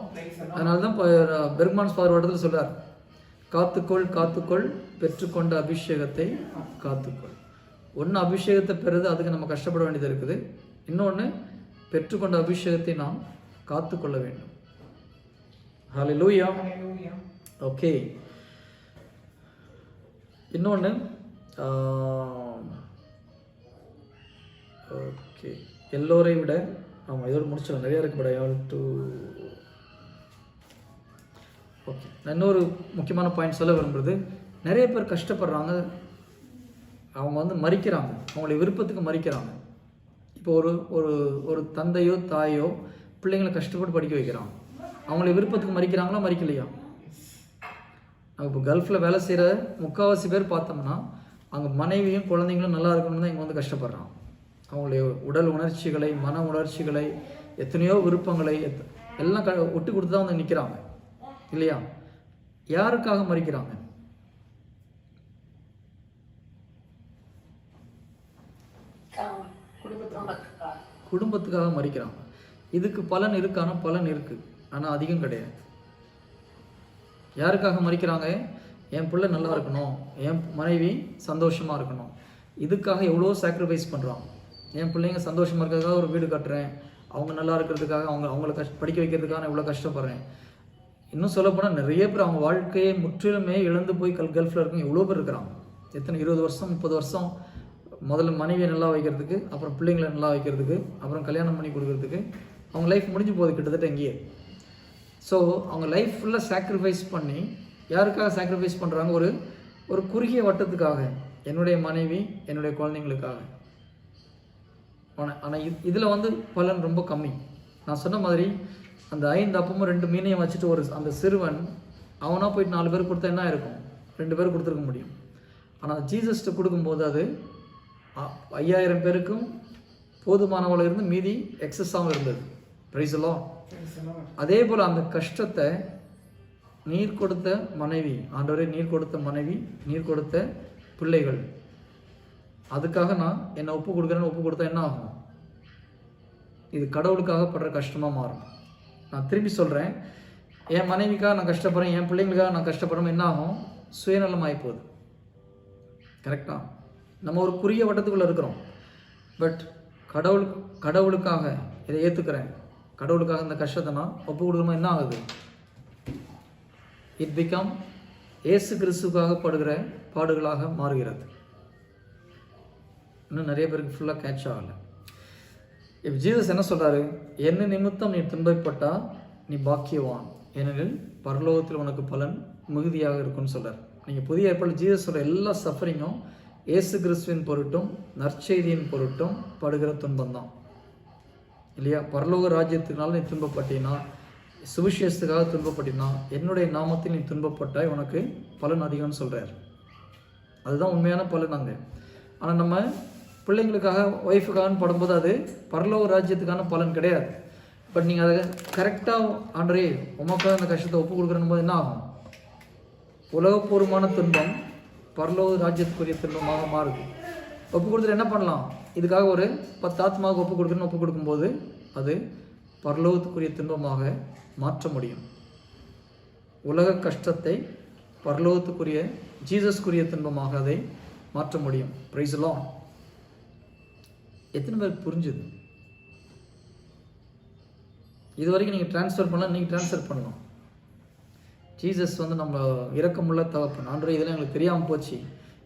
அதனால தான் பெர்க்மான்ஸ் ஃபாதர் இடத்துல சொல்கிறார், காத்துக்கொள் பெற்றுக்கொண்ட அபிஷேகத்தை காத்துக்கொள். ஒன்று அபிஷேகத்தை பெறுது, அதுக்கு நம்ம கஷ்டப்பட வேண்டியது இருக்குது. இன்னொன்று பெற்றுக்கொண்ட அபிஷேகத்தை நாம் காத்துக்கொள்ள வேண்டும். ஹல்லேலூயா. ஓகே. இன்னொன்று ஓகே, எல்லோரை விட ஆமாம் இதோடு முடிச்சிடலாம், நிறையா இருக்குது. But I have to okay. நான் இன்னொரு முக்கியமான பாயிண்ட் சொல்ல விரும்புகிறது, நிறைய பேர் கஷ்டப்படுறாங்க. அவங்க மறிக்கிறாங்க, அவங்களுடைய விருப்பத்துக்கு மறிக்கிறாங்க. இப்போ ஒரு தந்தையோ தாயோ பிள்ளைங்களை கஷ்டப்பட்டு படிக்க வைக்கிறாங்க. அவங்களுடைய விருப்பத்துக்கு மறிக்கிறாங்களா மறிக்கலையா? நம்ம இப்போ கல்ஃபில் வேலை செய்கிற முக்கால்வாசி பேர் பார்த்தோம்னா அங்கே மனைவியும் குழந்தைங்களும் நல்லா இருக்கணும்னு தான் இங்கே கஷ்டப்படுறாங்க. அவங்களுடைய உடல் உணர்ச்சிகளை, மன உணர்ச்சிகளை, எத்தனையோ விருப்பங்களை எல்லாம் விட்டு கொடுத்து தான் நிற்கிறாங்க, இல்லையா? யாருக்காக மறிக்கிறாங்க? குடும்பத்துக்காக மறிக்கிறாங்க. இதுக்கு பலன் இருக்கான பலன் இருக்குது, ஆனால் அதிகம் கிடையாது. யாருக்காக மறிக்கிறாங்க? என் பிள்ளை நல்லா இருக்கணும், என் மனைவி சந்தோஷமாக இருக்கணும். இதுக்காக எவ்வளோ சாக்ரிஃபைஸ் பண்ணுறாங்க. என் பிள்ளைங்க சந்தோஷமாக இருக்கிறதுக்காக ஒரு வீடு கட்டுறேன், அவங்க நல்லா இருக்கிறதுக்காக அவங்கள படிக்க வைக்கிறதுக்காக நான் இவ்வளோ கஷ்டப்படுறேன். இன்னும் சொல்லப்போனால் நிறைய பேர் அவங்க வாழ்க்கையை முற்றிலுமே இழந்து போய் கல்ஃபில் இருக்கவங்க எவ்வளோ பேர் இருக்கிறாங்க. எத்தனை 20 வருஷம் 30 வருஷம் முதல்ல மனைவியை நல்லா வைக்கிறதுக்கு, அப்புறம் பிள்ளைங்களை நல்லா வைக்கிறதுக்கு, அப்புறம் கல்யாணம் பண்ணி கொடுக்கறதுக்கு அவங்க லைஃப் முடிஞ்சு போகுது கிட்டத்தட்ட இங்கேயே. ஸோ அவங்க லைஃப் ஃபுல்லாக சாக்ரிஃபைஸ் பண்ணி யாருக்காக சாக்ரிஃபைஸ் பண்ணுறாங்க? ஒரு குறுகிய வட்டத்துக்காக, என்னுடைய மனைவி என்னுடைய குழந்தைங்களுக்காக. ஆனால் இதில் வந்து பலன் ரொம்ப கம்மி. நான் சொன்ன மாதிரி அந்த 5 அப்பமும் 2 மீனையும் வச்சுட்டு அந்த சிறுவன் அவனாக போயிட்டு 4 பேர் கொடுத்தா என்ன இருக்கும்? 2 பேர் கொடுத்துருக்க முடியும். ஆனால் ஜீசஸ்ட்டு கொடுக்கும்போது அது 5000 பேருக்கும் போதுமானவள இருந்து மீதி எக்ஸஸாகவும் இருந்தது. Price the Lord. அதே போல் அந்த கஷ்டத்தை நீர் கொடுத்த மனைவி, ஆண்டவரே நீர் கொடுத்த மனைவி, நீர் கொடுத்த பிள்ளைகள், அதுக்காக நான் என்னை ஒப்பு கொடுத்தா என்ன ஆகும்? இது கடவுளுக்காக படுற கஷ்டமாக மாறும். நான் திரும்பி சொல்கிறேன், என் மனைவிக்காக நான் கஷ்டப்படுறேன், என் பிள்ளைங்களுக்காக நான் கஷ்டப்படுறேன், என்ன ஆகும்? சுயநலம் ஆகி போகுது. கரெக்டாக நம்ம ஒரு குறுகிய வட்டத்துக்குள்ளே இருக்கிறோம். பட் கடவுளுக்காக இதை ஏற்றுக்கிறேன், கடவுளுக்காக இந்த கஷ்டத்தை நான் ஒப்பு கொடுக்கணுமா, என்ன ஆகுது? இட் பிகம் இயேசு கிறிஸ்துக்காக படுகிற பாடுகளாக மாறுகிறது. இன்னும் நிறைய பேருக்கு ஃபுல்லாக கேட்ச் ஆகலை. இப்போ ஜீசஸ் என்ன சொல்கிறாரு? என்ன நிமித்தம் நீ துன்பப்பட்டா நீ பாக்கியவான், ஏனெனில் பரலோகத்தில் உனக்கு பலன் மிகுதியாக இருக்கும்னு சொல்கிறார். நீங்கள் புதிய ஏற்பாடு ஜீசஸ் சொல்கிற எல்லா சஃபரிங்கும் இயேசு கிறிஸ்துவின் பொருட்டும் நற்செய்தியின் பொருட்டும் படுகிற துன்பம் தான் இல்லையா? பரலோக ராஜ்யத்துக்குனால நீ துன்பப்பட்டீங்கன்னா, சுவிசேஷத்துக்காக துன்பப்பட்டீங்கன்னா, என்னுடைய நாமத்தில் நீ துன்பப்பட்டாய், உனக்கு பலன் அதிகம்னு சொல்கிறார். அதுதான் உண்மையான பலன் அங்கே. ஆனால் நம்ம பிள்ளைங்களுக்காக ஒய்ஃபுக்காகன்னு படும்போது அது பரலோக ராஜ்யத்துக்கான பலன் கிடையாது. பட் நீங்கள் அதை கரெக்டாக ஆண்டரே உமக்காக அந்த கஷ்டத்தை ஒப்பு கொடுக்குறன்னு போது என்ன ஆகும்? உலகப்பூர்வமான துன்பம் பரலோக ராஜ்யத்துக்குரிய துன்பமாக மாறுது. ஒப்பு கொடுத்துட்டு என்ன பண்ணலாம்? இதுக்காக ஒரு 10 ஆத்மாவுக்கு ஒப்பு கொடுக்கும்போது அது பரலோகத்துக்குரிய துன்பமாக மாற்ற முடியும். உலக கஷ்டத்தை பரலோகத்துக்குரிய ஜீசஸ்க்குரிய துன்பமாக அதை மாற்ற முடியும். Price the Lord. எத்தனை பேருக்கு புரிஞ்சுது? இது வரைக்கும் நீங்கள் ட்ரான்ஸ்ஃபர் பண்ணலாம், நீங்கள் ட்ரான்ஸ்ஃபர் பண்ணலாம். ஜீசஸ் வந்து நம்ம இரக்கமுள்ள தகப்பன். ஆண்டவரே இதெல்லாம் எங்களுக்கு தெரியாமல் போச்சு,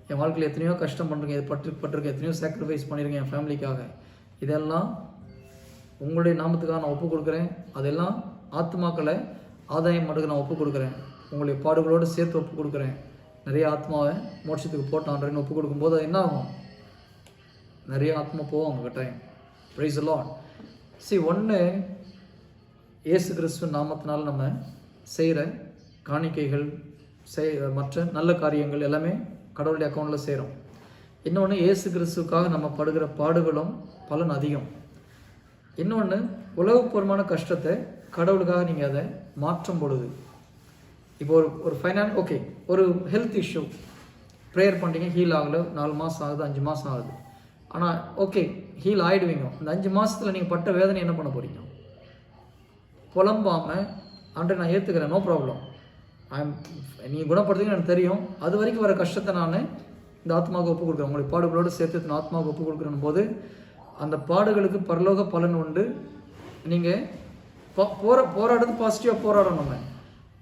என் வாழ்க்கையில் எத்தனையோ கஷ்டம் பண்ணுறீங்க, இது பட்டிருக்கேன், எத்தனையோ சாக்ரிஃபைஸ் பண்ணியிருக்கேன் என் ஃபேமிலிக்காக, இதெல்லாம் உங்களுடைய நாமத்துக்காக நான் ஒப்பு கொடுக்குறேன். அதெல்லாம் ஆத்மாக்களை ஆதாயம் மட்டுக்கு நான் ஒப்பு கொடுக்குறேன், உங்களுடைய பாடுகளோடு சேர்த்து ஒப்பு கொடுக்குறேன். நிறைய ஆத்மாவை மோட்சத்துக்கு போட்டான்றேன்னு ஒப்பு கொடுக்கும்போது அது என்ன ஆகும்? நிறைய ஆத்மா போவாங்க கட்டாயம். Price the Lord. ஒன்று இயேசு கிறிஸ்துவ நாமத்தினால் நம்ம செய்கிற காணிக்கைகள், மற்ற நல்ல காரியங்கள் எல்லாமே கடவுளுடைய அக்கௌண்ட்டில் செய்கிறோம். இன்னொன்று இயேசு கிறிஸ்துக்காக நம்ம படுகிற பாடுகளும் பலன் அதிகம். இன்னொன்று உலகப்பூர்வமான கஷ்டத்தை கடவுளுக்காக நீங்கள் அதை மாற்றும் பொழுது, இப்போ ஒரு ஓகே, ஒரு ஹெல்த் இஷ்யூ ப்ரேயர் பண்ணுறீங்க, ஹீல் ஆகலை, 4 மாதம் ஆகுது, 5 மாதம் ஆகுது. ஆனால் ஓகே ஹீல் ஆகிடுவீங்க. இந்த 5 மாதத்தில் நீங்கள் பட்ட வேதனை என்ன பண்ண போகிறீங்க? புலம்பாமல் ஆண்டவரே நான் ஏற்றுக்கிறேன், நோ ப்ராப்ளம், நீங்கள் குணப்படுத்துங்க எனக்கு தெரியும், அது வரைக்கும் வர கஷ்டத்தை நான் இந்த ஆத்மாவுக்கு ஒப்பு கொடுக்குறேன், உங்களுடைய பாடுகளோடு சேர்த்து இந்த ஆத்மாவுக்கு ஒப்பு கொடுக்குறேன் போது அந்த பாடுகளுக்கு பரலோக பலன் உண்டு. நீங்கள் போராடுறது பாசிட்டிவாக போராடணும். நம்ம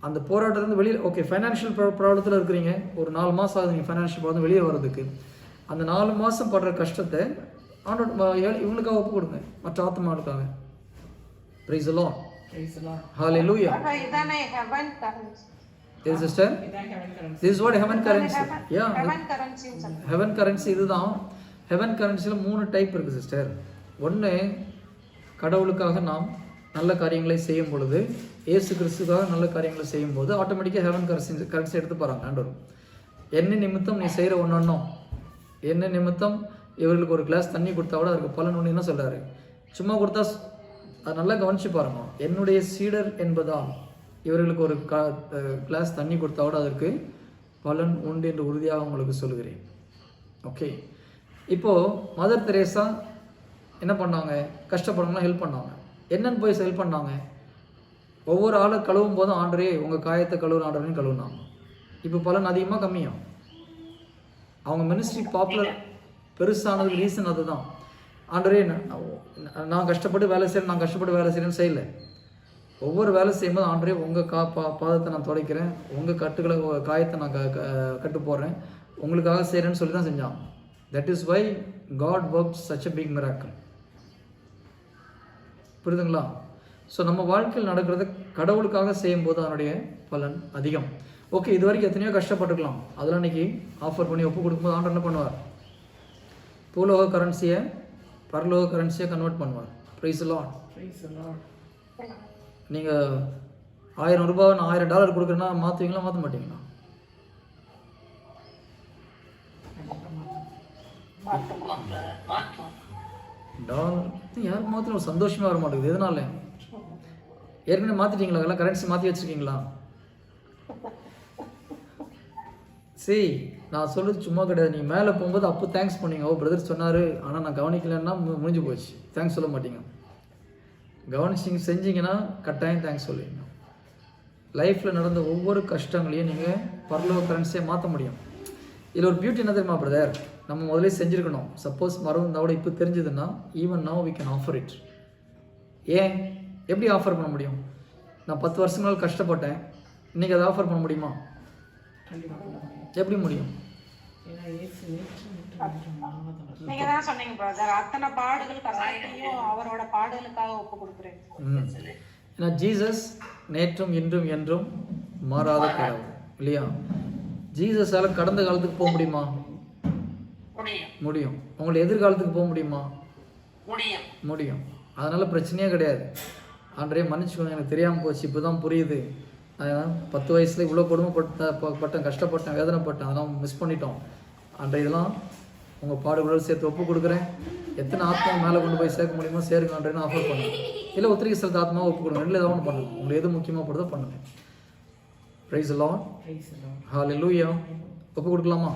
அந்த போராட்டத்துலேருந்து வெளியே ஓகே ஃபைனான்ஷியல் ப்ராப்ளத்தில் இருக்கிறீங்க, ஒரு 4 மாதம் ஆகுது நீங்கள் ஃபைனான்ஷியல் ப்ராப்ளம் வெளியே வர்றதுக்கு. அந்த 4 மாதம் படுற கஷ்டத்தை இவங்களுக்காக ஒப்பு கொடுங்க, மற்ற ஆத்மாவுக்காக. Price the Lord. ஹalleluya. இதானே heaven currency. Yes sister, this is what heaven currency. Yeah, heaven currency. heaven currency இதுதான். heaven currencyல 3 டைப் இருக்கு சிஸ்டர். ஒன்று, கடவுளுக்காக நாம் நல்ல காரியங்களை செய்யும் பொழுது, இயேசு கிறிஸ்துக்காக நல்ல காரியங்களை செய்யும் போது ஆட்டோமேட்டிக்காக ஹெவன் கரன்சி எடுத்து போகிறாங்க ஆண்டவர். என்ன நிமித்தம் நீ செய்கிற ஒன்றொன்னும், என்ன நிமித்தம் இவர்களுக்கு ஒரு கிளாஸ் தண்ணி கொடுத்தா கூட அதுக்கு பலன் ஒன்று என்ன சொல்கிறாரு? சும்மா கொடுத்தா அது நல்லா கவனிச்சு பாருங்க. என்னுடைய சீடர் என்பதால் இவர்களுக்கு ஒரு கிளாஸ் தண்ணி கொடுத்தா கூட அதற்கு பலன் உண்டு என்று உறுதியாக உங்களுக்கு சொல்லுகிறேன். ஓகே, இப்போது மதர் தெரேசா என்ன பண்ணாங்க? கஷ்டப்படுறவங்களாம் ஹெல்ப் பண்ணாங்க. என்னன்னு போய் ஹெல்ப் பண்ணாங்க? ஒவ்வொரு ஆளை கழுவும் போதும் ஆண்டரே உங்கள் காயத்தை கழுவுற ஆண்டவரையும் கழுவுனாங்க. இப்போ பலன் அதிகமாக கம்மியும். அவங்க மினிஸ்ட்ரி பாப்புலர் பெருசானதுக்கு ரீசன் அதுதான். ஆண்டரே நான் கஷ்டப்பட்டு வேலை செய்கிறேன், நான் கஷ்டப்பட்டு வேலை செய்கிறேன்னு செய்யலை. ஒவ்வொரு வேலை செய்யும்போது ஆண்டரே உங்கள் பாதத்தை நான் துடைக்கிறேன், உங்கள் காயத்தை நான் கட்டு போடுறேன், உங்களுக்காக செய்கிறேன்னு சொல்லி தான் செஞ்சான். That is why God work such a big miracle. புரியுதுங்களா? ஸோ நம்ம வாழ்க்கையில் நடக்கிறத கடவுளுக்காக செய்யும்போது அதனுடைய பலன் அதிகம். ஓகே, இது வரைக்கும் எத்தனையோ கஷ்டப்பட்டுக்கலாம், அதெல்லாம் இன்னைக்கு ஆஃபர் பண்ணி ஒப்பு கொடுக்கும்போது ஆண்டவர் என்ன பண்ணுவார்? பூலோக கரன்சியை பரலோக கரன்சியை கன்வெர்ட் பண்ணுவார். ப்ரைஸ் தி லார்ட். நீங்கள் 1000 ரூபாய் நான் $1000 கொடுக்குறேன்னா மாற்றுவீங்களா மாற்ற மாட்டீங்களா? டாலர் யாருக்கு மாத்திரம் ஒரு சந்தோஷமாக வர மாட்டேங்குது. எதனால? ஏற்கனவே மாற்றிட்டீங்களா? எல்லாம் கரன்சி மாற்றி வச்சுருக்கீங்களா? சரி, நான் சொல்கிறது சும்மா கிடையாது. நீங்கள் மேலே போகும்போது அப்போ தேங்க்ஸ் பண்ணீங்க. ஓ பிரதர் சொன்னார், ஆனால் நான் கவனிக்கலைன்னா முடிஞ்சு போச்சு. தேங்க்ஸ் சொல்ல மாட்டீங்க. கவனிச்சிங்க செஞ்சீங்கன்னா கட்டாயம் தேங்க்ஸ் சொல்லுவீங்க. லைஃப்பில் நடந்த ஒவ்வொரு கஷ்டங்களையும் நீங்கள் பரலோக கரன்சியை மாற்ற முடியும். இதில் ஒரு பியூட்டி என்ன தெரியுமா பிரதர்? நம்ம முதலே செஞ்சுருக்கணும். சப்போஸ் மறந்துருந்தா கூட இப்போ தெரிஞ்சதுன்னா even now we can offer it. ஏன்? எப்படி ஆஃபர் பண்ண முடியும்? நான் 10 வருஷங்கள் கஷ்டப்பட்டேன், இன்றைக்கி அதை ஆஃபர் பண்ண முடியுமா? எப்படி முடியும்? நீங்க தான் சொன்னீங்க பிரதர், அத்தனை பாடுகள் கஷ்டத்தையும் அவரோட பாடுகளுக்காக ஒப்பு கொடுக்குறேன். ஏன்னா ஜீசஸ் நேற்றும் இன்றும் என்றும் மாறாத கடவுள் இல்லையா? ஜீசஸால் கடந்த காலத்துக்கு போக முடியுமா? முடியும். உங்களை எதிர்காலத்துக்கு போக முடியுமா? முடியும். அதனால் பிரச்சனையே கிடையாது. ஆண்டரே மன்னிச்சுக்கோங்க, எனக்கு தெரியாமல் போச்சு, இப்போ தான் புரியுது. 10 வயசில் இவ்வளோ கொடுமைப்பட்டேன், கஷ்டப்பட்டேன், வேதனைப்பட்டேன், அதெல்லாம் மிஸ் பண்ணிட்டோம். ஆண்டரே இதெல்லாம் உங்கள் பாடுகளோடு சேர்த்து ஒப்பு கொடுக்குறேன். எத்தனை ஆத்மா மேலே கொண்டு போய் சேர்க்க முடியுமோ சேருங்க ஆண்டரேன்னு ஆஃபர் பண்ணுங்க. இல்லை ஒத்திரிக்கை செலுத்த ஆத்மாவை ஒப்பு கொடுங்க. ரெண்டில் ஏதாவது ஒன்று பண்ணுங்க. உங்களுக்கு எது முக்கியமாக படுதோ பண்ணுங்க. Praise the Lord. ஹல்லேலூயா. ஒப்பு கொடுக்கலாமா?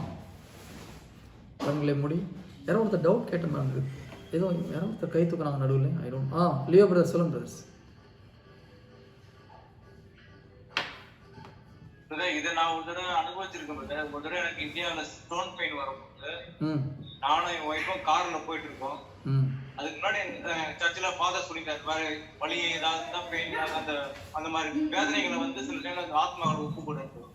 கண்களை மூடி. யாரோ ஒருத்தர் டவுட் கேட்ட மாதிரி ஏதோ யாரோ ஒருத்தர் கை தூக்குறாங்க நடுவில். ஐ டோன்ட் லியோ பிரதர் சொல்லுங்க பிரதர்ஸ். இதை நான் ஒரு தடவை அனுபவிச்சிருக்கேன். ஒரு தடவை எனக்கு இந்தியாவில் ஸ்டோன் பெயின் வரும்போது நானும் என் ஒய்ஃபும் கார்ல போயிட்டு இருக்கோம். அதுக்கு முன்னாடி சர்ச்சில் ஃபாதர் சொல்லிட்டாரு, வலி ஏதாவது பெயின் அந்த மாதிரி வேதனைகளை வந்து சில டைம்ல அந்த ஆத்மாவோட ஒப்பு போட்டு.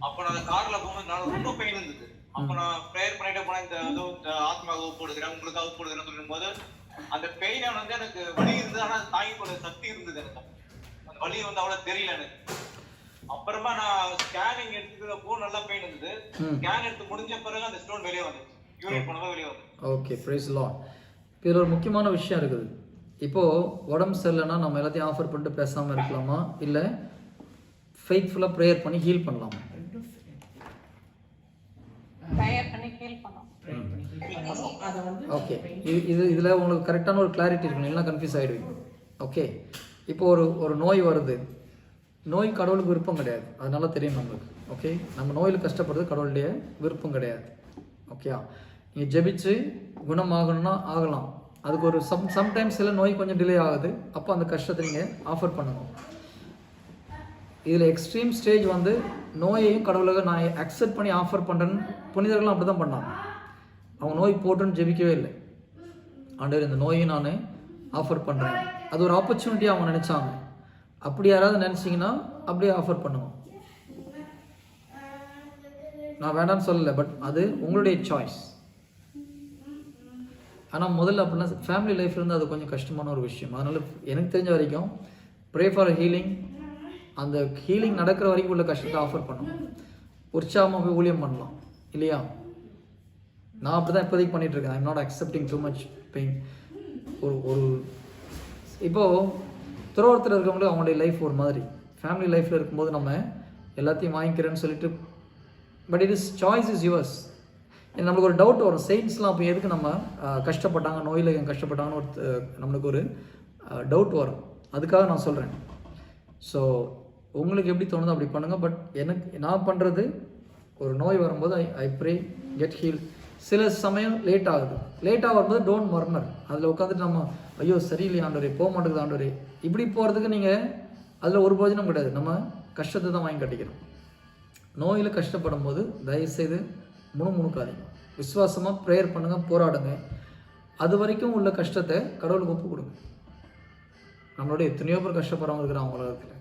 அப்ப நான் அந்த கார்ல போகும்போது நான் ரொம்ப பெயின் இருந்தது. அப்ப நான் ப்ரேயர் பண்ணிட்டு போனேன், இந்த ஆத்மாவை ஒப்பு கொடுக்குறேன், உங்களுக்கு ஒப்பு கொடுக்குறேன்னு சொல்லும் போது அந்த பெயினை வந்து எனக்கு வலி இருந்தது, ஆனா தாங்கி போட சக்தி இருந்தது. எனக்கு அந்த வலி வந்து அவ்வளவு தெரியல எனக்கு. அப்புறமா நான் ஸ்கேனிங் எடுத்துக்கிறப்போ நல்லா பெயின் இருந்தது. ஸ்கேன் எடுத்து முடிஞ்ச பிறகு அந்த ஸ்டோன் வெளியே வந்துச்சு, யூரின் போனது வெளியே வந்து. Okay, price the Lord. இதில் ஒரு முக்கியமான விஷயம் இருக்குது. இப்போது உடம்பு சரியில்லைன்னா நம்ம எல்லாத்தையும் ஆஃபர் பண்ணிட்டு பேசாமல் இருக்கலாமா, இல்லை ஃபெய்த்ஃபுல்லாக ப்ரேயர் பண்ணி ஹீல் பண்ணலாமா? ஓகே, இதில் உங்களுக்கு கரெக்டான ஒரு கிளாரிட்டி இருக்கணும், இல்லைனா கன்ஃபியூஸ் ஆகிடுவீங்க. ஓகே, இப்போ ஒரு நோய் வருது. நோய் கடவுளுக்கு விருப்பம் கிடையாது, அதனால தெரியும் நம்மளுக்கு. ஓகே, நம்ம நோயில் கஷ்டப்படுறது கடவுளுடைய விருப்பம் கிடையாது. ஓகே, நீங்கள் ஜெபிச்சு குணமாகணும்னா ஆகலாம். அதுக்கு ஒரு சம்டைம்ஸ் சில நோய் கொஞ்சம் டிலே ஆகுது, அப்போ அந்த கஷ்டத்தை நீங்கள் ஆஃபர் பண்ணணும். இதில் எக்ஸ்ட்ரீம் ஸ்டேஜ் வந்து நோயையும் கடவுளுக்கு நான் அக்செப்ட் பண்ணி ஆஃபர் பண்ணுறேன்னு புனிதர்களும் அப்படி தான் பண்ணாங்க. அவங்க நோய் போட்டுன்னு ஜெபிக்கவே இல்லை. ஆண்டவர் இந்த நோயை நான் ஆஃபர் பண்ணுறேன், அது ஒரு ஆப்பர்ச்சுனிட்டியாக அவங்க நினச்சாங்க. அப்படி யாராவது நினச்சிங்கன்னா அப்படியே ஆஃபர் பண்ணுவோம். நான் வேண்டாம்னு சொல்லலை, பட் அது உங்களுடைய சாய்ஸ். ஆனால் முதல்ல அப்படின்னா ஃபேமிலி லைஃப்ல இருந்து அது கொஞ்சம் கஷ்டமான ஒரு விஷயம். அதனால் எனக்கு தெரிஞ்ச வரைக்கும் ப்ரே ஃபார் ஹீலிங். அந்த ஹீலிங் நடக்கிற வரைக்கும் உள்ள கஷ்டத்தை ஆஃபர் பண்ணணும். உற்சாகமாக போய் ஊழியம் பண்ணலாம் இல்லையா? நான் அப்படி தான் இப்போதைக்கு பண்ணிகிட்ருக்கேன். I'm not accepting too much pain. ஒரு இப்போது துறவரத்தில் இருக்கிறவங்களே அவங்களுடைய லைஃப் ஒரு மாதிரி. ஃபேமிலி லைஃப்பில் இருக்கும்போது நம்ம எல்லாத்தையும் வாங்கிக்கிறேன்னு சொல்லிட்டு, but it is choice is yours. நம்மளுக்கு ஒரு டவுட் வரும், செயின்ஸ்லாம் அப்போ எதுக்கு நம்ம கஷ்டப்பட்டாங்க, நோயில் கஷ்டப்பட்டாங்கன்னு நம்மளுக்கு ஒரு டவுட் வரும். அதுக்காக நான் சொல்கிறேன். ஸோ உங்களுக்கு எப்படி தோணுதோ அப்படி பண்ணுங்கள். பட் எனக்கு நான் பண்ணுறது, ஒரு நோய் வரும்போது ஐ ப்ரே கெட் ஹீல். சில சமயம் லேட் ஆகுது. லேட்டாக வரும்போது டோன்ட் மர்மர். அதில் உட்காந்துட்டு நம்ம ஐயோ சரியில்லை ஆண்டவரே, போக மாட்டேங்குது ஆண்டவரே, இப்படி போகிறதுக்கு நீங்கள் அதில் ஒரு பிரயோஜனம் கிடையாது. நம்ம கஷ்டத்தை தான் வாங்கி கட்டிக்கிறோம். நோயில் கஷ்டப்படும் போது தயவுசெய்து முணுமுணுக்காதீங்க. விசுவாசமாக ப்ரேயர் பண்ணுங்கள், போராடுங்க. அது வரைக்கும் உள்ள கஷ்டத்தை கடவுளுக்கு ஒப்பு கொடுங்க. நம்மளோட எத்தனையோ பேர் கஷ்டப்படுறவங்க இருக்கிறாங்க உலகத்தில்,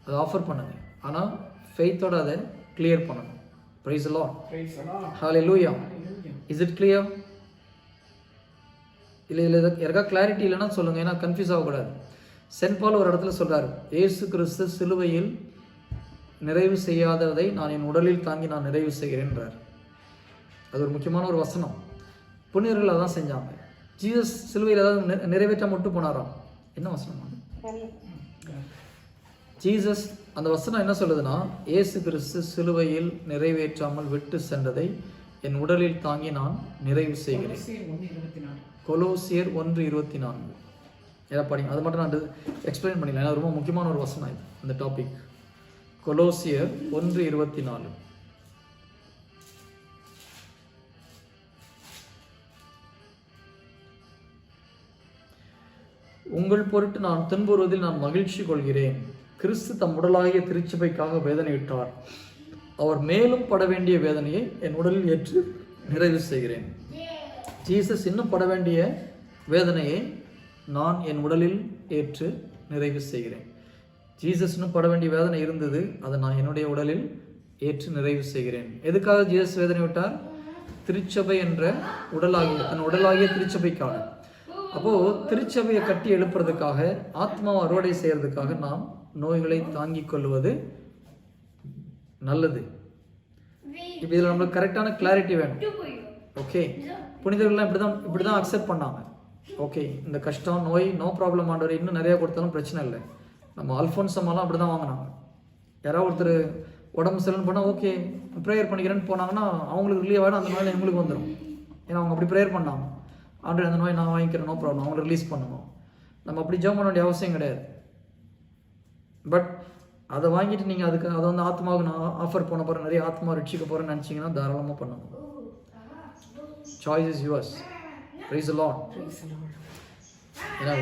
அதை ஆஃபர் பண்ணுங்கள். ஆனால் ஃபெய்த்தோடு அதை கிளியர் பண்ணணும். Praise the Lord. Hallelujah. Is it clear? இல்லை யாருக்கா கிளாரிட்டி இல்லைன்னா சொல்லுங்கள், ஏன்னா கன்ஃபியூஸ் ஆகக்கூடாது. சென்ட் பால் ஒரு இடத்துல சொல்கிறார், இயேசு கிறிஸ்து சிலுவையில் நிறைவு செய்யாததை நான் என் உடலில் தாங்கி நான் நிறைவு செய்கிறேன்றார். அது ஒரு முக்கியமான ஒரு வசனம். புனிதர்கள் அதான் செஞ்சாங்க. ஜீசஸ் சிலுவையில் ஏதாவது நிறைவேற்ற மட்டும் போனாராம். என்ன வசனம்? ஜீசஸ் அந்த வசனம் என்ன சொல்லுதுன்னா, இயேசு கிறிஸ்து சிலுவையில் நிறைவேற்றாமல் விட்டு சென்றதை என் உடலில் தாங்கி நான் நிறைவு செய்கிறேன். கொலோசியர் 1:24 ஏதாவது படிங்க, அது மட்டும் நான் எக்ஸ்பிளைன் பண்ணிடலாம், ஏன்னா ரொம்ப முக்கியமான ஒரு வசனம் இது இந்த டாபிக். கொலோசியர் 1:24. உங்கள் பொருட்டு நான் துன்புறுவதில் நான் மகிழ்ச்சி கொள்கிறேன். கிறிஸ்து தம் உடலாகிய திருச்சபைக்காக வேதனையிட்டார். அவர் மேலும் பட வேண்டிய வேதனையை என் உடலில் ஏற்று நிறைவு செய்கிறேன். ஜீசஸ் இன்னும் பட வேண்டிய வேதனையை நான் என் உடலில் ஏற்று நிறைவு செய்கிறேன். ஜீசஸ் இன்னும் பட வேண்டிய வேதனை இருந்தது, அதை நான் என்னுடைய உடலில் ஏற்று நிறைவு செய்கிறேன். எதுக்காக ஜீசஸ் வேதனை விட்டார்? திருச்சபை என்ற தன் உடலாகிய திருச்சபைக்காக. அப்போது திருச்சபையை கட்டி எழுப்புறதுக்காக, ஆத்மாவை அறுவடை செய்கிறதுக்காக நாம் நோய்களை தாங்கிக் கொள்வது நல்லது. இப்போ இதில் நம்மளுக்கு கரெக்டான கிளாரிட்டி வேணும். ஓகே, புனிதர்கள்லாம் இப்படி தான் அக்செப்ட் பண்ணாங்க. ஓகே, இந்த கஷ்டம் நோய் நோ ப்ராப்ளம் ஆண்டவர், இன்னும் நிறையா கொடுத்தாலும் பிரச்சனை இல்லை. நம்ம அல்ஃபோன்சம்மாலாம் அப்படி தான் வாங்கினாங்க. யாராவது ஒருத்தர் உடம்பு சரியில்லைன்னு போனால் ஓகே ப்ரேயர் பண்ணிக்கிறேன்னு போனாங்கன்னா அவங்களுக்கு ரிலீவ் ஆகிடும், அந்த நோயில் எங்களுக்கு வந்துடும். ஏன்னா அவங்க அப்படி ப்ரேயர் பண்ணாங்க, ஆண்டவர் அந்த நோய் நான் வாங்கிக்கிறேன், நோ ப்ராப்ளம், அவங்களை ரிலீஸ் பண்ணணும். நம்ம அப்படி ஜெபம் பண்ண வேண்டிய அவசியம் கிடையாது. பட் அதை வாங்கிட்டு நீங்கள் அதை வந்து ஆத்மாவுக்கு நான் ஆஃபர் பண்ண போகிறேன், நிறைய ஆத்மா ரட்சிக்க போகிறேன்னு நினச்சிங்கன்னா தாராளமாக பண்ணணும். Choice is yours. Price the Lord. ஏன்னா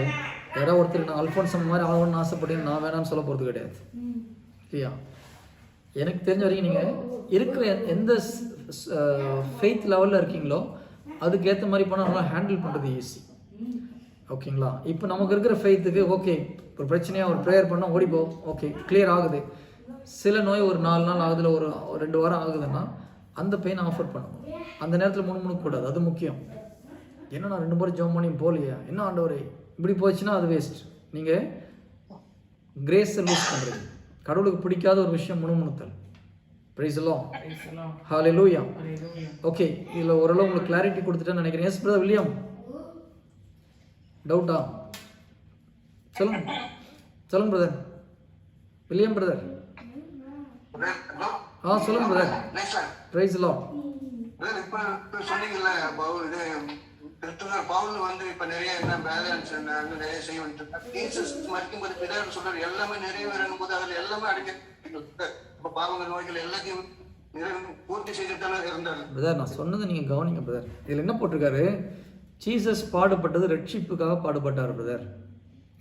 யாராவது ஒருத்தர் நான் அல்ஃபோன்சம் மாதிரி ஆகணும்னு ஆசைப்பட்டீங்க, நான் வேணாம்னு சொல்ல போகிறது கிடையாது இல்லையா? எனக்கு தெரிஞ்ச வரைக்கும் நீங்கள் இருக்கிற எந்த ஃபெய்த் லெவலில் இருக்கீங்களோ அதுக்கேற்ற மாதிரி போனால் நல்லா ஹேண்டில் பண்ணுறது ஈஸி. ஓகேங்களா? இப்போ நமக்கு இருக்கிற ஃபெய்த்துக்கு ஓகே, ஒரு பிரச்சனையாக ஒரு ப்ரேயர் பண்ணால் ஓடிப்போ, ஓகே கிளியர் ஆகுது. சில நோய் ஒரு 4 நாள் ஆகுதுல, ஒரு 2 வாரம் ஆகுதுன்னா அந்த பெயின் ஆஃபர் பண்ணணும். அந்த நேரத்தில் முணுமுணுக்கூடாது, அது முக்கியம். என்ன நான் 2 முறை ஜெபம் பண்ணி போகலையா, என்ன ஆண்டவரே இப்படி போச்சுன்னா அது வேஸ்ட். நீங்கள் கிரேஸை லூஸ் பண்ணுறது. கடவுளுக்கு பிடிக்காத ஒரு விஷயம் முணுமுணுத்தல். Praise the Lord. Hallelujah. Okay, இதில் ஓரளவு உங்களுக்கு கிளாரிட்டி கொடுத்துட்டேன்னு நினைக்கிறேன். எஸ் பிரதர் வில்லியம், டவுட்டா? சொல்லுங்க பிரதர். William brother. சொல்லுங்க பிரதர். Price the Lord. இப்ப சொன்னீங்கல்ல பவுல் வந்து இப்ப நிறைய என்ன பேலன்ஸ் நிறைய செய்ய சொல்றாரு, எல்லாமே நிறைவேறும் போது அதுல எல்லாமே அடங்கி பாவங்கள் நோய்கள் எல்லாத்தையும் பூர்த்தி செய்துட்டால இருந்தாரு. பிரதர் நான் சொன்னதை நீங்க கவனிங்க பிரதர். இதுல என்ன போட்டிருக்காரு? ஜீசஸ் பாடுபட்டது ரட்சிப்புக்காக பாடுபட்டார் பிரதர்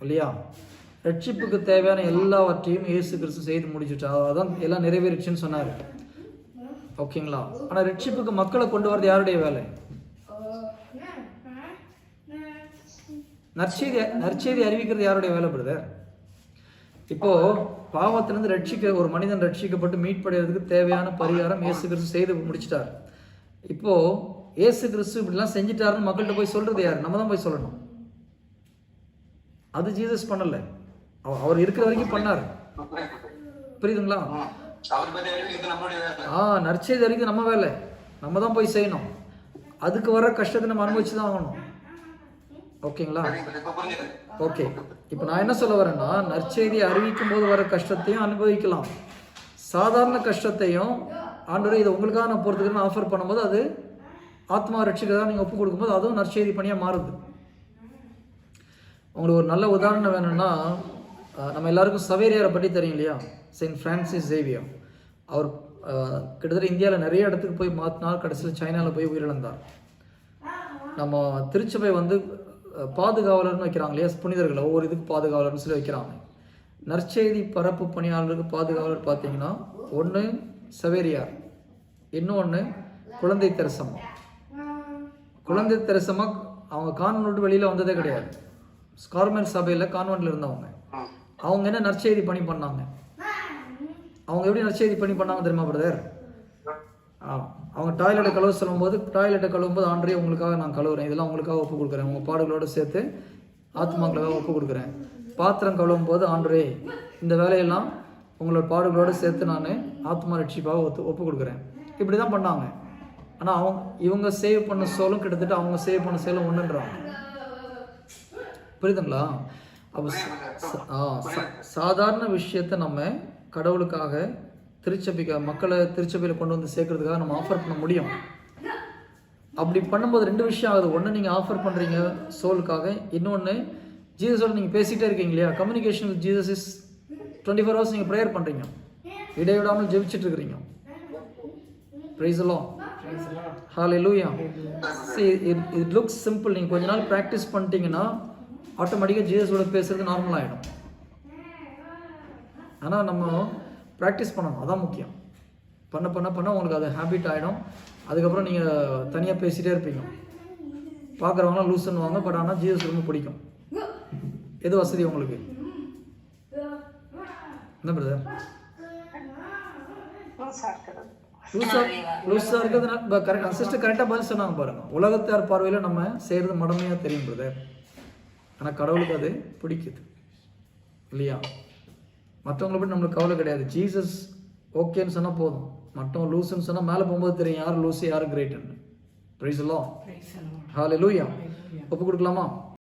இல்லையா? ரட்சிப்புக்கு தேவையான எல்லாவற்றையும் இயேசு கிறிஸ்து செய்து முடிச்சுட்டா, அதான் எல்லாம் நிறைவேறிச்சுன்னு சொன்னார். ஓகேங்களா? ஆனால் ரட்சிப்புக்கு மக்களை கொண்டு வரது யாருடைய வேலை? நற்செய்தி அறிவிக்கிறது யாருடைய வேலை பிரதர்? இப்போ பாவத்திலிருந்து ஒரு மனிதன் ரட்சிக்கப்பட்டு மீட்படைகிறதுக்கு தேவையான பரிகாரம் இயேசு கிறிஸ்து செய்து முடிச்சிட்டார். இப்போ இயேசு கிறிஸ்து இப்படிலாம் செஞ்சிட்டாருன்னு மக்கள்கிட்ட போய் சொல்றது யாரு? நம்ம தான் போய் சொல்லணும். அது ஜீசஸ் பண்ணல, அவர் இருக்கிற வரைக்கும் பண்ணார். புரியுதுங்களா? நற்செய்தி அறிவிக்கிறது நம்ம வேலை, நம்ம தான் போய் செய்யணும். அதுக்கு வர கஷ்டத்தை நம்ம அனுபவிச்சு தான் ஆகணும். ஓகேங்களா? ஓகே, இப்போ நான் என்ன சொல்ல வரேன்னா, நற்செய்தியை அறிவிக்கும் போது வர கஷ்டத்தையும் அனுபவிக்கலாம், சாதாரண கஷ்டத்தையும். ஆண்டவரே இதை உங்களுக்காக நான் போகிறதுக்கு ஆஃபர் பண்ணும்போது அது ஆத்மா ரட்சிக்கிறதா நீங்கள் ஒப்பு கொடுக்கும்போது அதுவும் நற்செய்தி பணியாக மாறுது. உங்களுக்கு ஒரு நல்ல உதாரணம் வேணும்னா, நம்ம எல்லாருக்கும் சவேரியாரை பற்றி தெரியும் இல்லையா? Saint Francis Xavier. அவர் கிட்டத்தட்ட இந்தியாவில் நிறைய இடத்துக்கு போய் மாற்றினார், கடைசியில் சைனாவில் போய் உயிரிழந்தார். நம்ம திருச்சபை வந்து பாதுகாவலர்னு வைக்கிறாங்க இல்லையா? புனிதர்களை ஒவ்வொரு இதுக்கு பாதுகாவலர்னு சொல்லி வைக்கிறாங்க. நற்செய்தி பரப்பு பணியாளருக்கு பாதுகாவலர் பார்த்தீங்கன்னா, ஒன்று சவேரியார், இன்னொன்று குழந்தை தெரசம்மா. குழந்தை தெரசம்மா அவங்க கான்வென்ட் வெளியில் வந்ததே கிடையாது, கார்மெல் சபையில் கான்வென்ட்ல இருந்தவங்க. அவங்க என்ன நற்செய்தி பணி பண்ணாங்க? அவங்க எப்படி நற்செய்தி பணி பண்ணாங்க தெரியுமா பிரதர்? அவங்க டாய்லெட்டை கழுவ சொல்லும்போது டாய்லெட்டை கழுவும்போது ஆண்டவரே உங்களுக்காக நான் கழுவுறேன், இதெல்லாம் உங்களுக்காக ஒப்பு கொடுக்குறேன், உங்கள் பாடுகளோடு சேர்த்து ஆத்மாக்களுக்காக ஒப்பு கொடுக்குறேன். பாத்திரம் கழுவும் போது ஆண்டவரே இந்த வேலையெல்லாம் உங்களோட பாடுகளோடு சேர்த்து நான் ஆத்மா ரட்சிப்பாக ஒப்பு கொடுக்குறேன். இப்படி தான் பண்ணாங்க. ஆனால் இவங்க சேவ் பண்ண சோலும் கிட்டத்தட்ட அவங்க சேவ் பண்ண சேலும் ஒன்றுன்றாங்க. புரியுதுங்களா? அப்போ சாதாரண விஷயத்தை நம்ம கடவுளுக்காக மக்களை திருச்சபையில் கொண்டு வந்து சேர்க்கறதுக்காக நம்ம ஆஃபர் பண்ண முடியும். அப்படி பண்ணும்போது 2 விஷயம் ஆகுது. ஒன்று, நீங்கள் ஆஃபர் பண்ணுறீங்க சோலுக்காக. இன்னொன்று, ஜீசஸோட நீங்கள் பேசிகிட்டே இருக்கீங்க இல்லையா? Communication with Jesus is 24 hours நீங்கள் ப்ரேயர் பண்ணுறீங்க, இடைவிடாமல் ஜெபிச்சுட்டு இருக்கிறீங்க. Price the Lord. Hallelujah. See, it looks simple. நீங்கள் கொஞ்ச நாள் ப்ராக்டிஸ் பண்ணிட்டீங்கன்னா ஆட்டோமேட்டிக்காக ஜீசஸோட பேசுறது நார்மல் ஆகிடும். ஆனால் நம்ம ப்ராக்டிஸ் பண்ணணும், அதான் முக்கியம். பண்ண பண்ண பண்ண உங்களுக்கு அது ஹேபிட் ஆகிடும். அதுக்கப்புறம் நீங்கள் தனியாக பேசிகிட்டே இருப்பீங்க. பார்க்குறவங்களாம் லூஸ் பண்ணுவாங்க. பட் ஆனால் ஜீசஸ் ரொம்ப பிடிக்கும். எது வசதி உங்களுக்கு? என்ன பிரதர்? லூஸாக இருக்கிறதுனால கரெக்டாக சிஸ்டர் கரெக்டாக பதில் சொன்னாங்க பாருங்கள். உலகத்தார் பார்வையில் நம்ம செய்கிறது மடமையாக தெரியும் பிரதர். ஆனால் கடவுளுக்கு அது பிடிக்குது இல்லையா? மற்றவங்களை பற்றி நம்மளுக்கு கவலை கிடையாது. ஜீசஸ் ஓகேன்னு சொன்னால் போதும். மற்றவங்க லூஸுன்னு சொன்னால் மேலே போகும்போது தெரியும் யார் லூஸு யார் கிரேட்டுன்னு. Price the Lord. ஹல்லேலூயா. ஒப்பு கொடுக்கலாமா?